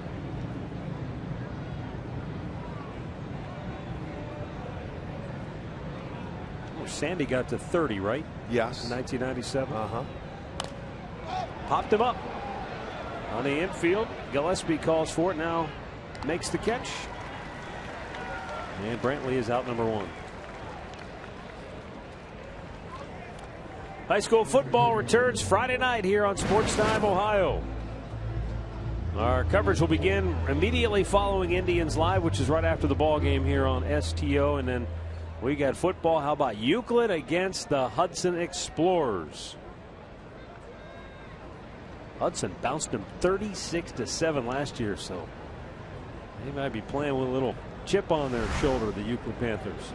Sandy got to 30, right? Yes. In 1997. Uh-huh. Popped him up on the infield. Gillespie calls for it, now makes the catch. And Brantley is out number 1. High school football returns Friday night here on Sports Time Ohio. Our coverage will begin immediately following Indians Live, which is right after the ball game here on STO, and then we got football. How about Euclid against the Hudson Explorers? Hudson bounced them 36-7 last year, so they might be playing with a little chip on their shoulder, the Euclid Panthers.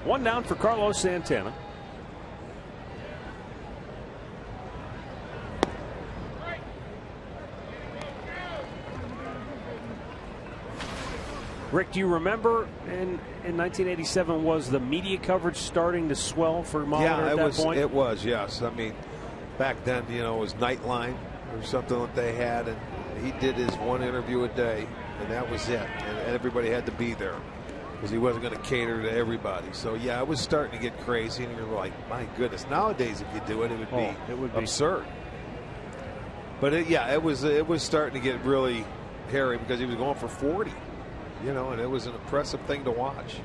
1 down for Carlos Santana. Rick, do you remember in 1987 was the media coverage starting to swell for Molitor at that point? It was, yes. I mean, back then, it was Nightline or something that they had, and he did his 1 interview a day, and that was it. And everybody had to be there because he wasn't going to cater to everybody. So, yeah, it was starting to get crazy, and you're like, my goodness. Nowadays, if you do it, it would be absurd. But, it was starting to get really hairy because he was going for 40. And it was an impressive thing to watch.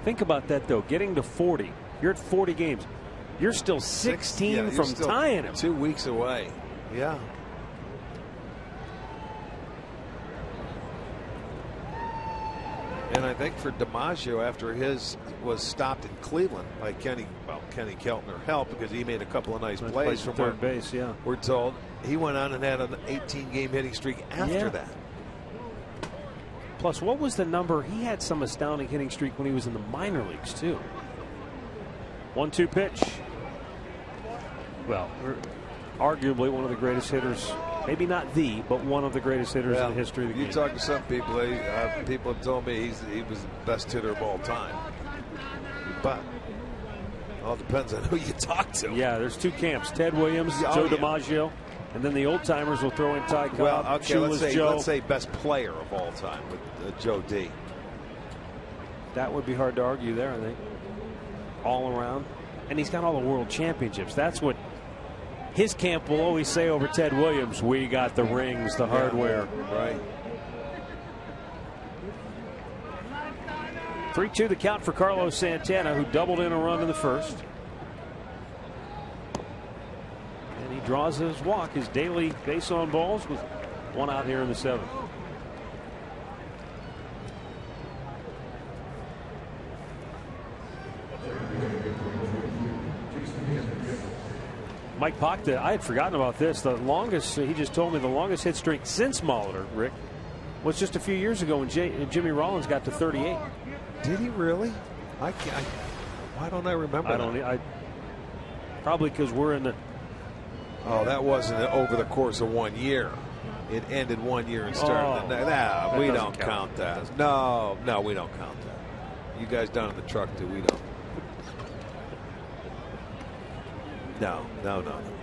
Think about that, though. Getting to 40. You're at 40 games. You're still 16 from tying him. 2 weeks away. Yeah. And I think for DiMaggio, after his was stopped in Cleveland by Kenny Keltner helped because he made a couple of nice plays from third base. Yeah, we're told he went on and had an 18-game hitting streak after that. Plus, what was the number? He had some astounding hitting streak when he was in the minor leagues, too. 1-2 pitch. Well, arguably one of the greatest hitters, maybe not the, but one of the greatest hitters in the history of the game. You talk to some people, people have told me he was the best hitter of all time. but all depends on who you talk to. Yeah, there's two camps: Ted Williams, Joe DiMaggio, and then the old timers will throw in Ty Cobb. Well, okay, let's say best player of all time with Joe D. That would be hard to argue there, I think. All around, and he's got all the world championships. That's what his camp will always say over Ted Williams. We got the rings, the hardware. Right. 3-2 the count for Carlos Santana, who doubled in a run in the first. And he draws his walk, his daily base on balls, with one out here in the seventh. Mike Pachta, I had forgotten about this. The longest, he just told me the longest hit streak since Molitor, Rick, was just a few years ago when Jimmy Rollins got to 38. Did he really? I can't. Why don't I remember? Probably because we're in the. Oh, that wasn't over the course of 1 year. It ended 1 year and started. We don't count that. No, we don't count that. You guys down in the truck do. We don't. No.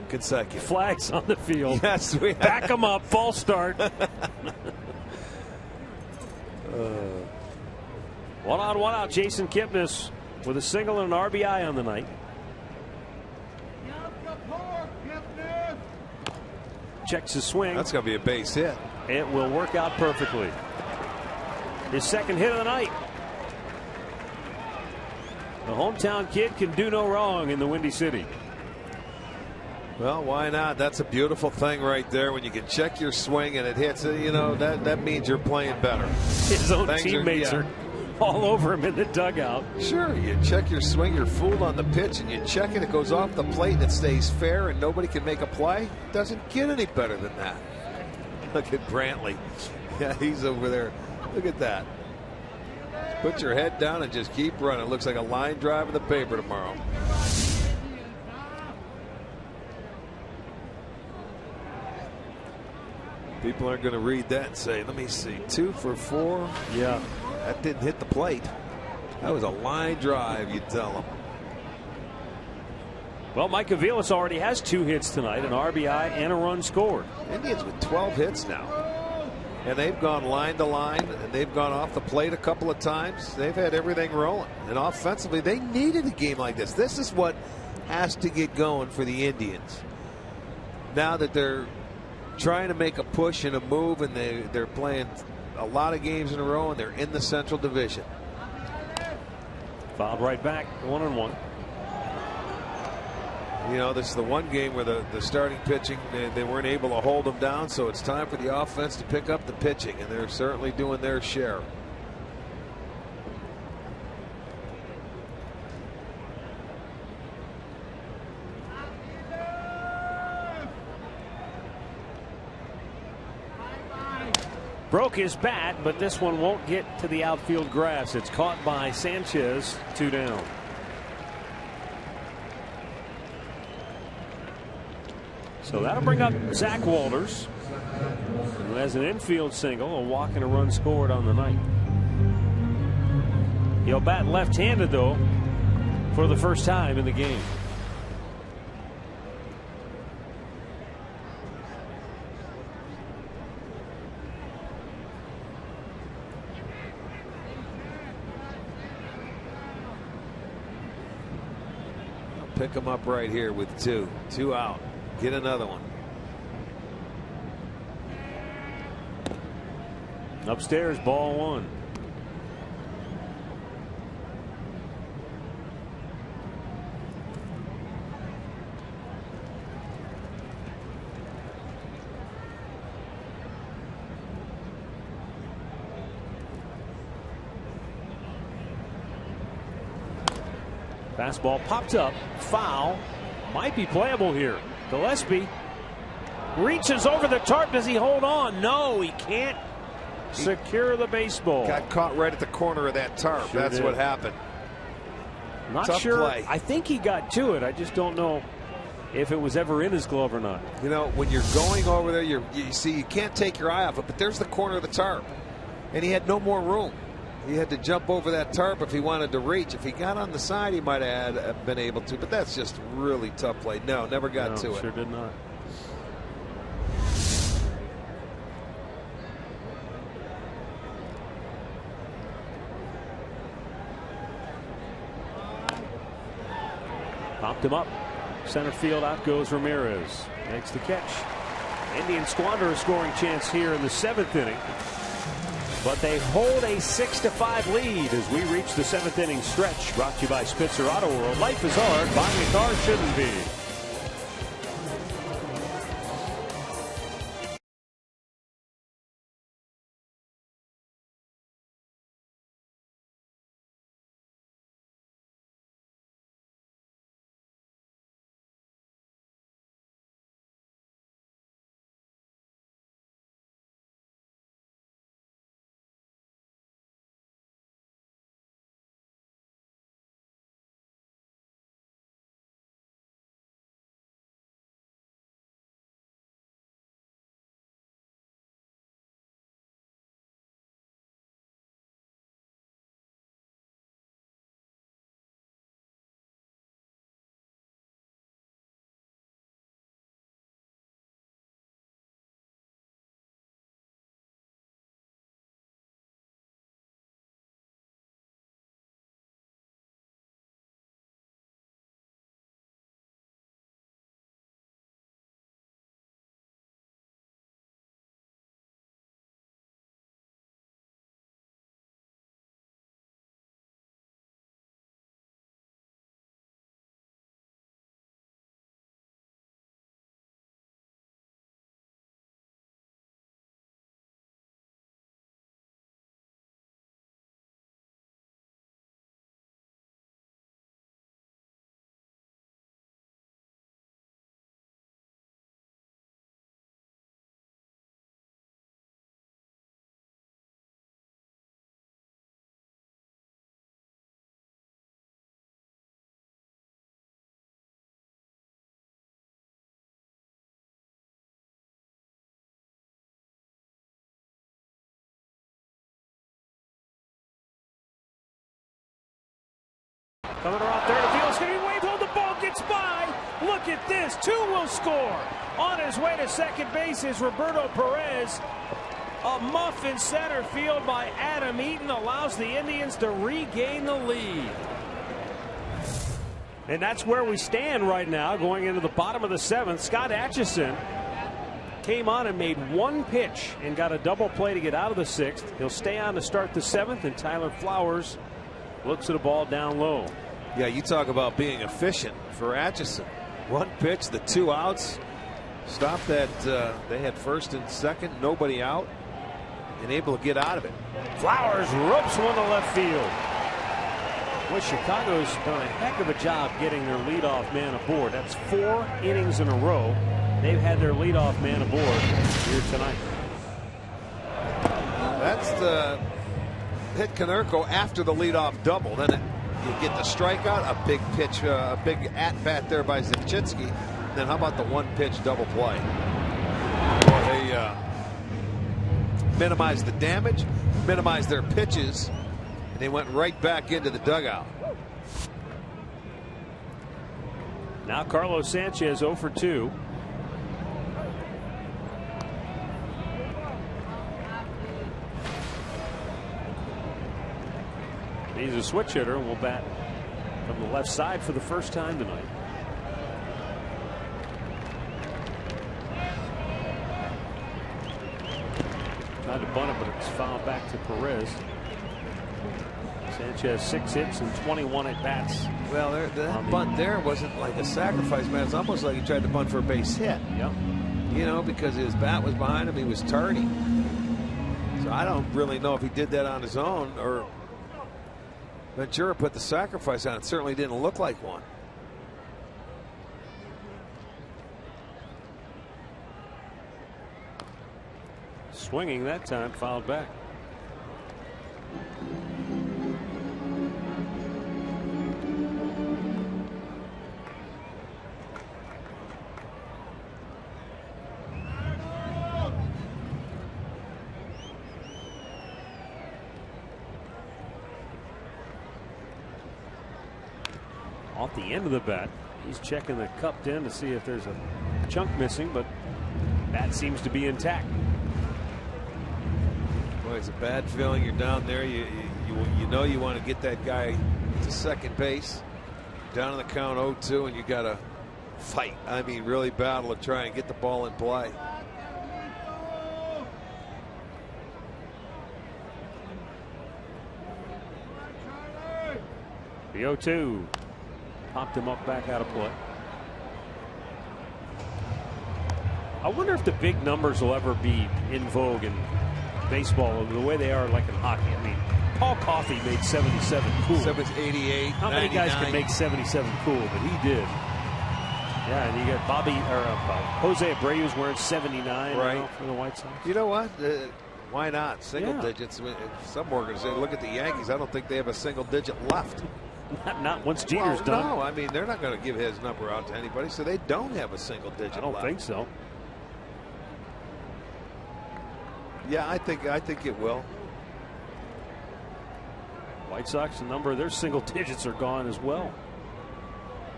Consecutive. Flags on the field. Yes, we back them up. False start. One out. Jason Kipnis with a single and an RBI on the night. Checks his swing. That's going to be a base hit. It will work out perfectly. His second hit of the night. The hometown kid can do no wrong in the Windy City. Well, why not? That's a beautiful thing right there. When you can check your swing and it hits, that means you're playing better. His own teammates are all over him in the dugout. Sure, you check your swing, you're fooled on the pitch, and you check it goes off the plate and it stays fair and nobody can make a play. It doesn't get any better than that. Look at Brantley. Yeah, he's over there. Look at that. Put your head down and just keep running. It looks like a line drive in the paper tomorrow. People aren't going to read that and say, let me see, 2 for 4. Yeah. That didn't hit the plate. That was a line drive, you tell them. Well, Mike Aviles already has 2 hits tonight, an RBI and a run scored. Indians with 12 hits now. And they've gone line to line, and they've gone off the plate a couple of times. They've had everything rolling. And offensively, they needed a game like this. This is what has to get going for the Indians. Now that they're trying to make a push and a move, and they're playing a lot of games in a row, and they're in the Central Division. Fouled right back, 1-1. This is the one game where the starting pitching, they weren't able to hold them down, so it's time for the offense to pick up the pitching, and they're certainly doing their share. Broke his bat, but this one won't get to the outfield grass. It's caught by Sanchez, 2 down. So that'll bring up Zach Walters, who has an infield single, a walk and a run scored on the night. He'll bat left-handed, though, for the first time in the game. Pick him up right here with 2 out. Get another one. Upstairs, ball 1. Fastball popped up, foul, might be playable here. Gillespie reaches over the tarp. Does he hold on? No, he can't secure the baseball. Got caught right at the corner of that tarp. Sure That's did. what happened. Not Tough sure. play. I think he got to it. I just don't know if it was ever in his glove or not. When you're going over there, you see you can't take your eye off it, but there's the corner of the tarp, and he had no more room. He had to jump over that tarp if he wanted to reach. If he got on the side, he might have been able to, but that's just really tough play. No, never got to it. Sure did not. Popped him up. Center field, out goes Ramirez. Makes the catch. Indians squander a scoring chance here in the 7th inning. But they hold a 6-5 lead as we reach the 7th inning stretch. Brought to you by Spitzer Auto World. Life is hard. Buying a car shouldn't be. Coming around third field, it's going to be waved home. The ball gets by. Look at this. 2 will score. On his way to second base is Roberto Perez. A muff in center field by Adam Eaton allows the Indians to regain the lead. And that's where we stand right now going into the bottom of the 7th. Scott Atchison came on and made 1 pitch and got a double play to get out of the 6th. He'll stay on to start the 7th, and Tyler Flowers looks at a ball down low. Yeah, you talk about being efficient for Atchison. 1 pitch, the 2 outs. Stop that. They had first and second, nobody out, and able to get out of it. Flowers ropes one to left field. Well, Chicago's done a heck of a job getting their leadoff man aboard. That's 4 innings in a row. They've had their leadoff man aboard here tonight. That's the hit Konerko after the leadoff double. Then you get the strikeout, a big pitch, a big at-bat there by Zimchinski. Then how about the 1-pitch double play? Well, they minimized the damage, minimized their pitches, and they went right back into the dugout. Now Carlos Sanchez 0 for 2. He's a switch hitter and will bat from the left side for the first time tonight. Tried to bunt it, but it's fouled back to Perez. Sanchez 6 hits and 21 at bats. Well, that bunt there wasn't like a sacrifice, man. It's almost like he tried to bunt for a base hit. Yep. You know, because his bat was behind him, he was tardy. So I don't really know if he did that on his own or Ventura put the sacrifice on. It certainly didn't look like one. Swinging that time, fouled back. off the end of the bat. He's checking the cupped end to see if there's a chunk missing, but that seems to be intact. Boy, it's a bad feeling. You're down there. You know you want to get that guy to second base. Down in the count 0-2, and you got to fight. I mean, really battle to try and get the ball in play. The 0-2 popped him up back out of play. I wonder if the big numbers will ever be in vogue in baseball the way they are like in hockey. I mean, Paul Coffey made 77 cool. 88. How many 99. guys can make 77 cool? But he did. Yeah, and you got Jose Abreu's wearing 79 right now for the White Sox. You know what? Why not? Single digits. Some organizations look at the Yankees. I don't think they have a single digit left. Not once Jeter's done. No, I mean, they're not going to give his number out to anybody, so they don't have a single digit. I don't think so. Yeah, I think it will. White Sox, a number of their single digits are gone as well.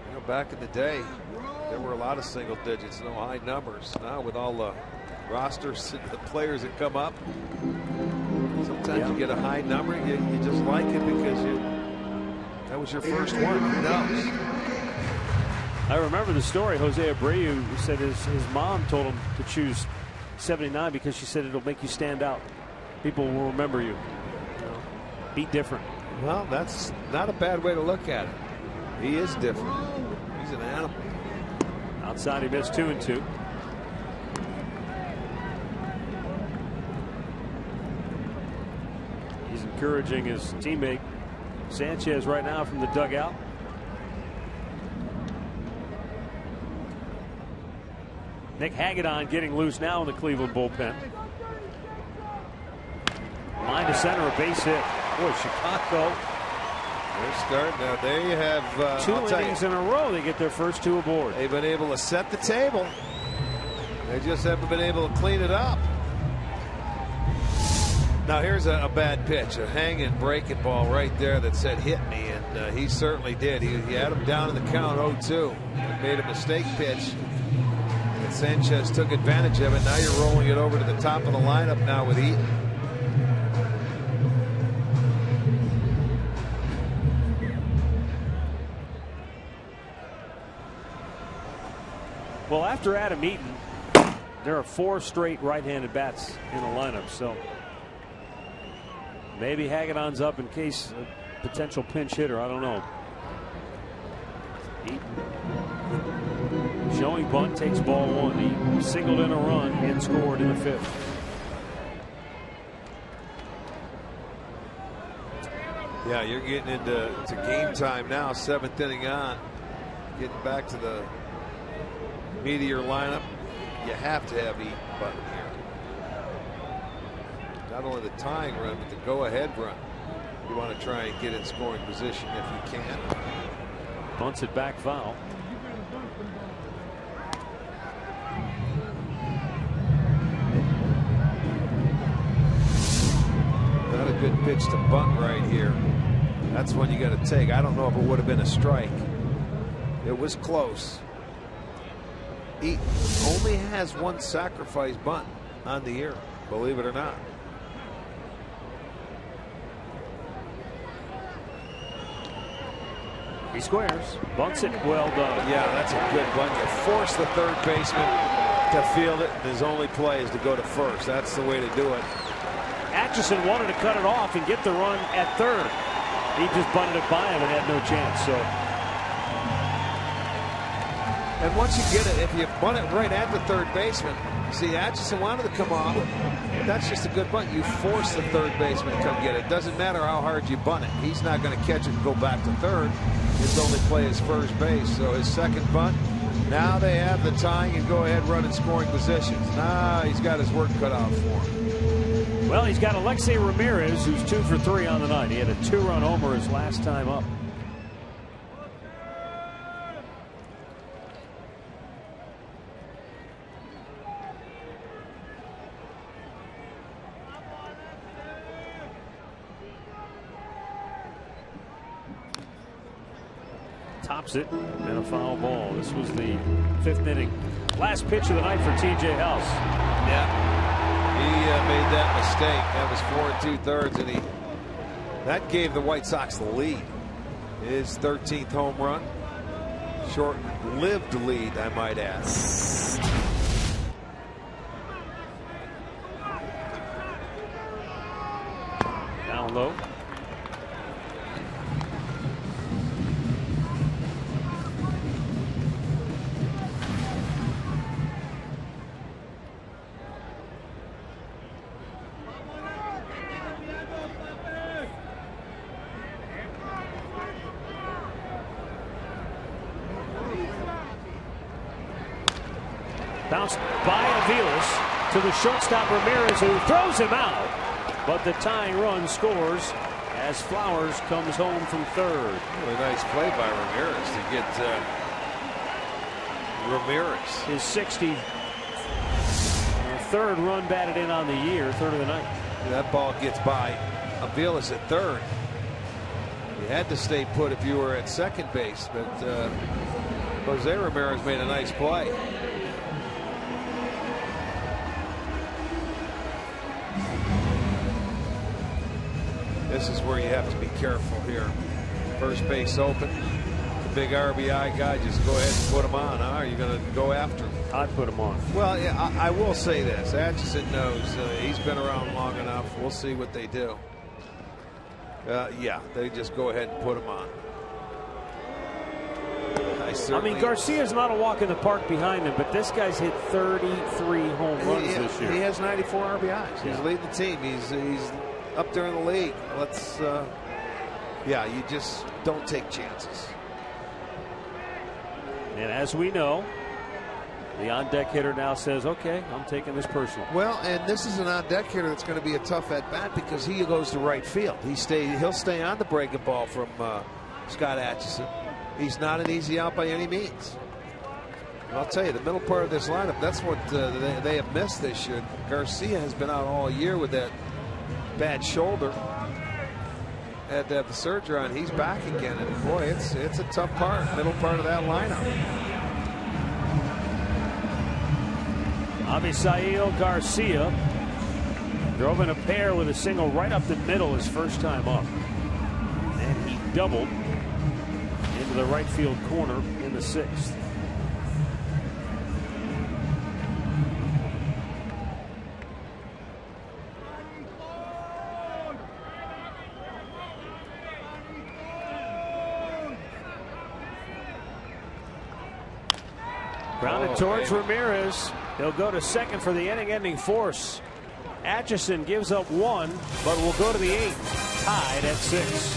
You know, back in the day, there were a lot of single digits, no high numbers. Now with all the rosters, the players that come up, sometimes you get a high number. You just like it because that was your first one. Who knows? I remember the story. Jose Abreu said his mom told him to choose 79 because she said it'll make you stand out. People will remember you. Be different. Well, that's not a bad way to look at it. He is different. He's an animal. Outside, he missed 2-2. He's encouraging his teammate Sanchez right now from the dugout. Nick Hagedorn getting loose now in the Cleveland bullpen. Line to center, a base hit. Boy, Chicago. They're starting. Now they have 2 innings in a row. They get their first 2 aboard. They've been able to set the table. They just haven't been able to clean it up. Now here's a bad pitch, a hanging breaking ball right there that said hit me, and he certainly did. He had him down in the count 0-2. Made a mistake pitch. And Sanchez took advantage of it. Now you're rolling it over to the top of the lineup now with Eaton. Well, after Adam Eaton, there are 4 straight right-handed bats in the lineup, so maybe Hagedorn's up in case a potential pinch hitter. I don't know. Eaton showing bunt, takes ball 1. He singled in a run and scored in the 5th. Yeah, you're getting into game time now. 7th inning on. Getting back to the meat of your lineup. You have to have Eaton button here. Not only the tying run, but the go-ahead run. You want to try and get in scoring position if you can. Bunts it back foul. Not a good pitch to bunt right here. That's one you got to take. I don't know if it would have been a strike. It was close. Eaton only has 1 sacrifice bunt on the year, believe it or not. He squares, bunts it, well done. Yeah, that's a good bunt. You force the third baseman to field it, and his only play is to go to first. That's the way to do it. Atchison wanted to cut it off and get the run at third. He just bunted it by him and had no chance. So, and once you get it, if you bunt it right at the third baseman, see, Atchison wanted to come off. That's just a good bunt. You force the third baseman to come get it. It doesn't matter how hard you bunt it. He's not going to catch it and go back to third. His only play is first base. So his second bunt. Now they have the tying and go ahead run in scoring positions. Now he's got his work cut out for him. Well, he's got Alexei Ramirez, who's 2 for 3 on the night. He had a 2-run homer his last time up. tops it, and a foul ball. This was the 5th inning. Last pitch of the night for T.J. House. Yeah, he made that mistake. That was 4 2/3, and that gave the White Sox the lead. His 13th home run. Short-lived lead, I might add. Down low. Bounced by Aviles to the shortstop Ramirez, who throws him out. But the tying run scores as Flowers comes home from third. Really nice play by Ramirez to get Ramirez. His 63rd run batted in on the year, 3rd of the night. That ball gets by Aviles at third. You had to stay put if you were at second base, but Jose Ramirez made a nice play. This is where you have to be careful here. First base open. The big RBI guy, just go ahead and put him on. Huh? Are you going to go after him? I'd put him on. Well, yeah, I will say this. Atchison knows he's been around long enough. We'll see what they do. Yeah, they just go ahead and put him on. I mean, Garcia's not a walk in the park behind him, but this guy's hit 33 home runs this year. He has 94 RBIs. Yeah. He's leading the team. He's up there in the league. Yeah, you just don't take chances. And as we know, the on-deck hitter now says, okay, I'm taking this personal. Well, and this is an on-deck hitter that's going to be a tough at-bat because he goes to right field. He'll stay on the breaking ball from Scott Atchison. He's not an easy out by any means. And I'll tell you, the middle part of this lineup, that's what they have missed this year. Garcia has been out all year with that bad shoulder. Had to have the surgery on. He's back again, and boy, it's a tough middle part of that lineup. Avisail Garcia drove in a pair with a single right up the middle his first time up, and he doubled into the right field corner in the 6th. Grounded towards Ramirez. He'll go to second for the inning-ending force. Atchison gives up 1, but will go to the 8th, tied at 6.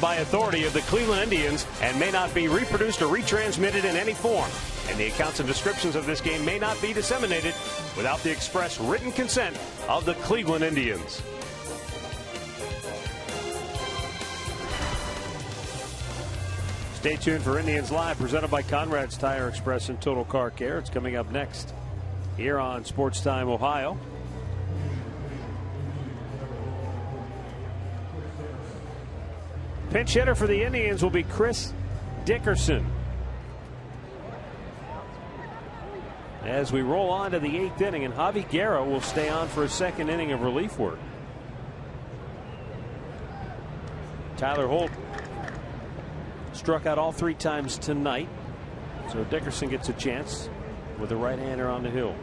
by authority of the Cleveland Indians and may not be reproduced or retransmitted in any form. And the accounts and descriptions of this game may not be disseminated without the express written consent of the Cleveland Indians. Stay tuned for Indians Live, presented by Conrad's Tire Express and Total Car Care. It's coming up next here on Sports Time Ohio. Pinch hitter for the Indians will be Chris Dickerson. As we roll on to the 8th inning, and Javi Guerra will stay on for a second inning of relief work. Tyler Holt struck out all 3 times tonight, so Dickerson gets a chance with a right-hander on the hill.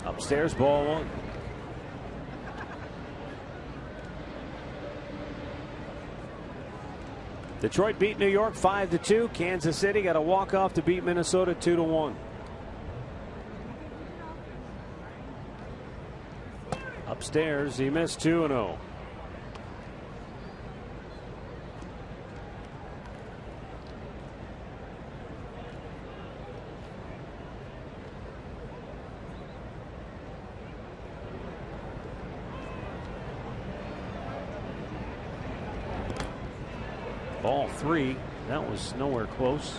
Upstairs, ball 1. Detroit beat New York 5-2. Kansas City got a walk-off to beat Minnesota 2-1. Upstairs, he missed 2-0. Ball 3. That was nowhere close.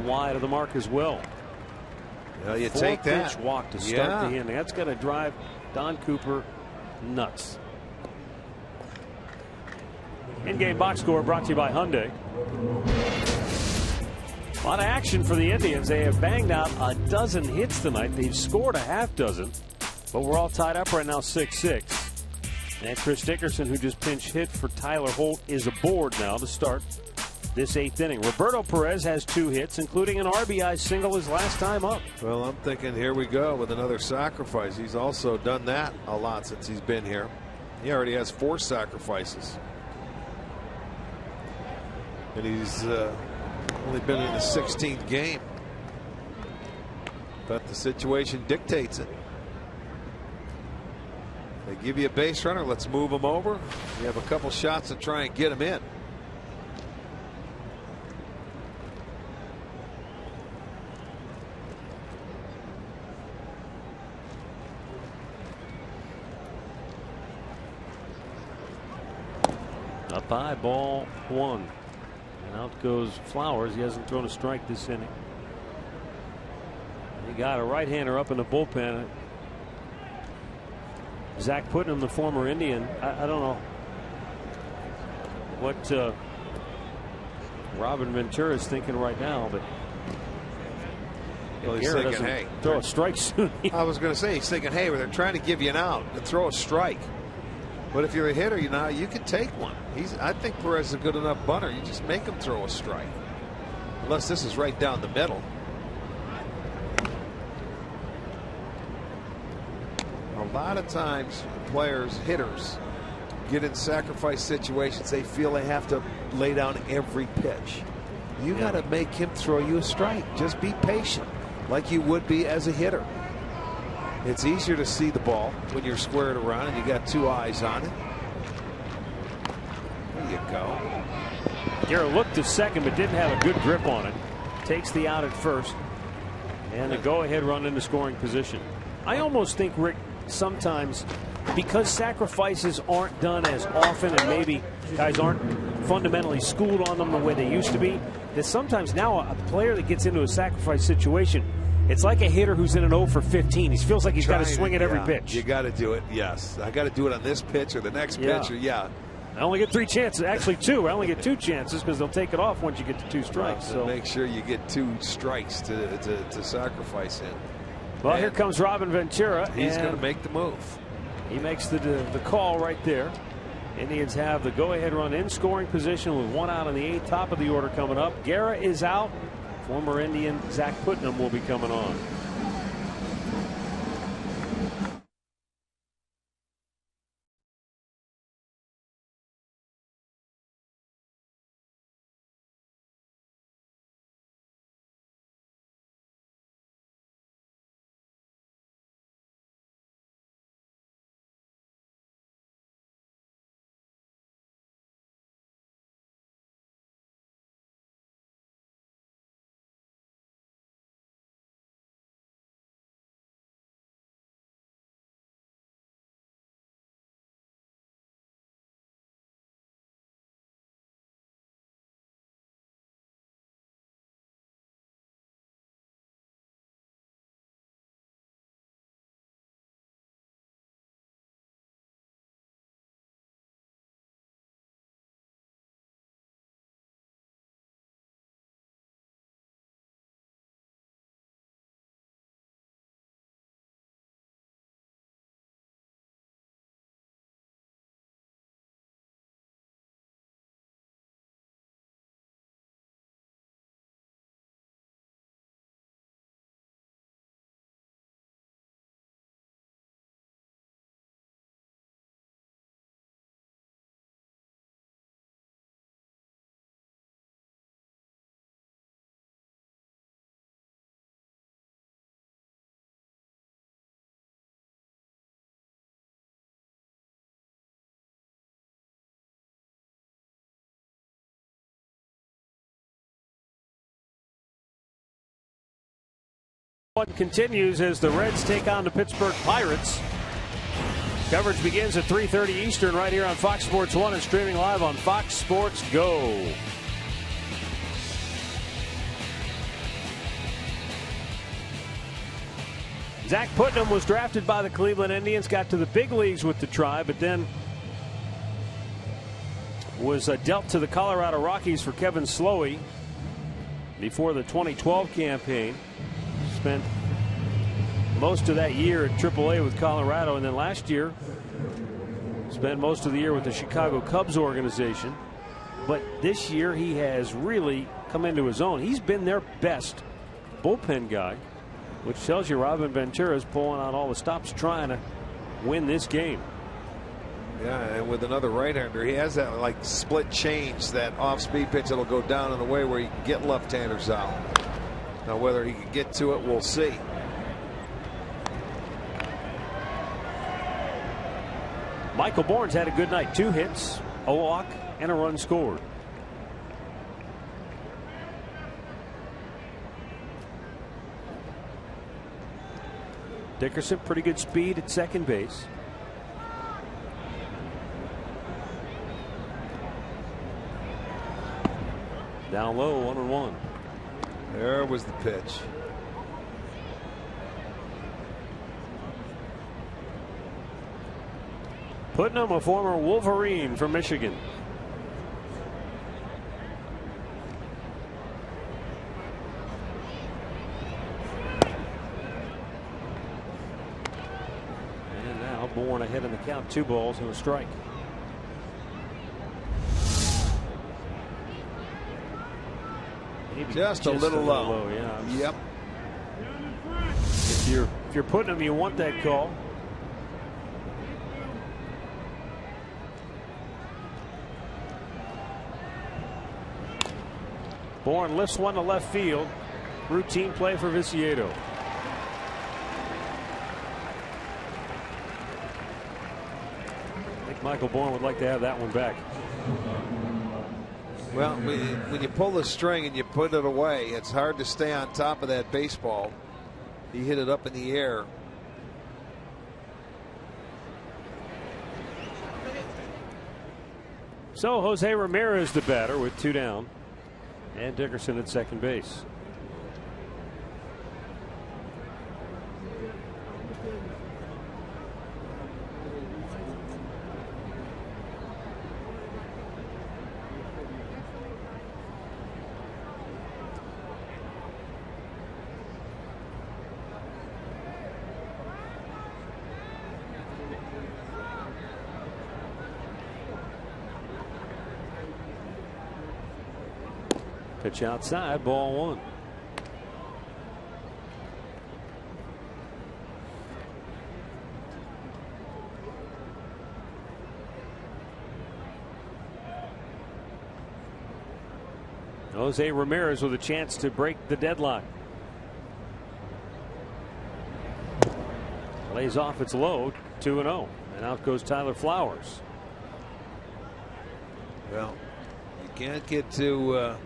Wide of the mark as well. Well, you take that. 4-pitch walk to start the inning. That's going to drive Don Cooper nuts. In-game box score brought to you by Hyundai. A lot of action for the Indians. They have banged out a dozen hits tonight. They've scored a half dozen, but we're all tied up right now, 6-6. And Chris Dickerson, who just pinch hit for Tyler Holt, is aboard now to start this 8th inning. Roberto Perez has 2 hits, including an RBI single his last time up. Well, I'm thinking here we go with another sacrifice. He's also done that a lot since he's been here. He already has 4 sacrifices. And he's only been in the 16th game. But the situation dictates it. They give you a base runner, let's move him over. You have a couple shots to try and get him in. Up high, ball 1. And out goes Flowers. He hasn't thrown a strike this inning. He got a right-hander up in the bullpen. Zach Putnam, the former Indian. I don't know what Robin Ventura is thinking right now, but well, he's thinking, hey, throw a strike soon. I was going to say, he's thinking, hey, they're trying to give you an out and throw a strike. But if you're a hitter, you know, you can take one. I think Perez is a good enough bunter. You just make him throw a strike. Unless this is right down the middle. A lot of times players, hitters, get in sacrifice situations. They feel they have to lay down every pitch. You got to make him throw you a strike. Just be patient like you would be as a hitter. It's easier to see the ball when you're squared around and you got 2 eyes on it. There you go. Garrett looked to second but didn't have a good grip on it. Takes the out at first. And a go-ahead run into scoring position. I almost think, Rick, sometimes because sacrifices aren't done as often and maybe guys aren't fundamentally schooled on them the way they used to be, that sometimes now a player that gets into a sacrifice situation, it's like a hitter who's in an 0 for 15. He feels like he's got to swing at every pitch. You got to do it, yes. I got to do it on this pitch or the next pitch. Or, I only get 3 chances. Actually, 2. I only get 2 chances because they'll take it off once you get to 2 strikes. So make sure you get 2 strikes to sacrifice in. Well, here comes Robin Ventura. He's going to make the move. He makes the call right there. Indians have the go-ahead run in scoring position with 1 out in the 8th. Top of the order coming up. Guerra is out. Former Indian Zach Putnam will be coming on. One continues as the Reds take on the Pittsburgh Pirates. Coverage begins at 3:30 Eastern right here on Fox Sports 1 and streaming live on Fox Sports Go. Zach Putnam was drafted by the Cleveland Indians, got to the big leagues with the Tribe, but then was dealt to the Colorado Rockies for Kevin Slowey before the 2012 campaign. Spent most of that year at AAA with Colorado, and then last year spent most of the year with the Chicago Cubs organization. But this year he has really come into his own. He's been their best bullpen guy, which tells you Robin Ventura is pulling out all the stops trying to win this game. Yeah, and with another right-hander, he has that like split change, that off-speed pitch that'll go down in the way where he can get left-handers out. Now whether he can get to it, we'll see. Michael Bourne's had a good night. 2 hits, a walk, and a run scored. Dickerson, pretty good speed at second base. Down low, 1-1. There was the pitch. Putnam, a former Wolverine from Michigan. And now Bourne ahead in the count, 2 balls and a strike. Maybe just a little low. Yeah. Yep. If you're putting him, you want that call. Bourne lifts one to left field. Routine play for Viciedo. I think Michael Bourne would like to have that one back. Well, when you pull the string and you put it away, it's hard to stay on top of that baseball. He hit it up in the air. So Jose Ramirez the batter with 2 down, and Dickerson at second base. Pitch outside, ball one. Jose Ramirez with a chance to break the deadlock. Lays off, it's low, 2-0, and out goes Tyler Flowers. Well, you can't get too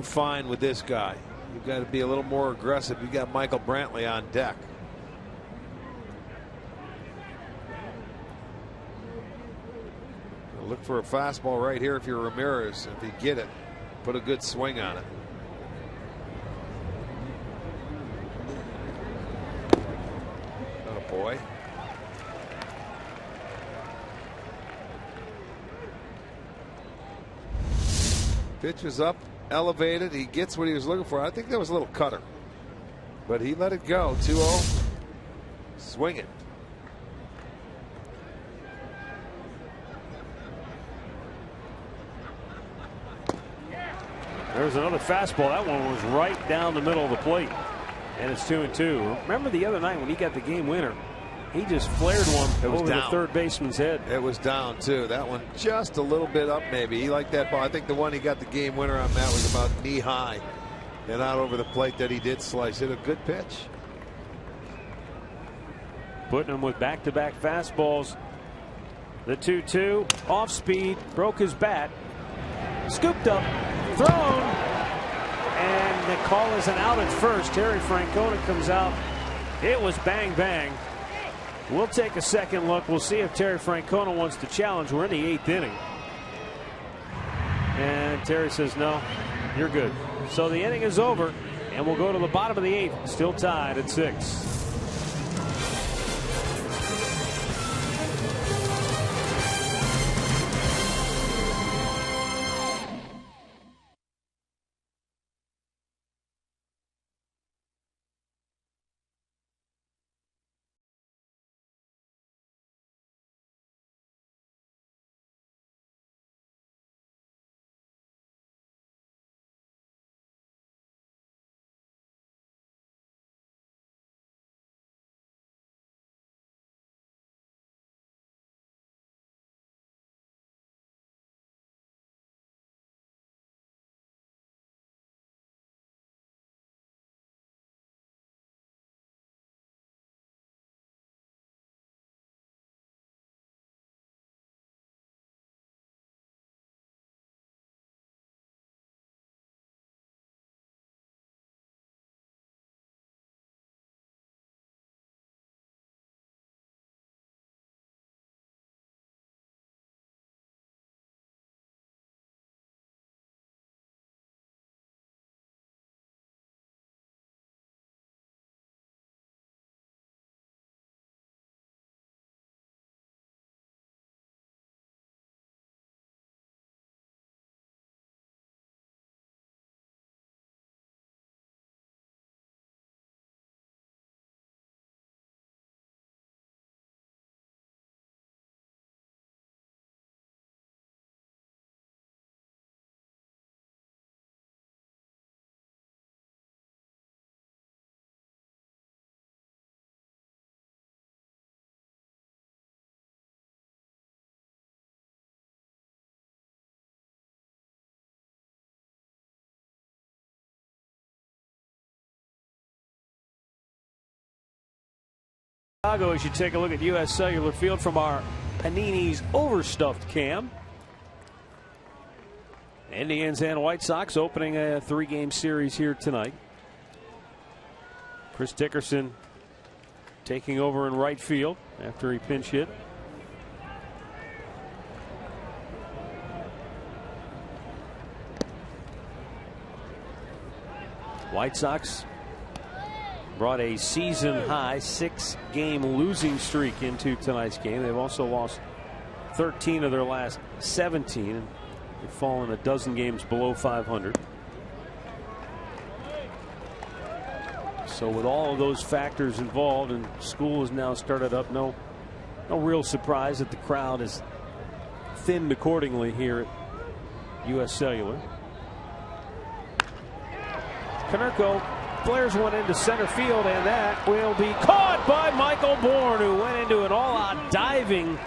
fine with this guy. You've got to be a little more aggressive. You've got Michael Brantley on deck. Look for a fastball right here if you're Ramirez. If you get it, put a good swing on it. Oh boy. Pitch was up, elevated. He gets what he was looking for. I think that was a little cutter, but he let it go. 2-0. Swing it. There's another fastball. That one was right down the middle of the plate. And it's 2-2. Remember the other night when he got the game winner? He just flared one over the third baseman's head. It was down, too. That one just a little bit up, maybe. He liked that ball. I think the one he got the game winner on that was about knee high and out over the plate that he did slice. Hit a good pitch. Putting him with back-to-back fastballs. The 2-2. Off speed. Broke his bat. Scooped up. Thrown, and the call is an out at first. Terry Francona comes out. It was bang bang. We'll take a second look. We'll see if Terry Francona wants to challenge. We're in the 8th inning, and Terry says no, you're good. So the inning is over, and we'll go to the bottom of the 8th, still tied at 6. Chicago, as you take a look at U.S. Cellular Field from our Panini's Overstuffed cam. Indians and White Sox opening a 3-game series here tonight. Chris Dickerson taking over in right field after he pinch hit. White Sox brought a season-high 6-game losing streak into tonight's game. They've also lost 13 of their last 17. And they've fallen a dozen games below 500. So with all of those factors involved, and school has now started up, no real surprise that the crowd is thinned accordingly here at U.S. Cellular. Konerko flares one into center field, and that will be caught by Michael Bourne, who went into an all-out diving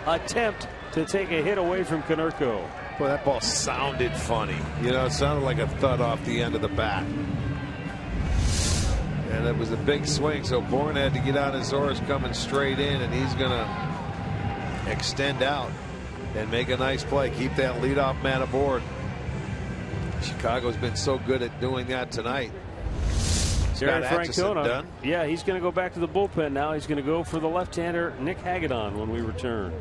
attempt to take a hit away from Konerko. Boy, that ball sounded funny. You know, it sounded like a thud off the end of the bat. And it was a big swing, so Bourne had to get on his horse coming straight in, and he's going to extend out and make a nice play. Keep that leadoff man aboard. Chicago's been so good at doing that tonight. Terry Francona, yeah, he's going to go back to the bullpen now. He's going to go for the left-hander Nick Hagedorn when we return.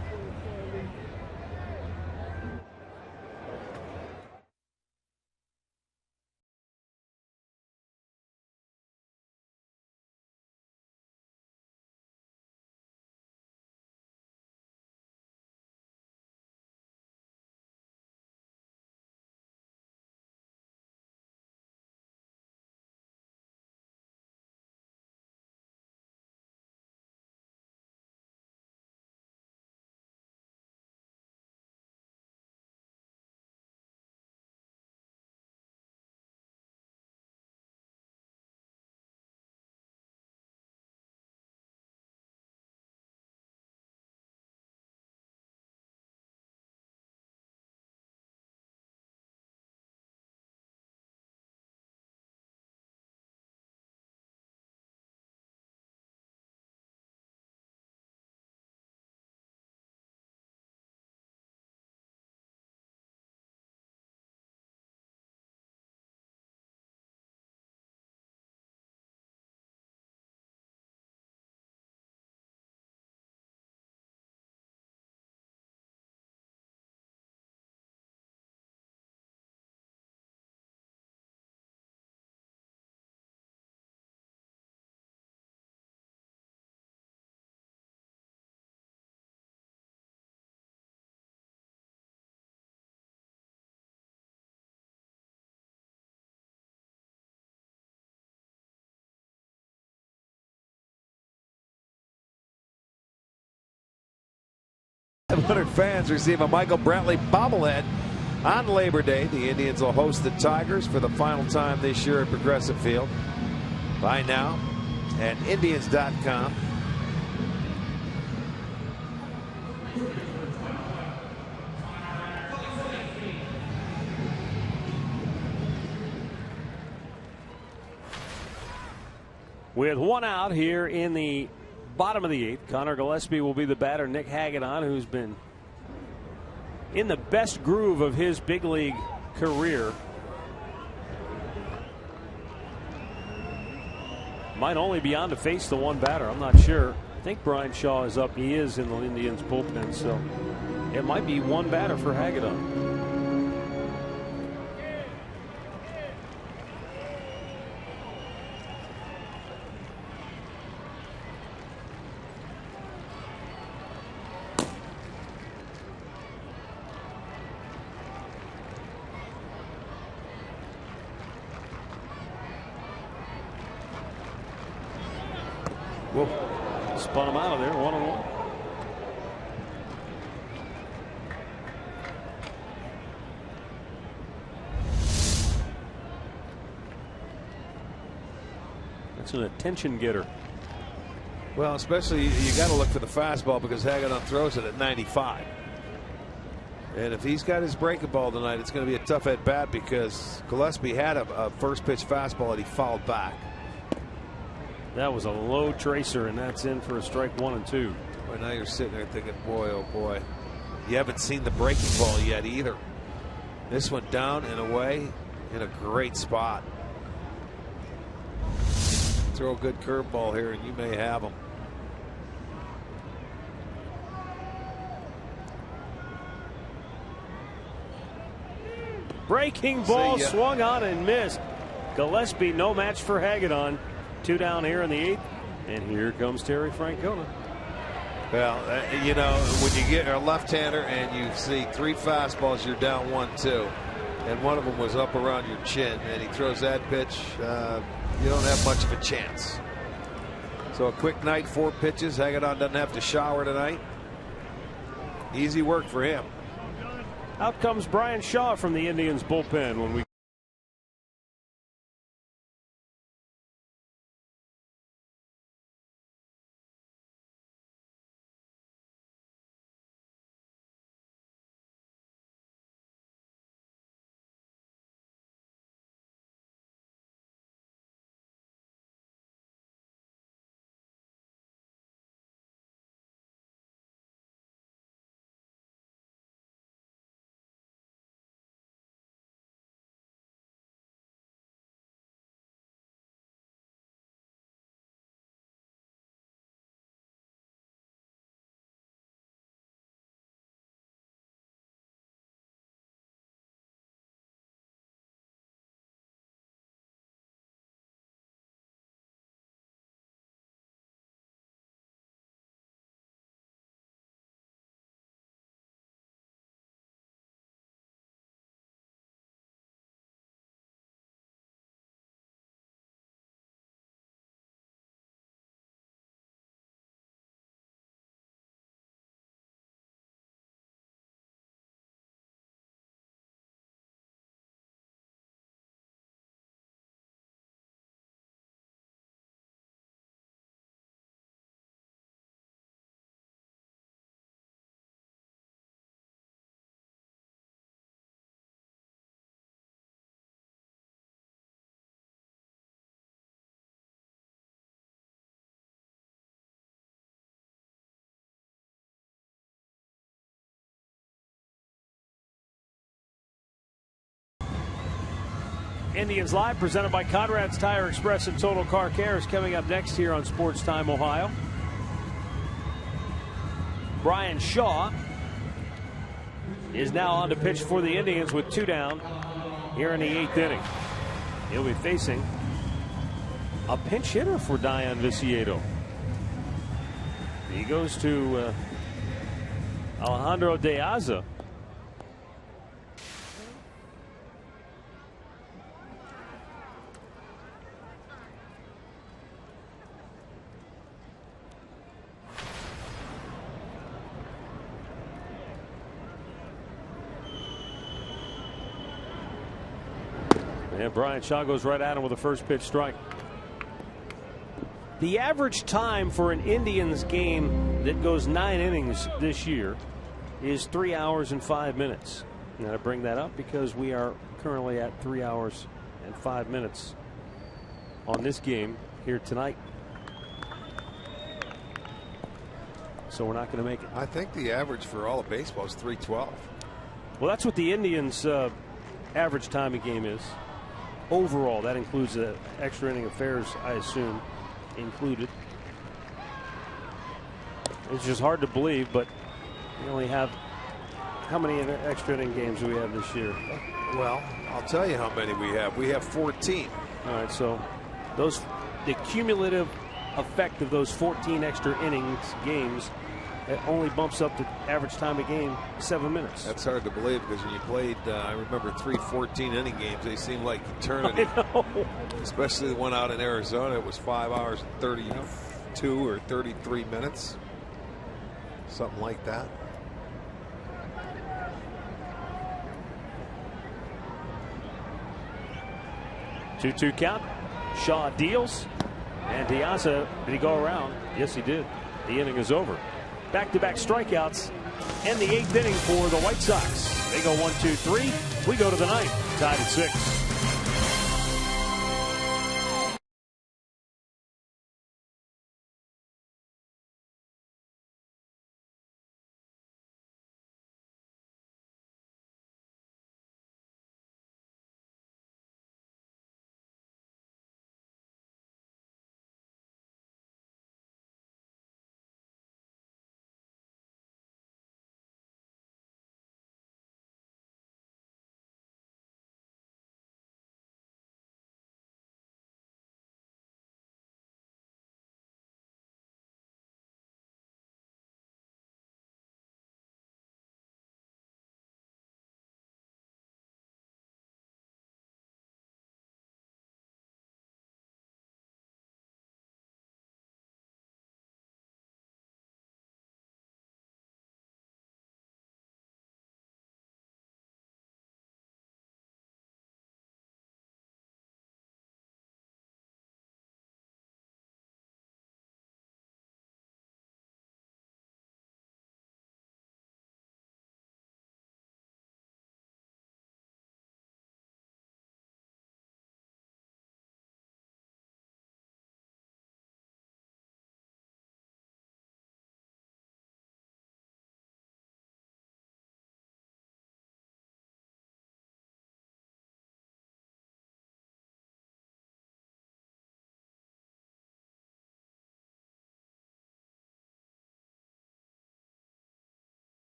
Fans receive a Michael Brantley bobblehead on Labor Day. The Indians will host the Tigers for the final time this year at Progressive Field. Buy now at Indians.com. With one out here in the bottom of the eighth, Connor Gillespie will be the batter. Nick Hagedorn, who's been in the best groove of his big league career, might only be on to face the one batter. I'm not sure. I think Brian Shaw is up. He is in the Indians bullpen, so it might be one batter for Hagedorn. Whoa. Spun him out of there, 1-1. That's an attention getter. Well, especially you got to look for the fastball because Hagedorn throws it at 95. And if he's got his breaking ball tonight, it's going to be a tough at bat because Gillespie had a first pitch fastball that he fouled back. That was a low tracer, and that's in for a strike 1 and 2. Well, now you're sitting there thinking, boy, oh boy, you haven't seen the breaking ball yet either. This went down and away in a great spot. Throw a good curveball here, and you may have him. Breaking ball swung on and missed. Gillespie, no match for Hagedorn. 2 down here in the 8th, and here comes Terry Francona. Well, you know, when you get a left-hander and you see 3 fastballs, you're down 1-2, and one of them was up around your chin, and he throws that pitch, you don't have much of a chance. So a quick night, 4 pitches. Hagedorn doesn't have to shower tonight. Easy work for him. Out comes Brian Shaw from the Indians bullpen when we Indians Live, presented by Conrad's Tire Express and Total Car Care, is coming up next here on Sports Time Ohio. Brian Shaw is now on to pitch for the Indians with 2 down here in the 8th inning. He'll be facing a pinch hitter for Dion Viciedo. He goes to Alejandro De Aza. And Brian Shaw goes right at him with a first pitch strike. The average time for an Indians game that goes 9 innings this year is 3 hours and 5 minutes. And I bring that up because we are currently at 3 hours and 5 minutes on this game here tonight. So we're not going to make it. I think the average for all of baseball is 3:12. Well, that's what the Indians' average time of game is. Overall, that includes the extra inning affairs, I assume, included. It's just hard to believe, but we only have, how many extra inning games do we have this year? Well, I'll tell you how many we have. We have 14. All right, so the cumulative effect of those 14 extra innings games, it only bumps up the average time of game 7 minutes. That's hard to believe because when you played, I remember 3 14-inning games, they seemed like eternity. I know. Especially the one out in Arizona. It was 5 hours and 32 or 33 minutes. Something like that. Two count. Shaw deals. And De Aza, did he go around? Yes, he did. The inning is over. Back-to-back strikeouts in the 8th inning for the White Sox. They go 1-2-3. We go to the 9th, tied at 6.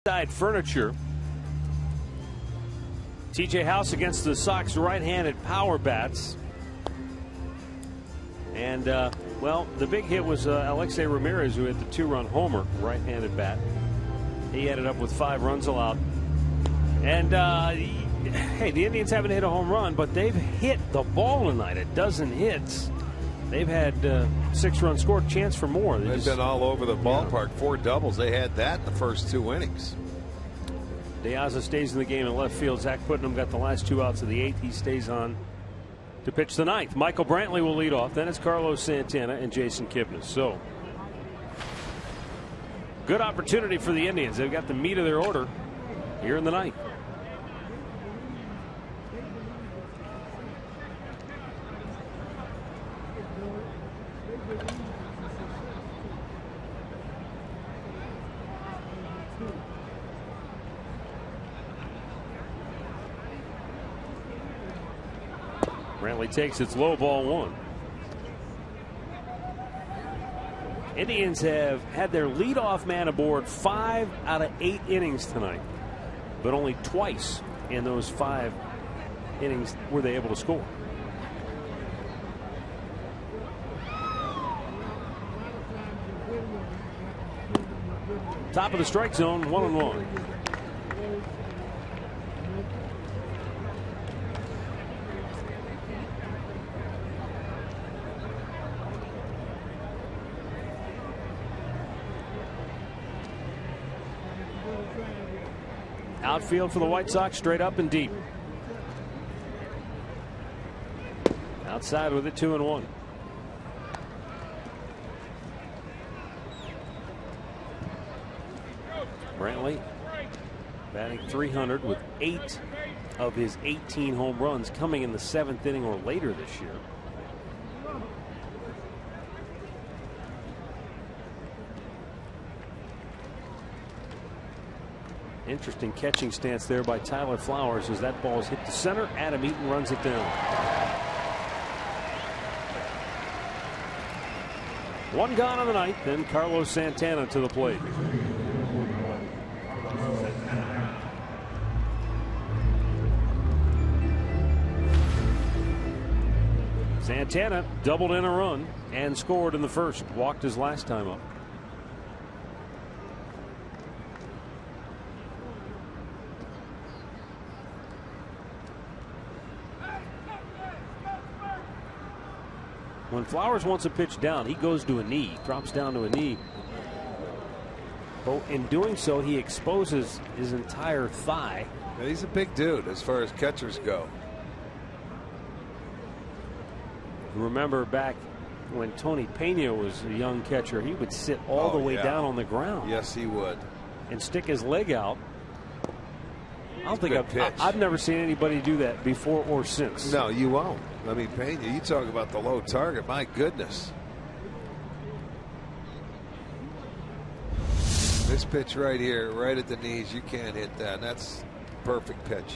Side furniture. TJ House against the Sox right-handed power bats. And, well, the big hit was Alexei Ramirez, who hit the 2-run homer, right-handed bat. He ended up with 5 runs allowed. And, hey, the Indians haven't hit a home run, but they've hit the ball tonight. A dozen hits. They've had 6 runs scored, chance for more. They've been all over the ballpark. 4 doubles. They had that in the first 2 innings. De Aza stays in the game in left field. Zach Putnam got the last 2 outs of the 8th. He stays on to pitch the 9th. Michael Brantley will lead off. Then it's Carlos Santana and Jason Kipnis. So, good opportunity for the Indians. They've got the meat of their order here in the 9th. Brantley takes its low, ball 1. Indians have had their leadoff man aboard 5 out of 8 innings tonight, but only twice in those 5 innings were they able to score. Top of the strike zone, 1-1. Outfield for the White Sox, straight up and deep. Outside with it, 2-1. Brantley batting .300 with 8 of his 18 home runs coming in the 7th inning or later this year. Interesting catching stance there by Tyler Flowers as that ball is hit to center. Adam Eaton runs it down. 1 gone on the night. Then Carlos Santana to the plate. Santana doubled in a run and scored in the first. Walked his last time up. When Flowers wants a pitch down, he goes to a knee, drops down to a knee. But in doing so, he exposes his entire thigh. Yeah, he's a big dude as far as catchers go. Remember back when Tony Pena was a young catcher, he would sit all the way down on the ground. Yes, he would. And stick his leg out. I don't think I've never seen anybody do that before or since. No, you won't. I mean, Pena, you talk about the low target. My goodness. This pitch right here, right at the knees, you can't hit that. That's perfect pitch.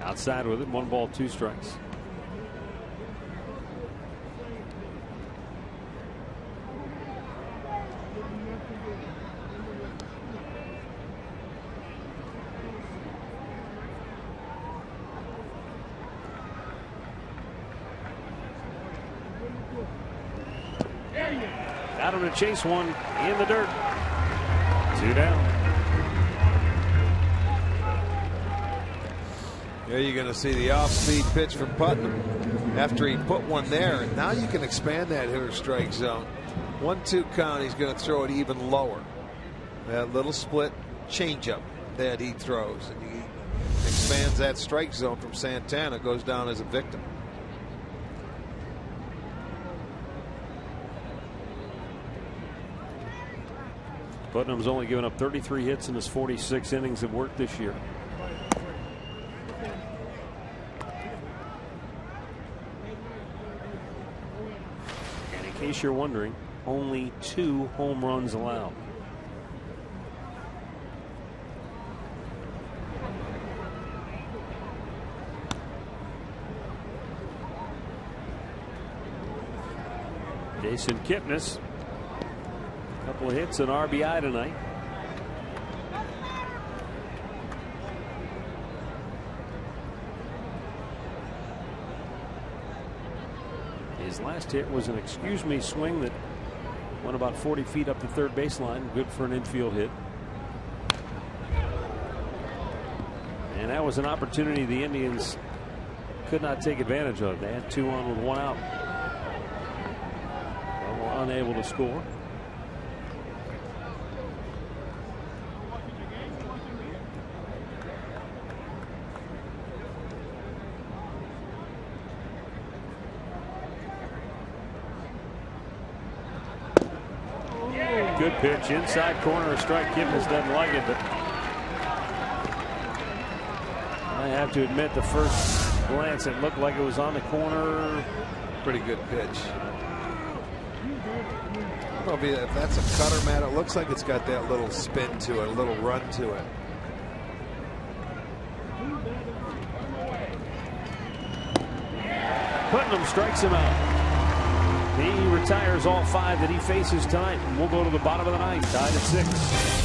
Outside with it, 1 ball, 2 strikes. Got him to chase one in the dirt. 2 down. There you're going to see the off-speed pitch from Putnam after he put one there. And now you can expand that hitter strike zone. 1-2 count. He's going to throw it even lower. That little split changeup that he throws. And he expands that strike zone from Santana. Goes down as a victim. Putnam's only given up 33 hits in his 46 innings of work this year. And in case you're wondering, only 2 home runs allowed. Jason Kipnis. Couple of hits and RBI tonight. His last hit was an excuse me swing that went about 40 feet up the third baseline. Good for an infield hit. And that was an opportunity the Indians could not take advantage of. They had 2 on with 1 out. They were unable to score. Good pitch inside corner, a strike. Kipnis doesn't like it, but I have to admit the first glance it looked like it was on the corner. Pretty good pitch. don't know if that's a cutter, Matt. It looks like it's got that little spin to it, a little run to it. Putnam strikes him out. He retires all 5 that he faces tonight. And we'll go to the bottom of the 9th, tied at 6.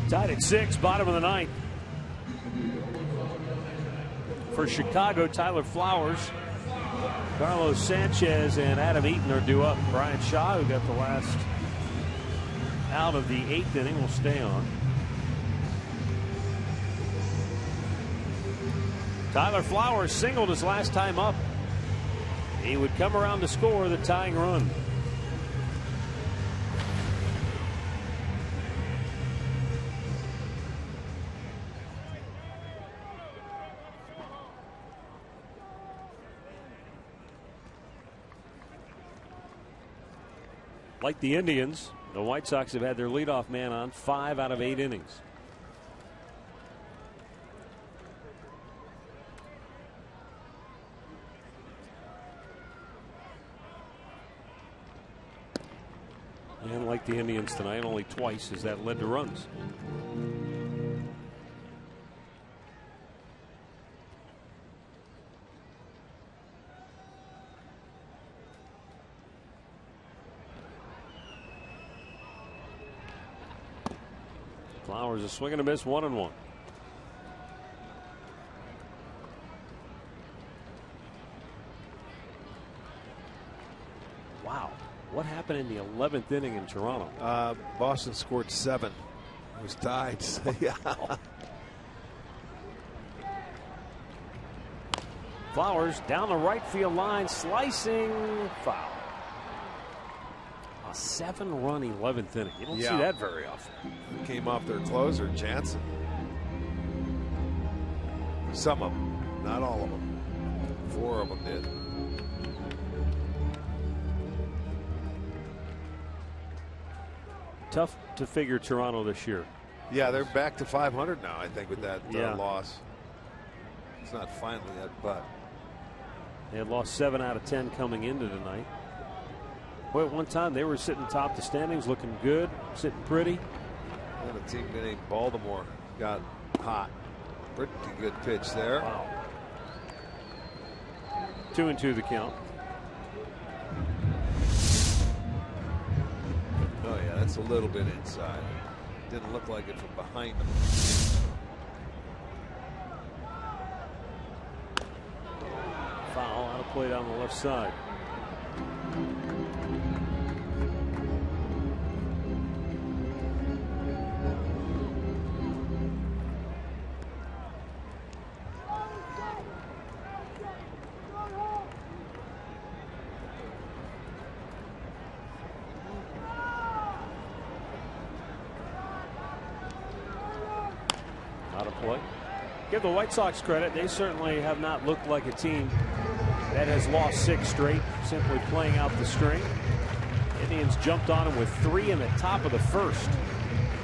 Tied at 6, bottom of the 9th. For Chicago, Tyler Flowers, Carlos Sanchez, and Adam Eaton are due up. Brian Shaw, who got the last out of the 8th inning, will stay on. Tyler Flowers singled his last time up. He would come around to score the tying run. Like the Indians, the White Sox have had their leadoff man on 5 out of 8 innings. And like the Indians tonight, only twice has that led to runs. Flowers a swing and a miss, 1-1. Wow. What happened in the 11th inning in Toronto? Boston scored 7. It was tied. Yeah. Flowers down the right field line, slicing, foul. A 7-run 11th inning. You don't see that very often. It came off their closer, Jansen. Some of them, not all of them. 4 of them did. Tough to figure Toronto this year. Yeah, they're back to 500 now, I think, with that loss. It's not final yet, but they had lost 7 out of 10 coming into tonight. Boy, at one time they were sitting top the standings, looking good, sitting pretty. And a team named Baltimore got hot. Pretty good pitch there. Wow. 2-2 the count. Oh yeah, that's a little bit inside. Didn't look like it from behind them. Foul out of play down the left side. of play. Give the White Sox credit. They certainly have not looked like a team that has lost 6 straight, simply playing out the string. Indians jumped on them with 3 in the top of the first.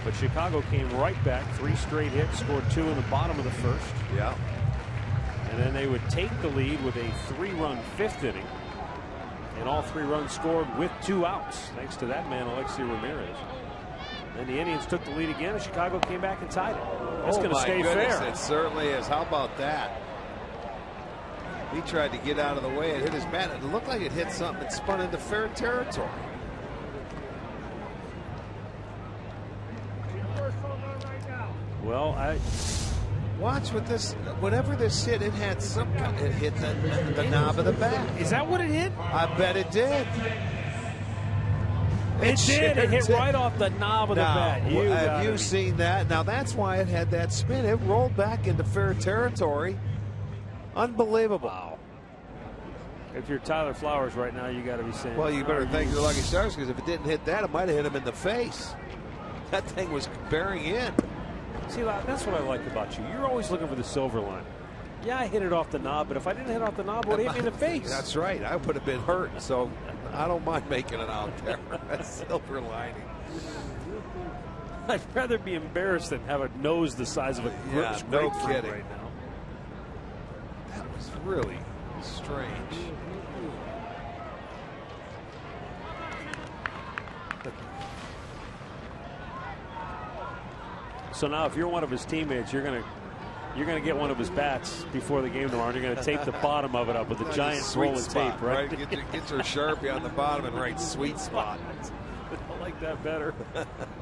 But Chicago came right back. 3 straight hits, scored 2 in the bottom of the first. Yeah. And then they would take the lead with a 3-run 5th inning. And all 3 runs scored with 2 outs, thanks to that man, Alexi Ramirez. Then the Indians took the lead again, and Chicago came back and tied it. That's going to stay fair. It certainly is. How about that? He tried to get out of the way. It hit his bat. It looked like it hit something and spun into fair territory. Well, watch with this. Whenever this hit, it had some kind. It hit the knob of the bat. Is that what it hit? I bet it did. It did. It hit right off the knob of the bat. Have you seen that? Now that's why it had that spin. It rolled back into fair territory. Unbelievable. Wow. If you're Tyler Flowers right now, you got to be saying. Well, you better thank your lucky stars, because if it didn't hit that, it might have hit him in the face. That thing was bearing in. See, that's what I like about you. You're always looking for the silver line. Yeah, I hit it off the knob, but if I didn't hit off the knob, it would hit me in the face. That's right. I would have been hurt, so I don't mind making it out there. That's silver lining. I'd rather be embarrassed than have a nose the size of a grapefruit no kidding. right now. That was really strange. So now, if you're one of his teammates, you're gonna get one of his bats before the game tomorrow. And you're gonna tape the bottom of it up with a giant roll of tape, right? Get your Sharpie on the bottom and write sweet spot. I like that better.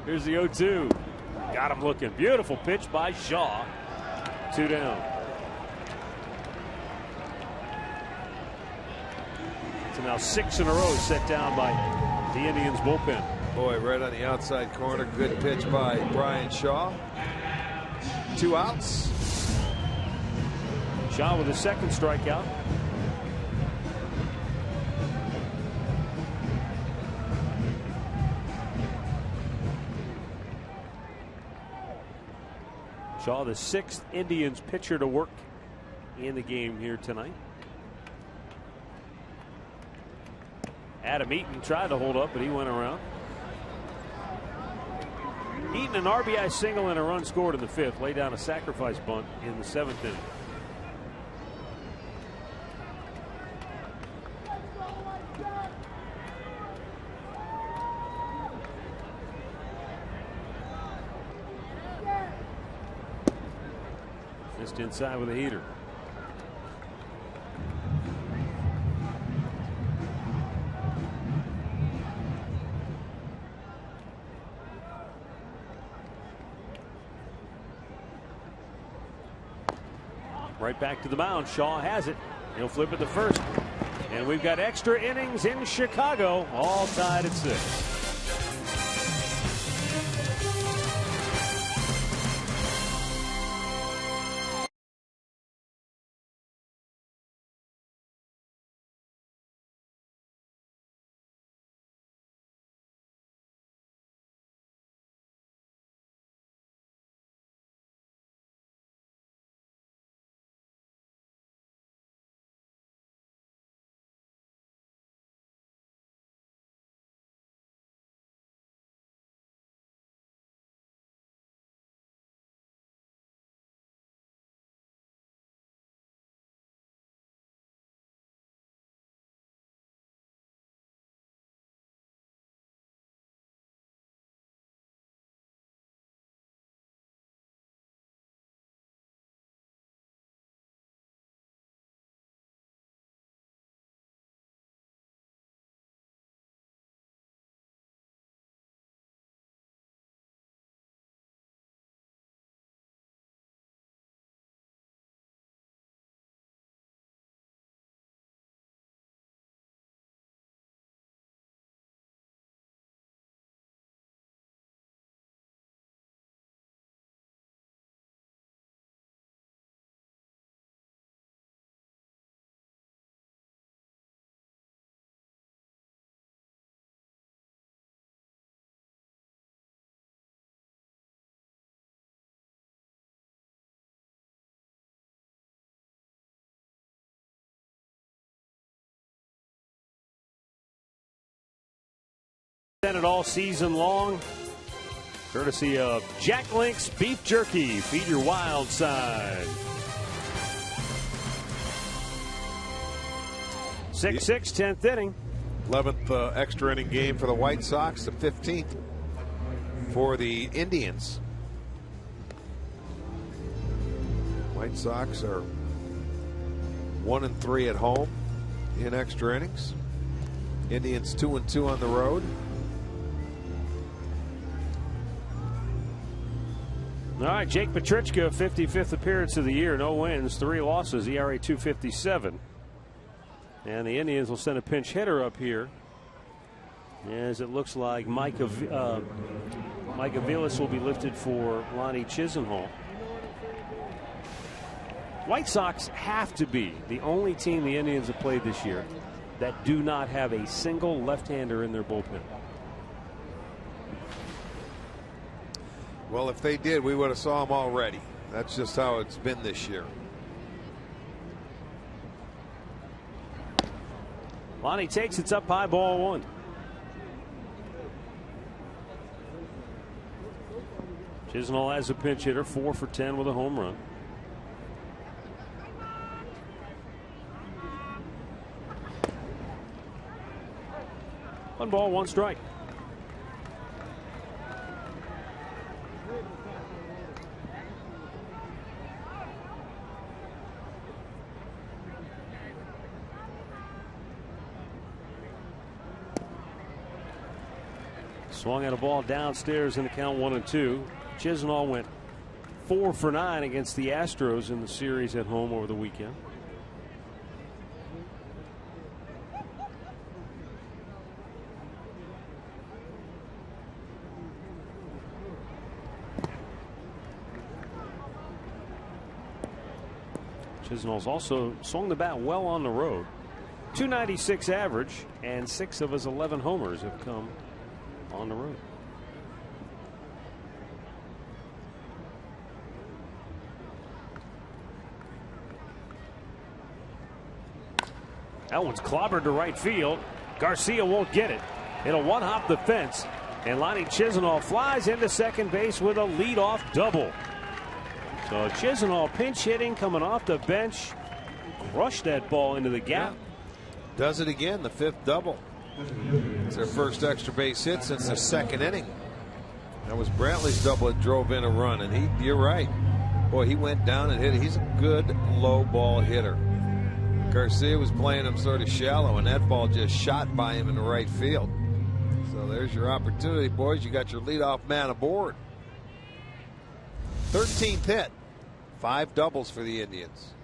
Here's the 0-2. Got him looking. Beautiful pitch by Shaw. 2 down. So now 6 in a row set down by the Indians bullpen. Boy, right on the outside corner. Good pitch by Brian Shaw. 2 outs. Shaw with his 2nd strikeout. Shaw, the 6th Indians pitcher to work in the game here tonight. Adam Eaton tried to hold up, but he went around. Eaton, an RBI single and a run scored in the 5th. Lay down a sacrifice bunt in the 7th inning. Missed inside with a heater. Right back to the mound. Shaw has it. He'll flip it to first. And we've got extra innings in Chicago, all tied at 6. It all season long, courtesy of Jack Link's Beef Jerky. Feed your wild side. 6-6, 10th inning. 11th extra inning game for the White Sox. The 15th for the Indians. White Sox are 1-3 at home in extra innings. Indians 2-2 on the road. All right, Jake Petrichka, 55th appearance of the year, no wins, 3 losses, ERA 2.57. And the Indians will send a pinch hitter up here, as it looks like Mike Aviles will be lifted for Lonnie Chisenhall. White Sox have to be the only team the Indians have played this year that do not have a single left-hander in their bullpen. Well, if they did, we would have saw them already. That's just how it's been this year. Lonnie takes it's up high, ball 1. Chisenhall as a pinch hitter, 4 for 10 with a home run. One ball, one strike. Swung at a ball downstairs in the count 1-2. Chisenhall went 4 for 9 against the Astros in the series at home over the weekend. Chisenhall's also swung the bat well on the road. .296 average, and 6 of his 11 homers have come on the road. That one's clobbered to right field. Garcia won't get it. It'll one-hop the fence, and Lonnie Chisenhall flies into second base with a leadoff double. So Chisenhall pinch hitting coming off the bench, crushed that ball into the gap. Yeah. Does it again, the 5th double. It's their first extra base hit since the 2nd inning. That was Brantley's double that drove in a run, and you're right. Boy, he went down and hit it. He's a good low ball hitter. Garcia was playing him sort of shallow, and that ball just shot by him in the right field. So there's your opportunity, boys. You got your leadoff man aboard. 13th hit. 5 doubles for the Indians.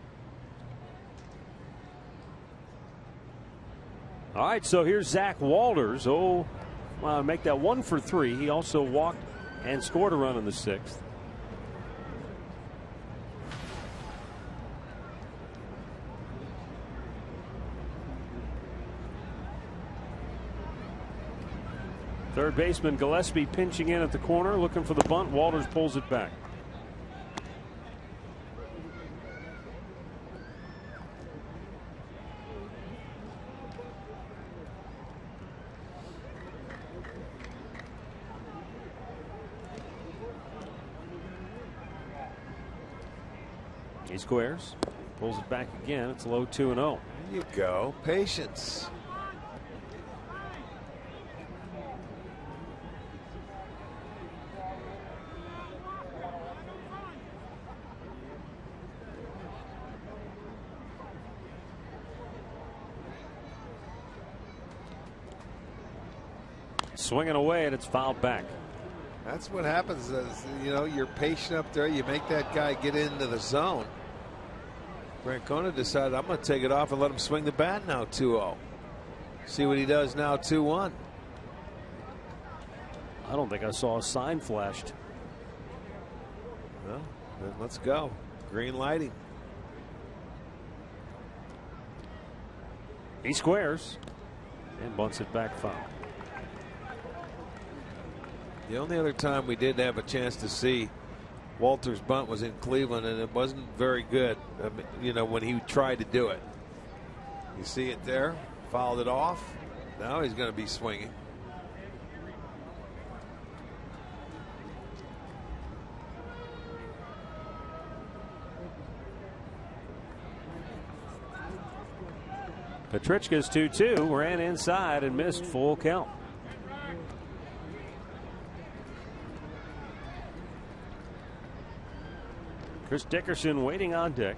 All right, so here's Zach Walters. Make that 1 for 3. He also walked and scored a run in the 6th. Third baseman Gillespie pinching in at the corner, looking for the bunt. Walters pulls it back. He squares, pulls it back again. It's low 2-0. There you go. Patience. Swinging away, and it's fouled back. That's what happens. You're patient up there. You make that guy get into the zone. Francona decided, I'm going to take it off and let him swing the bat now. 2-0. See what he does now. 2-1. I don't think I saw a sign flashed. Well, then let's go. Green lighting. He squares and bunts it back foul. The only other time we did have a chance to see Walter's bunt was in Cleveland, and it wasn't very good. When he tried to do it. You see it there, fouled it off. Now he's going to be swinging. Petrichka's 2-2 ran inside and missed full count. Chris Dickerson waiting on deck.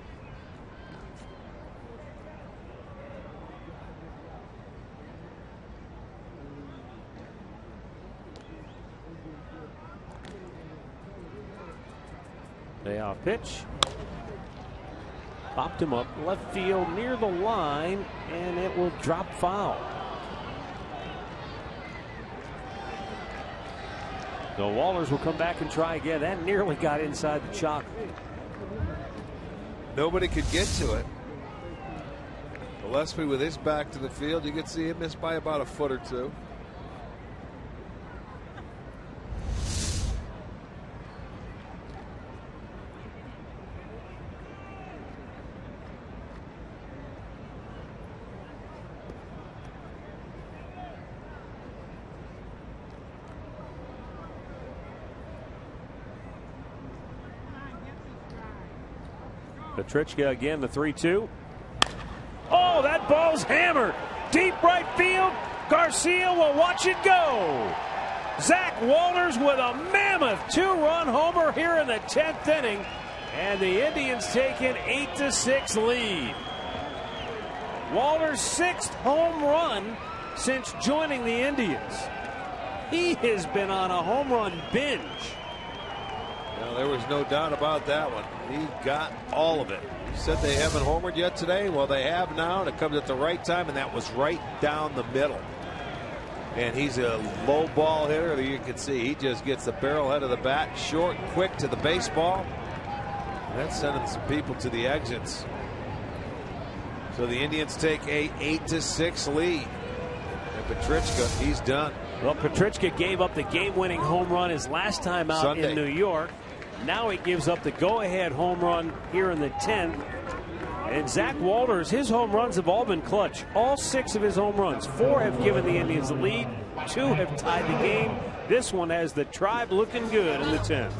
Payoff pitch. Popped him up left field near the line, and it will drop foul. So Walters will come back and try again. That nearly got inside the chalk. Nobody could get to it. Gillespie with his back to the field, you could see him miss by about a foot or two. Petrichka again, the 3-2. Oh, that ball's hammered. Deep right field. Garcia will watch it go. Zach Walters with a mammoth 2-run homer here in the 10th inning. And the Indians take an 8-6 lead. Walters' 6th home run since joining the Indians. He has been on a home run binge. Well, there was no doubt about that one. He got all of it. You said they haven't homered yet today. Well, they have now, and it comes at the right time, and that was right down the middle. And he's a low ball hitter. You can see he just gets the barrel head of the bat, short, quick to the baseball. And that's sending some people to the exits. So the Indians take a 8-6 lead. And Petrichka, he's done. Well, Petrichka gave up the game-winning home run his last time out Sunday in New York. Now he gives up the go-ahead home run here in the 10th. And Zach Walters, his home runs have all been clutch. All 6 of his home runs. 4 have given the Indians the lead. 2 have tied the game. This one has the Tribe looking good in the 10th.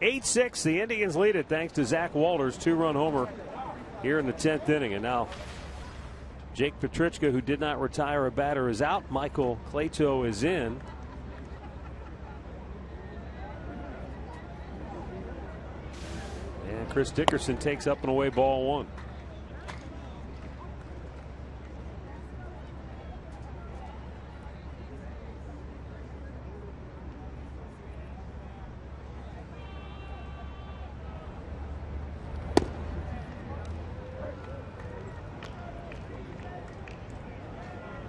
(8-6). The Indians lead it thanks to Zach Walters' 2-run homer here in the 10th inning. And now Jake Petrichka, who did not retire a batter, is out. Michael Clayto is in. And Chris Dickerson takes up and away ball 1.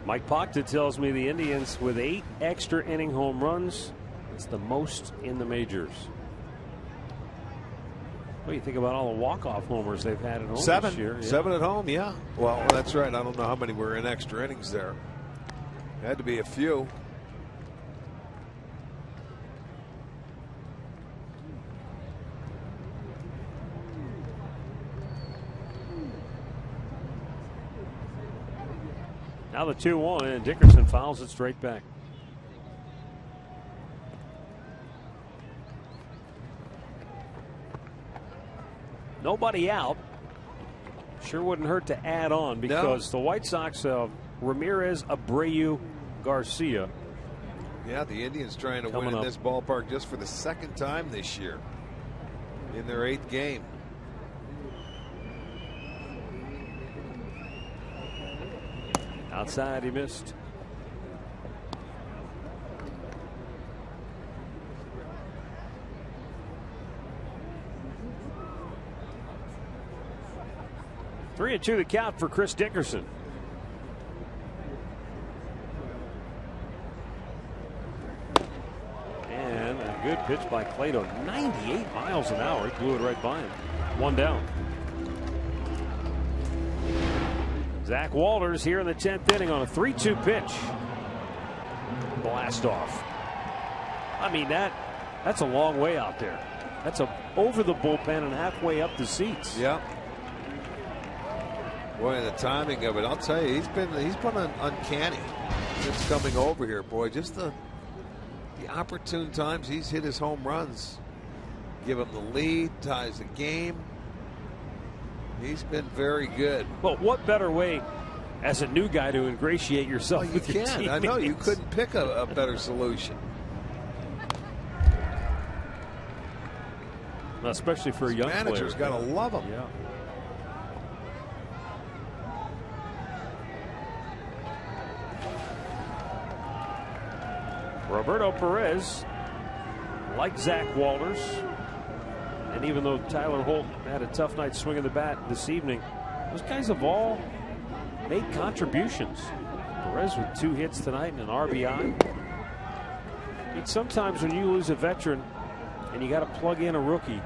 Mike Pocta tells me the Indians with 8 extra inning home runs. It's the most in the majors. Well, you think about all the walk-off homers they've had at home Seven. this year. Yeah. 7 at home, yeah. Well, that's right. I don't know how many were in extra innings there. Had to be a few. Now the 2-1, and Dickerson fouls it straight back. Nobody out. Sure wouldn't hurt to add on because the White Sox have Ramirez, Abreu, Garcia. Yeah, the Indians trying to win in this ballpark just for the second time this year in their 8th game. Outside, he missed. Three and 2 the count for Chris Dickerson. And a good pitch by Clayton. 98 miles an hour. He blew it right by him. 1 down. Zach Walters here in the 10th inning on a 3-2 pitch. Blast off. I mean, that's a long way out there. That's over the bullpen and halfway up the seats. Yeah. Boy, the timing of it, I'll tell you, he's been uncanny since coming over here. Boy, just the opportune times he's hit his home runs. Give him the lead, ties the game. He's been very good. Well, what better way as a new guy to ingratiate yourself with your teammates? I know, you couldn't pick a better solution. Especially for a young player. Manager's got to love him. Yeah. Roberto Perez, like Zach Walters, and even though Tyler Holt had a tough night swinging the bat this evening, those guys have all made contributions. Perez with 2 hits tonight and an RBI. I mean, sometimes when you lose a veteran and you got to plug in a rookie,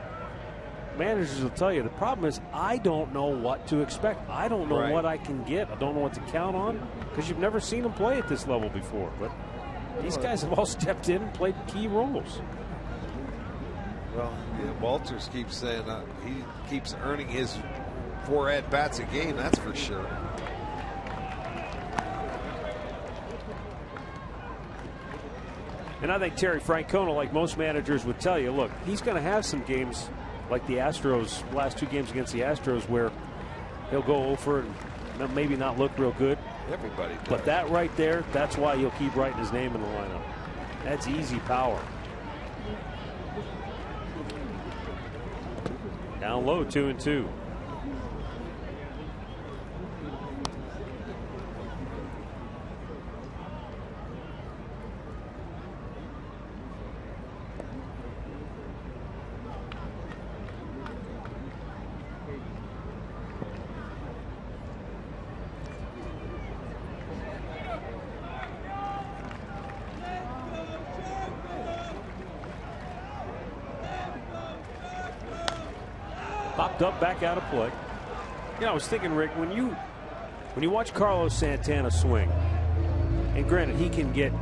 managers will tell you the problem is I don't know what to expect. I don't know what I can get. I don't know what to count on because you've never seen them play at this level before. But these guys have all stepped in and played key roles. Well, yeah, Walters keeps saying he keeps earning his 4 at-bats a game, that's for sure. And I think Terry Francona, like most managers, would tell you, look, he's going to have some games like the Astros, last 2 games against the Astros, where he'll go over and maybe not look real good. Everybody does. But that right there, that's why you'll keep writing his name in the lineup. That's easy power. Down low, 2-2. Popped up, back out of play. Yeah, I was thinking, Rick, when you watch Carlos Santana swing, and granted he can get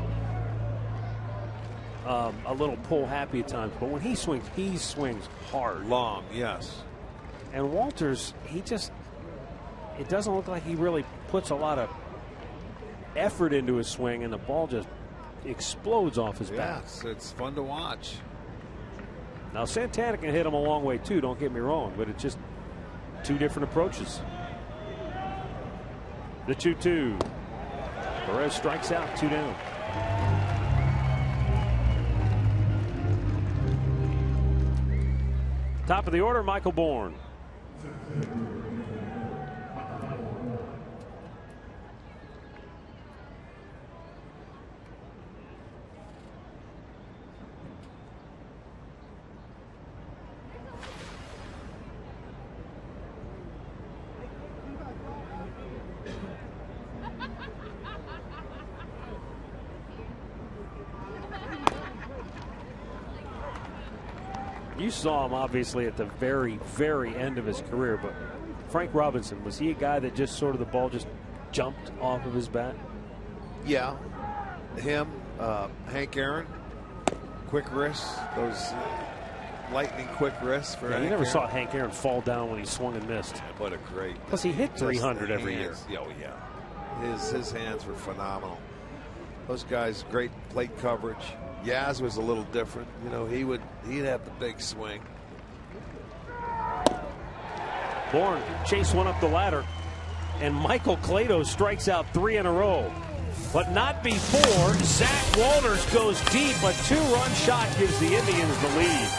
a little pull happy at times, but when he swings hard, long, yes. And Walters, it doesn't look like he really puts a lot of effort into his swing, and the ball just explodes off his bat. Yes, it's fun to watch. Now Santana can hit him a long way too, don't get me wrong, but it's just 2 different approaches. The 2-2. Perez strikes out, 2 down. Top of the order, Michael Bourne. You saw him obviously at the very, very end of his career, but Frank Robinson, was he a guy that just sort of the ball just jumped off of his bat? Yeah. Him, Hank Aaron, quick wrists, those lightning quick wrists for You never saw Hank Aaron fall down when he swung and missed. What a great. Plus he hit 300 every year. Oh yeah. His hands were phenomenal. Those guys, great plate coverage. Yaz was a little different. You know, he'd have the big swing. Bourne chased one up the ladder, and Michael Clado strikes out 3 in a row. But not before Zach Walters goes deep. A 2-run shot gives the Indians the lead.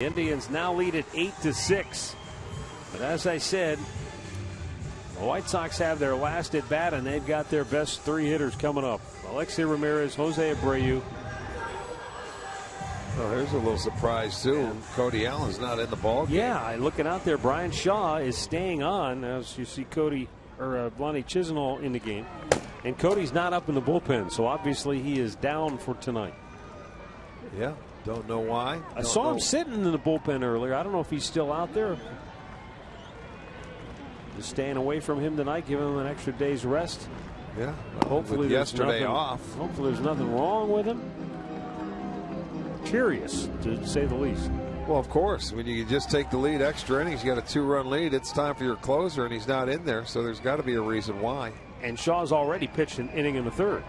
The Indians now lead at 8-6. But as I said, the White Sox have their last at bat, and they've got their best 3 hitters coming up. Alexei Ramirez, Jose Abreu. Oh, there's a little surprise too. Cody Allen's not in the ball game. Yeah, looking out there, Brian Shaw is staying on as you see Lonnie Chisenhall in the game, and Cody's not up in the bullpen, so obviously he is down for tonight. Yeah. Don't know why. I saw him sitting in the bullpen earlier. I don't know if he's still out there. Just staying away from him tonight, giving him an extra day's rest. Yeah. Hopefully yesterday off. Hopefully there's nothing wrong with him. Curious, to say the least. Well, of course. When you just take the lead extra innings, you got a 2-run lead. It's time for your closer, and he's not in there, so there's got to be a reason why. And Shaw's already pitched an inning in the 3rd.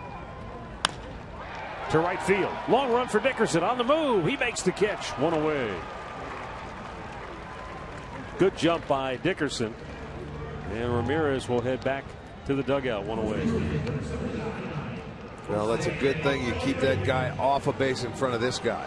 To right field. Long run for Dickerson on the move. He makes the catch. 1 away. Good jump by Dickerson. And Ramirez will head back to the dugout. 1 away. Well, that's a good thing. You keep that guy off a base in front of this guy.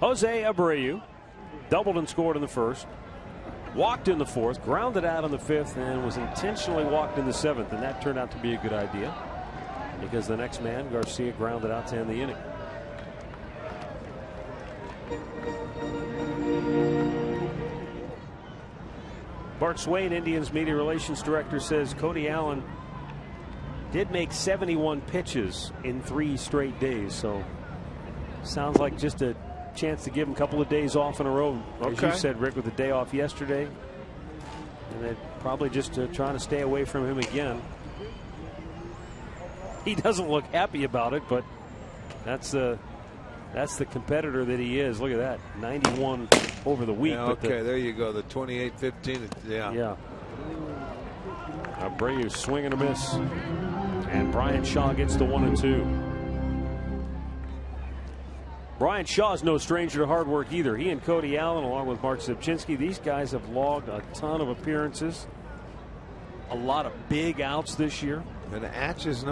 Jose Abreu doubled and scored in the 1st, walked in the 4th, grounded out in the 5th, and was intentionally walked in the 7th, and that turned out to be a good idea because the next man, Garcia, grounded out to end the inning. Bart Swain, Indians media relations director, says Cody Allen did make 71 pitches in 3 straight days, so sounds like just a chance to give him a couple of days off in a row. As you said, Rick, with the day off yesterday, and they're probably just trying to stay away from him again. He doesn't look happy about it, but that's the competitor that he is. Look at that, 91 over the week. Yeah, okay, there you go. The 28-15. Yeah. Yeah. Abreu swing and a miss. And Brian Shaw gets the 1-2. Brian Shaw is no stranger to hard work either. He and Cody Allen, along with Mark Zubchinski, these guys have logged a ton of appearances. A lot of big outs this year. And Atch is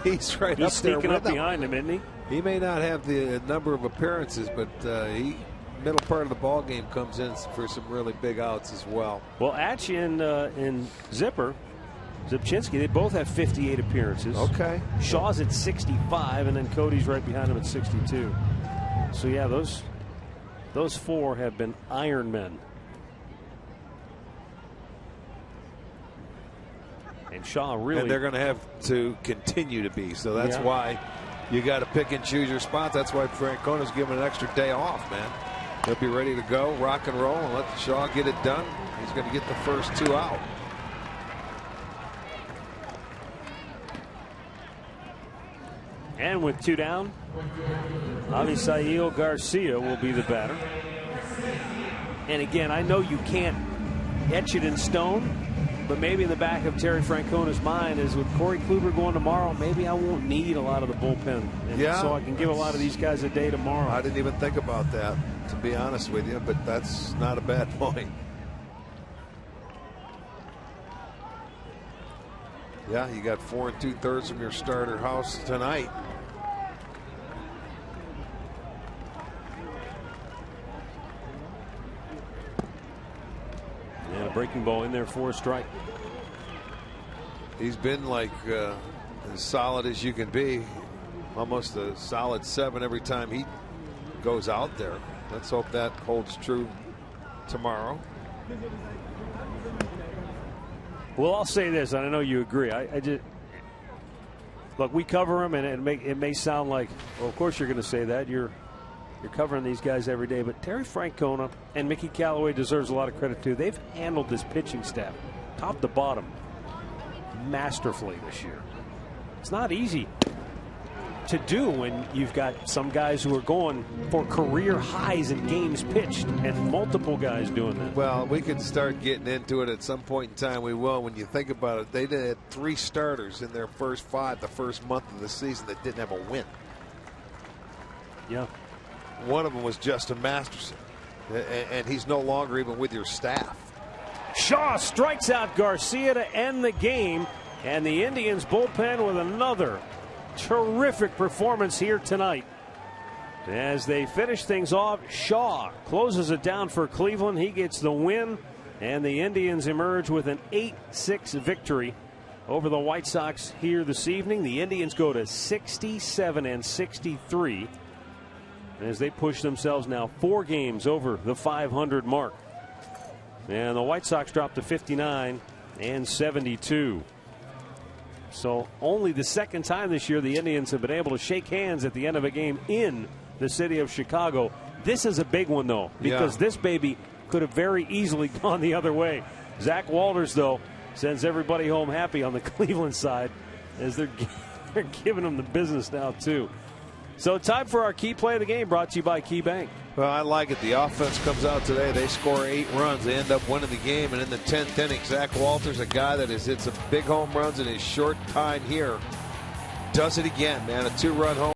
he's right he's up there sneaking with up behind him, isn't he? He may not have the number of appearances, but middle part of the ball game comes in for some really big outs as well. Well, Atch and Zubchinski, they both have 58 appearances. Okay. Shaw's at 65, and then Cody's right behind him at 62. So yeah, those four have been Iron Men. And Shaw really. And they're going to have to continue to be. So that's why you got to pick and choose your spots. That's why Francona's given an extra day off, man. He'll be ready to go, rock and roll, and let Shaw get it done. He's going to get the first two out. And with two down, Avisail Garcia will be the batter. And again, I know you can't etch it in stone, but maybe in the back of Terry Francona's mind is with Corey Kluber going tomorrow, maybe I won't need a lot of the bullpen. And so I can give a lot of these guys a day tomorrow. I didn't even think about that, to be honest with you, but that's not a bad point. Yeah, you got 4 2/3 from your starter house tonight. And a breaking ball in there for a strike. He's been like as solid as you can be, almost a solid 7 every time he goes out there. Let's hope that holds true tomorrow. Well, I'll say this, and I know you agree. I just look, we cover them, and it may sound like, well, of course you're going to say that. You're covering these guys every day, but Terry Francona and Mickey Callaway deserves a lot of credit too. They've handled this pitching staff, top to bottom, masterfully this year. It's not easy to do when you've got some guys who are going for career highs in games pitched, and multiple guys doing that. Well, we could start getting into it at some point in time. We will. When you think about it, they had 3 starters in their first 5 the first month of the season that didn't have a win. Yeah. One of them was Justin Masterson, and he's no longer even with your staff. Shaw strikes out Garcia to end the game, and the Indians bullpen with another terrific performance here tonight. As they finish things off, Shaw closes it down for Cleveland. He gets the win, and the Indians emerge with an 8-6 victory over the White Sox here this evening. The Indians go to 67-63 as they push themselves now 4 games over the 500 mark. And the White Sox drop to 59-72. So only the second time this year the Indians have been able to shake hands at the end of a game in the city of Chicago. This is a big one, though, because this baby could have very easily gone the other way. Zach Walters, though, sends everybody home happy on the Cleveland side as they're giving them the business now, too. So time for our key play of the game, brought to you by Key Bank. Well, I like it. The offense comes out today. They score 8 runs. They end up winning the game. And in the 10th inning, Zach Walters, a guy that has hit some big home runs in his short time here, does it again, man. A 2-run home